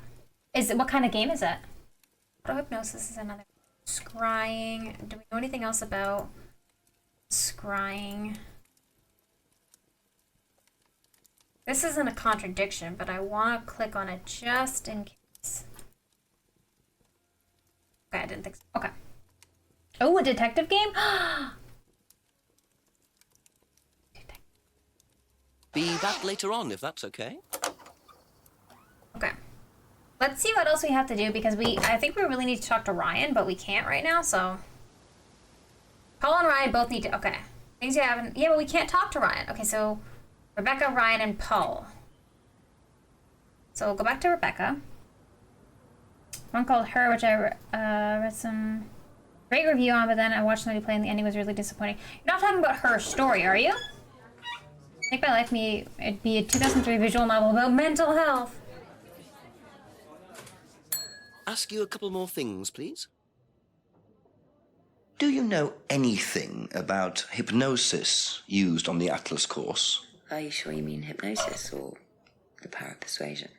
Speaker 2: What kind of game is it? Auto-hypnosis is another. Scrying. Do we know anything else about scrying? This isn't a contradiction, but I want to click on it just in case. Okay, I didn't think so. Okay. Oh, a detective game?
Speaker 18: Be back later on, if that's okay.
Speaker 2: Okay. Let's see what else we have to do, because I think we really need to talk to Ryan, but we can't right now, so. Paul and Ryan both need to, okay. Things you haven't, yeah, but we can't talk to Ryan. Okay, so Rebecca, Ryan, and Paul. So we'll go back to Rebecca. One called Her, which I read some great review on, but then I watched somebody play and the ending was really disappointing. You're not talking about Her story, are you? Make My Life Me, it'd be a 2003 visual novel about mental health.
Speaker 18: Ask you a couple more things, please. Do you know anything about hypnosis used on the Atlas course?
Speaker 8: Are you sure you mean hypnosis or the power of persuasion?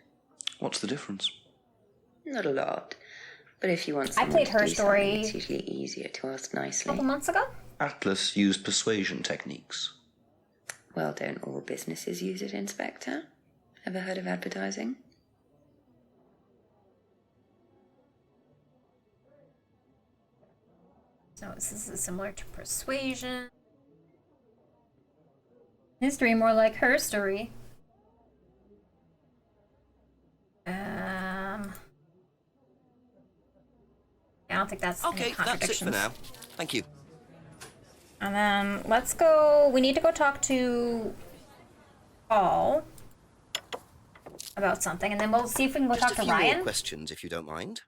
Speaker 18: What's the difference?
Speaker 8: Not a lot. But if you want
Speaker 2: I
Speaker 8: someone
Speaker 2: played
Speaker 8: to
Speaker 2: Her
Speaker 8: do
Speaker 2: story
Speaker 8: something, it's usually easier to ask nicely.
Speaker 2: A couple months ago?
Speaker 18: Atlas used persuasion techniques.
Speaker 8: Well, don't all businesses use it, Inspector? Ever heard of advertising?
Speaker 2: So this is similar to persuasion. History, more like Her story. I don't think that's
Speaker 18: okay. That's it for now. Thank you.
Speaker 2: And then let's go. We need to go talk to Paul about something, and then we'll see if we can go talk to
Speaker 18: Ryan.
Speaker 2: Ryan.
Speaker 18: More questions, if you don't mind.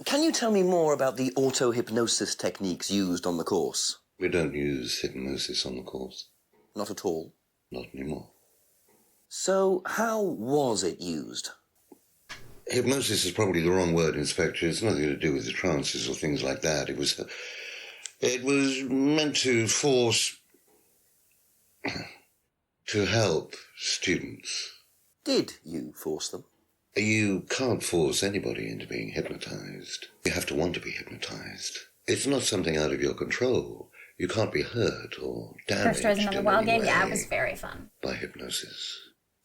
Speaker 18: Can you tell me more about the auto-hypnosis techniques used on the course?
Speaker 19: We don't use hypnosis on the course.
Speaker 18: Not at all?
Speaker 19: Not anymore.
Speaker 18: So, how was it used?
Speaker 19: Hypnosis is probably the wrong word, Inspector. It's nothing to do with the trances or things like that. It was meant to force... to help students.
Speaker 18: Did you force them?
Speaker 19: You can't force anybody into being hypnotized. You have to want to be hypnotized. It's not something out of your control. You can't be hurt or damaged
Speaker 2: First Another
Speaker 19: in
Speaker 2: Wild
Speaker 19: any
Speaker 2: game, yeah, it
Speaker 19: way
Speaker 2: was very fun.
Speaker 19: by hypnosis.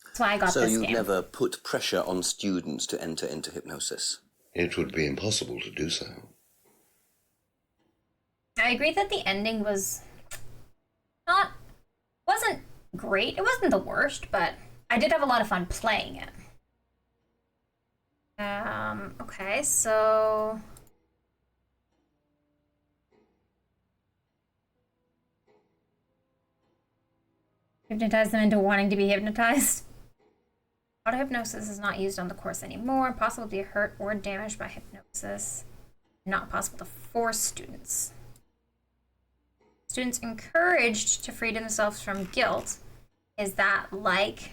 Speaker 2: That's why I got
Speaker 18: so
Speaker 2: this
Speaker 18: you'd
Speaker 2: game.
Speaker 18: never put pressure on students to enter into hypnosis?
Speaker 19: It would be impossible to do so.
Speaker 2: I agree that the ending wasn't great. It wasn't the worst, but I did have a lot of fun playing it. Okay, so... Hypnotize them into wanting to be hypnotized. Auto-hypnosis is not used on the course anymore. Possible to be hurt or damaged by hypnosis. Not possible to force students. Students encouraged to free themselves from guilt. Is that like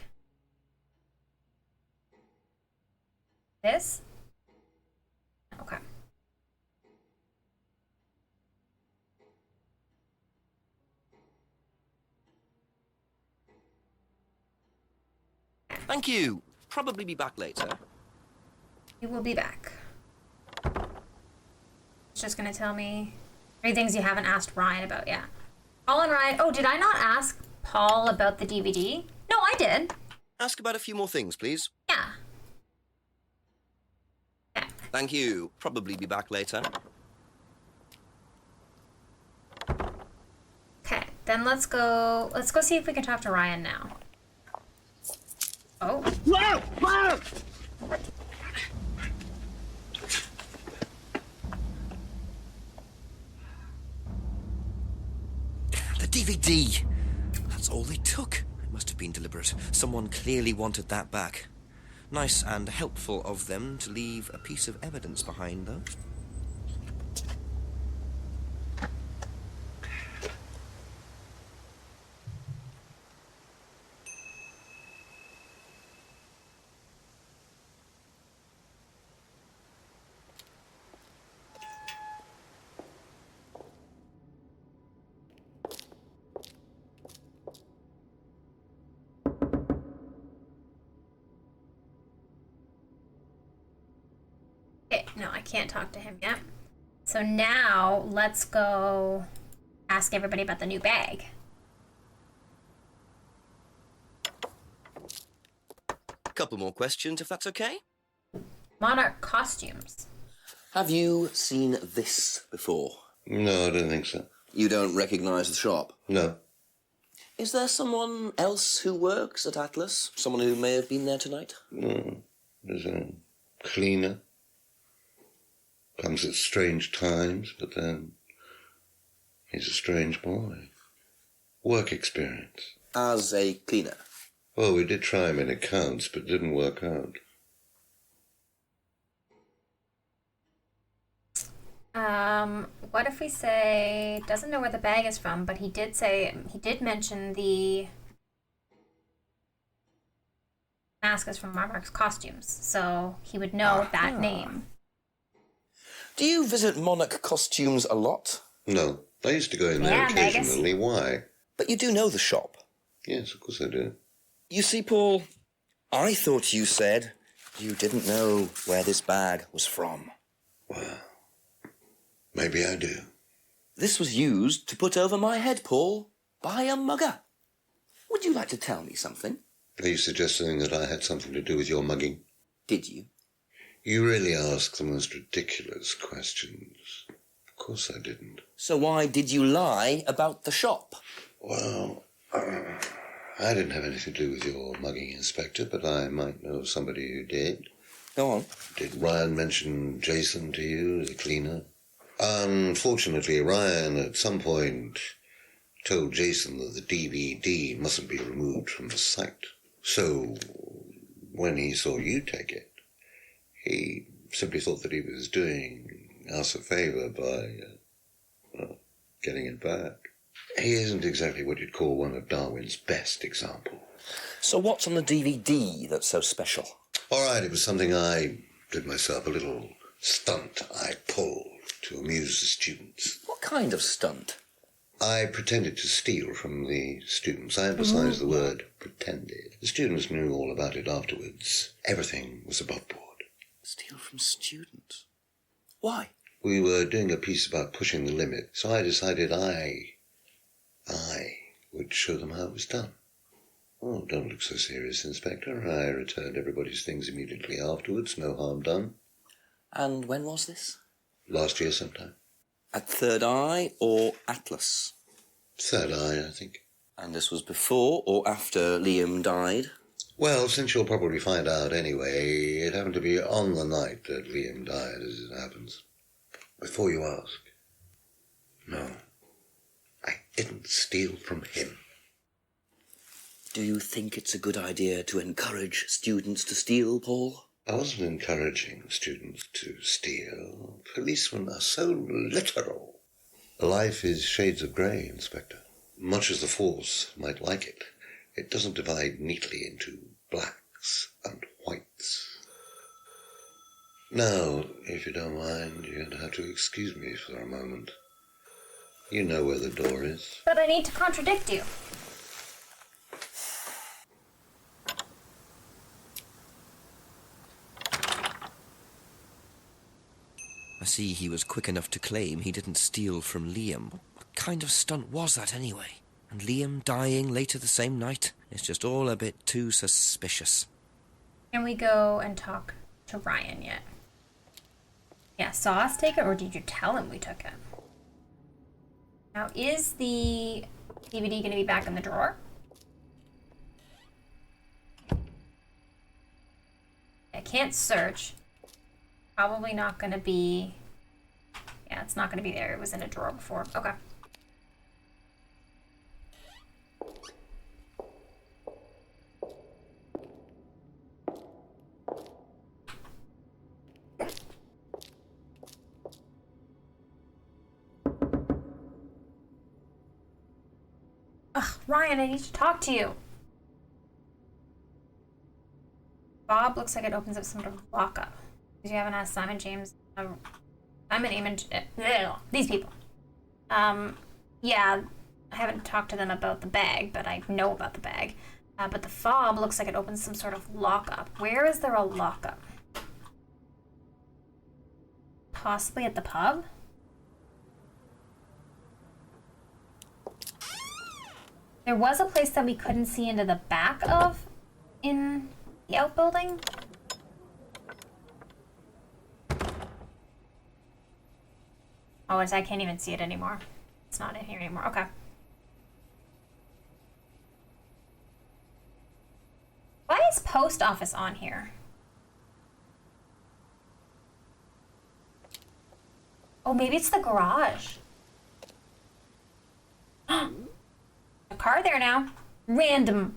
Speaker 2: this? Okay.
Speaker 1: Thank you. Probably be back later.
Speaker 2: You will be back. It's just gonna tell me 3 things you haven't asked Ryan about yet. Paul and Ryan. Oh, did I not ask Paul about the DVD? No, I did.
Speaker 1: Ask about a few more things, please.
Speaker 2: Yeah.
Speaker 1: Thank you. Probably be back later.
Speaker 2: Okay, then let's go see if we can talk to Ryan now. Oh.
Speaker 9: Whoa! Whoa!
Speaker 1: The DVD! That's all they took. It must have been deliberate. Someone clearly wanted that back. Nice and helpful of them to leave a piece of evidence behind, though.
Speaker 2: Okay, no, I can't talk to him yet. So now let's go ask everybody about the new bag.
Speaker 1: Couple more questions, if that's okay.
Speaker 2: Monarch costumes.
Speaker 18: Have you seen this before?
Speaker 19: No, I don't think so.
Speaker 18: You don't recognise the shop?
Speaker 19: No.
Speaker 18: Is there someone else who works at Atlas? Someone who may have been there tonight?
Speaker 19: No. There's a cleaner. Comes at strange times, but then he's a strange boy. Work experience.
Speaker 18: As a cleaner?
Speaker 19: Well, we did try him in accounts, but it didn't work out.
Speaker 2: What if we say, doesn't know where the bag is from, but he did mention the mask is from Monarch's costumes, so he would know that name.
Speaker 18: Do you visit Monarch costumes a lot?
Speaker 19: No. I used to go in there occasionally. Why?
Speaker 18: But you do know the shop?
Speaker 19: Yes, of course I do.
Speaker 18: You see, Paul, I thought you said you didn't know where this bag was from.
Speaker 19: Well, maybe I do.
Speaker 18: This was used to put over my head, Paul, by a mugger. Would you like to tell me something?
Speaker 19: Are you suggesting that I had something to do with your mugging?
Speaker 18: Did you?
Speaker 19: You really ask the most ridiculous questions. Of course I didn't.
Speaker 18: So why did you lie about the shop?
Speaker 19: Well, I didn't have anything to do with your mugging, Inspector, but I might know somebody who did.
Speaker 18: Go on.
Speaker 19: Did Ryan mention Jason to you, the cleaner? Unfortunately, Ryan at some point told Jason that the DVD mustn't be removed from the site. So, when he saw you take it, he simply thought that he was doing us a favour by getting it back. He isn't exactly what you'd call one of Darwin's best examples.
Speaker 18: So what's on the DVD that's so special?
Speaker 19: All right, it was something I did myself, a little stunt I pulled to amuse the students.
Speaker 18: What kind of stunt?
Speaker 19: I pretended to steal from the students. I emphasise the word pretended. The students knew all about it afterwards. Everything was above board.
Speaker 18: Steal from students? Why?
Speaker 19: We were doing a piece about pushing the limit, so I decided I would show them how it was done. Oh, don't look so serious, Inspector. I returned everybody's things immediately afterwards. No harm done.
Speaker 18: And when was this?
Speaker 19: Last year sometime.
Speaker 18: At Third Eye or Atlas?
Speaker 19: Third Eye, I think.
Speaker 18: And this was before or after Liam died?
Speaker 19: Well, since you'll probably find out anyway, it happened to be on the night that Liam died, as it happens. Before you ask, no, I didn't steal from him.
Speaker 18: Do you think it's a good idea to encourage students to steal, Paul?
Speaker 19: I wasn't encouraging students to steal. Policemen are so literal. Life is shades of grey, Inspector. Much as the Force might like it, it doesn't divide neatly into blacks and whites. Now, if you don't mind, you're going to have to excuse me for a moment. You know where the door is.
Speaker 2: But I need to contradict you.
Speaker 1: I see he was quick enough to claim he didn't steal from Liam. What kind of stunt was that anyway? And Liam dying later the same night? It's just all a bit too suspicious.
Speaker 2: Can we go and talk to Ryan yet? Yeah, saw us take it, or did you tell him we took it? Now, is the DVD going to be back in the drawer? I can't search. Probably not going to be... Yeah, it's not going to be there. It was in a drawer before. Okay. Ugh, Ryan, I need to talk to you. Bob looks like it opens up some sort of lockup. Because you haven't asked Simon, James, Simon, Eamon, these people. Yeah, I haven't talked to them about the bag, but I know about the bag. But the fob looks like it opens some sort of lockup. Where is there a lockup? Possibly at the pub? There was a place that we couldn't see into the back of in the outbuilding. Oh, I can't even see it anymore. It's not in here anymore. Okay. Why is post office on here? Oh, maybe it's the garage. A car there now. Random.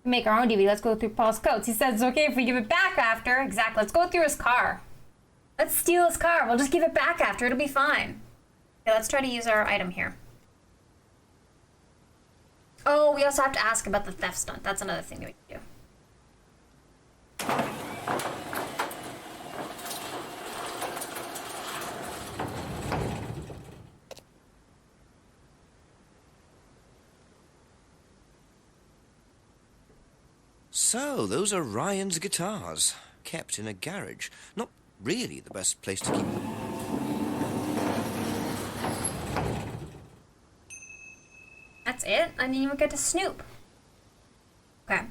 Speaker 2: We make our own DVD. Let's go through Paul's coats. He says it's okay if we give it back after. Exactly. Let's go through his car. Let's steal his car. We'll just give it back after. It'll be fine. Okay, let's try to use our item here. Oh, we also have to ask about the theft stunt. That's another thing that we can do.
Speaker 1: So, those are Ryan's guitars, kept in a garage. Not really the best place to keep them.
Speaker 2: That's it? I didn't even get to snoop. Okay.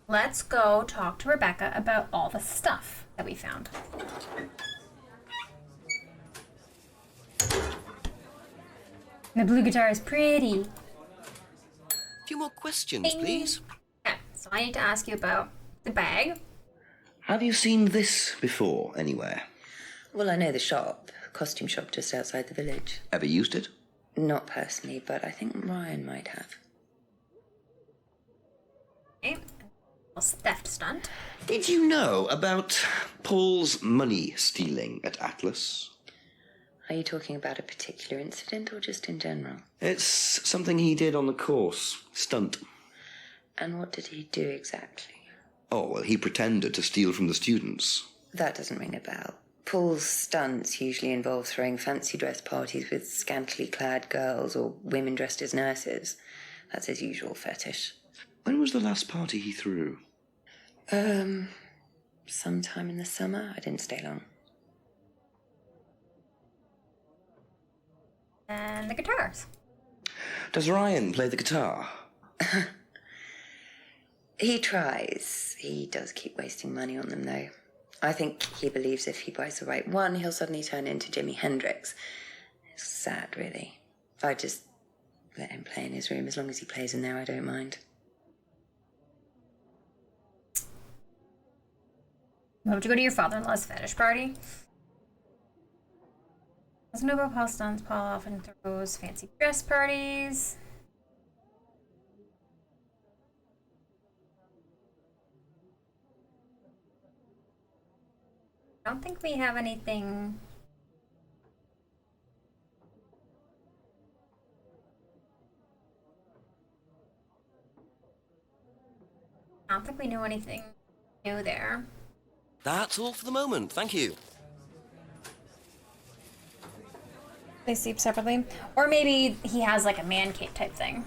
Speaker 2: Let's go talk to Rebecca about all the stuff that we found. The blue guitar is pretty.
Speaker 1: A few more questions, please.
Speaker 2: Okay, so I need to ask you about the bag.
Speaker 18: Have you seen this before, anywhere?
Speaker 8: Well, I know the shop, costume shop just outside the village.
Speaker 18: Ever used it?
Speaker 8: Not personally, but I think Ryan might have.
Speaker 2: Okay. Theft stunt.
Speaker 18: Did you know about Paul's money stealing at Atlas?
Speaker 8: Are you talking about a particular incident or just in general?
Speaker 18: It's something he did on the course. Stunt.
Speaker 8: And what did he do exactly?
Speaker 18: Oh, well, he pretended to steal from the students.
Speaker 8: That doesn't ring a bell. Paul's stunts usually involve throwing fancy dress parties with scantily clad girls or women dressed as nurses. That's his usual fetish.
Speaker 18: When was the last party he threw?
Speaker 8: Sometime in the summer. I didn't stay long.
Speaker 2: And the guitars.
Speaker 18: Does Ryan play the guitar?
Speaker 8: He tries. He does keep wasting money on them, though. I think he believes if he buys the right one, he'll suddenly turn into Jimi Hendrix. It's sad, really. I just let him play in his room. As long as he plays in there, I don't mind.
Speaker 2: Why would you go to your father-in-law's fetish party? Doesn't know about Paul stunts. Paul often throws fancy dress parties. I don't think we have anything. I don't think we knew anything new there.
Speaker 1: That's all for the moment, thank you.
Speaker 2: They sleep separately. Or maybe he has like a man cave type thing.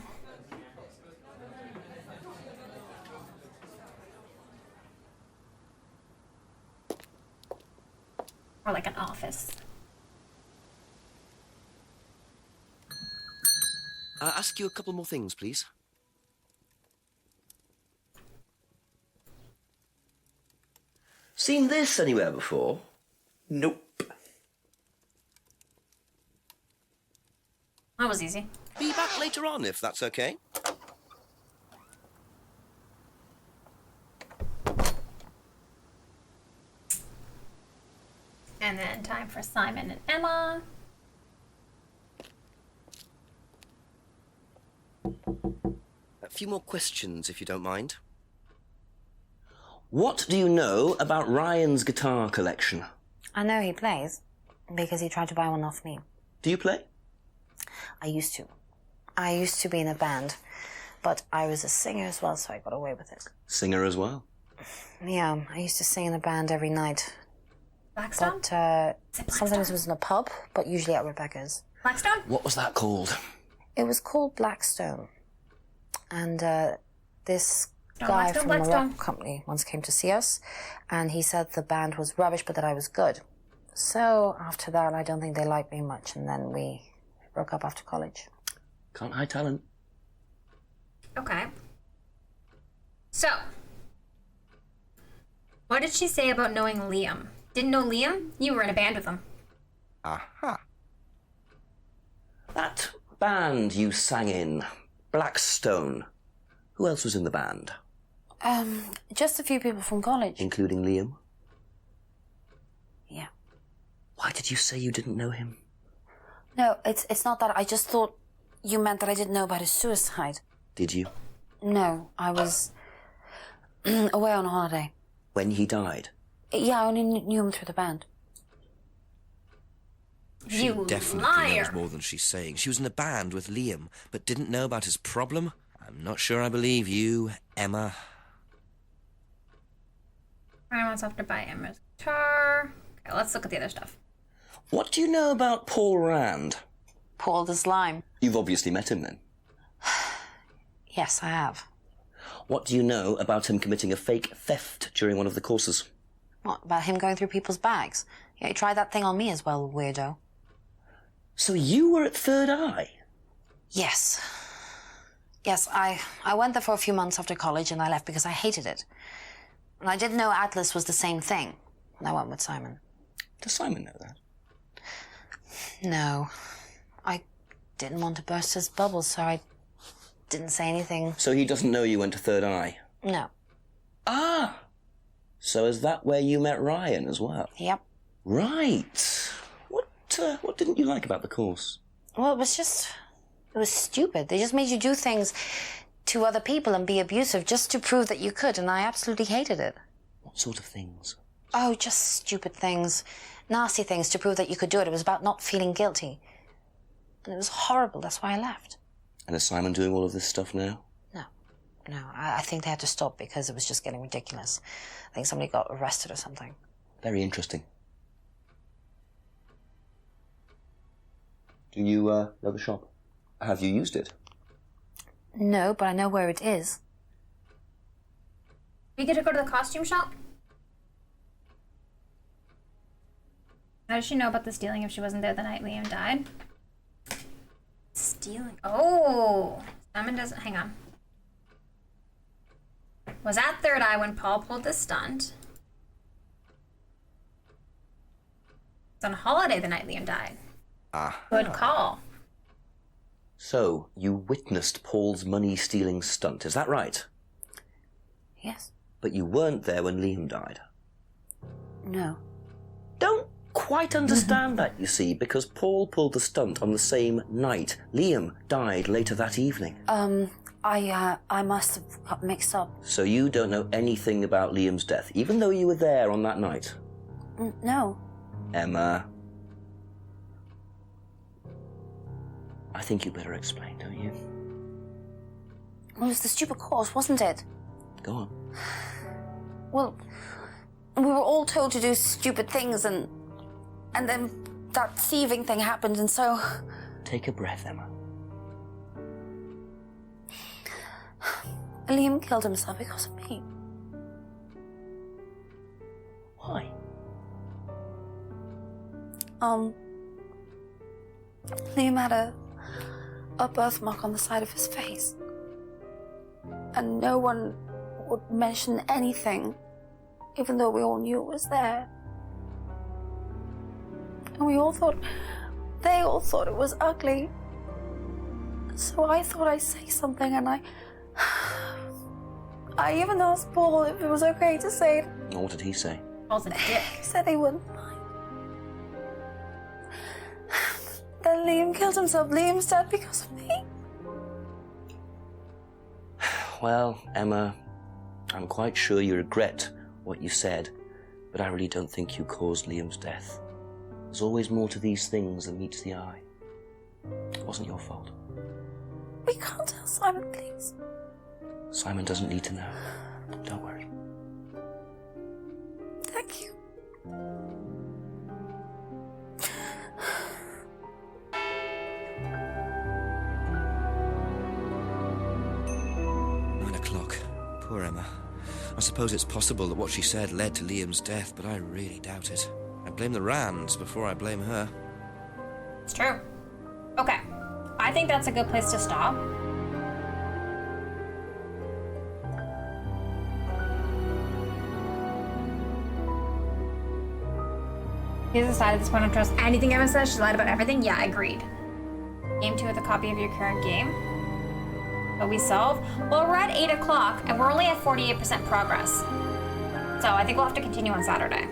Speaker 2: Or like an office.
Speaker 1: Ask you a couple more things, please.
Speaker 18: Seen this anywhere before?
Speaker 6: Nope.
Speaker 2: That was easy.
Speaker 1: Be back later on, if that's okay.
Speaker 2: And then time for Simon and Emma.
Speaker 1: A few more questions, if you don't mind.
Speaker 18: What do you know about Ryan's guitar collection?
Speaker 5: I know he plays, because he tried to buy one off me.
Speaker 18: Do you play?
Speaker 5: I used to. I used to be in a band, but I was a singer as well, so I got away with it.
Speaker 18: Singer as well?
Speaker 5: Yeah, I used to sing in a band every night.
Speaker 2: Blackstone?
Speaker 5: But sometimes it was in a pub, but usually at Rebecca's.
Speaker 2: Blackstone?
Speaker 18: What was that called?
Speaker 5: It was called Blackstone. And this guy
Speaker 2: Blackstone,
Speaker 5: from the rock company once came to see us, and he said the band was rubbish, but that I was good. So after that, I don't think they liked me much, and then we broke up after college.
Speaker 18: Can't hide talent.
Speaker 2: Okay. So, what did she say about knowing Liam? Didn't know Liam? You were in a band with him.
Speaker 1: Aha.
Speaker 18: That band you sang in, Blackstone. Who else was in the band?
Speaker 5: Just a few people from college.
Speaker 18: Including Liam?
Speaker 5: Yeah.
Speaker 18: Why did you say you didn't know him?
Speaker 5: No, it's not that. I just thought you meant that I didn't know about his suicide.
Speaker 18: Did you?
Speaker 5: No, I was away on holiday.
Speaker 18: When he died?
Speaker 5: Yeah, I only knew him through the band.
Speaker 1: She
Speaker 2: You
Speaker 1: definitely
Speaker 2: liar.
Speaker 1: knows more than she's saying. She was in a band with Liam, but didn't know about his problem. I'm not sure I believe you, Emma.
Speaker 2: Ryan wants off to buy Emma's guitar. Okay, let's look at the other stuff.
Speaker 18: What do you know about Paul Rand?
Speaker 5: Paul the Slime.
Speaker 18: You've obviously met him then.
Speaker 5: Yes, I have.
Speaker 18: What do you know about him committing a fake theft during one of the courses?
Speaker 5: What, about him going through people's bags? Yeah, he tried that thing on me as well, weirdo.
Speaker 18: So you were at Third Eye?
Speaker 5: Yes. Yes, I went there for a few months after college and I left because I hated it. And I didn't know Atlas was the same thing. And I went with Simon.
Speaker 18: Does Simon know that?
Speaker 5: No. I didn't want to burst his bubble, so I didn't say anything.
Speaker 18: So he doesn't know you went to Third Eye?
Speaker 5: No.
Speaker 18: Ah! So is that where you met Ryan as well?
Speaker 5: Yep.
Speaker 18: Right. What didn't you like about the course?
Speaker 5: Well, it was stupid. They just made you do things to other people and be abusive just to prove that you could, and I absolutely hated it.
Speaker 18: What sort of things?
Speaker 5: Oh, just stupid things. Nasty things to prove that you could do it. It was about not feeling guilty. And it was horrible. That's why I left.
Speaker 18: And is Simon doing all of this stuff now?
Speaker 5: No, I think they had to stop because it was just getting ridiculous. I think somebody got arrested or something.
Speaker 18: Very interesting. Do you know the shop? Have you used it?
Speaker 5: No, but I know where it is.
Speaker 2: We get to go to the costume shop? How does she know about the stealing if she wasn't there the night Liam died? Stealing. Oh! Simon doesn't. Hang on. Was at Third Eye when Paul pulled the stunt. Was on holiday the night Liam died. Good call.
Speaker 1: So, you witnessed Paul's money-stealing stunt, is that right?
Speaker 5: Yes.
Speaker 1: But you weren't there when Liam died.
Speaker 5: No.
Speaker 1: Don't quite understand that, you see, because Paul pulled the stunt on the same night. Liam died later that evening.
Speaker 5: I must have got mixed up.
Speaker 1: So you don't know anything about Liam's death, even though you were there on that night?
Speaker 5: No.
Speaker 1: Emma. I think you better explain, don't you?
Speaker 5: Well, it was the stupid course, wasn't it?
Speaker 1: Go on.
Speaker 5: Well, we were all told to do stupid things, and then that thieving thing happened, and so...
Speaker 1: Take a breath, Emma.
Speaker 5: Liam killed himself because of me.
Speaker 1: Why?
Speaker 5: Liam had a birthmark on the side of his face. And no one would mention anything, even though we all knew it was there. And we all thought, they all thought it was ugly. So I thought I'd say something, and I even asked Paul if it was okay to say it.
Speaker 1: What did he say?
Speaker 2: Paul's a dick.
Speaker 5: He said he wouldn't mind. Then Liam killed himself. Liam's dead because of me.
Speaker 1: Well, Emma, I'm quite sure you regret what you said, but I really don't think you caused Liam's death. There's always more to these things than meets the eye. It wasn't your fault.
Speaker 5: We can't tell Simon, please.
Speaker 1: Simon doesn't need to know. Don't worry.
Speaker 5: Thank you.
Speaker 1: Poor Emma. I suppose it's possible that what she said led to Liam's death, but I really doubt it. I blame the Rands before I blame her.
Speaker 2: It's true. Okay. I think that's a good place to stop. He's decided at this point I don't trust anything Emma says. She's lied about everything. Yeah, agreed. Game 2 with a copy of your current game. But we solve? Well, we're at 8 o'clock and we're only at 48% progress. So I think we'll have to continue on Saturday.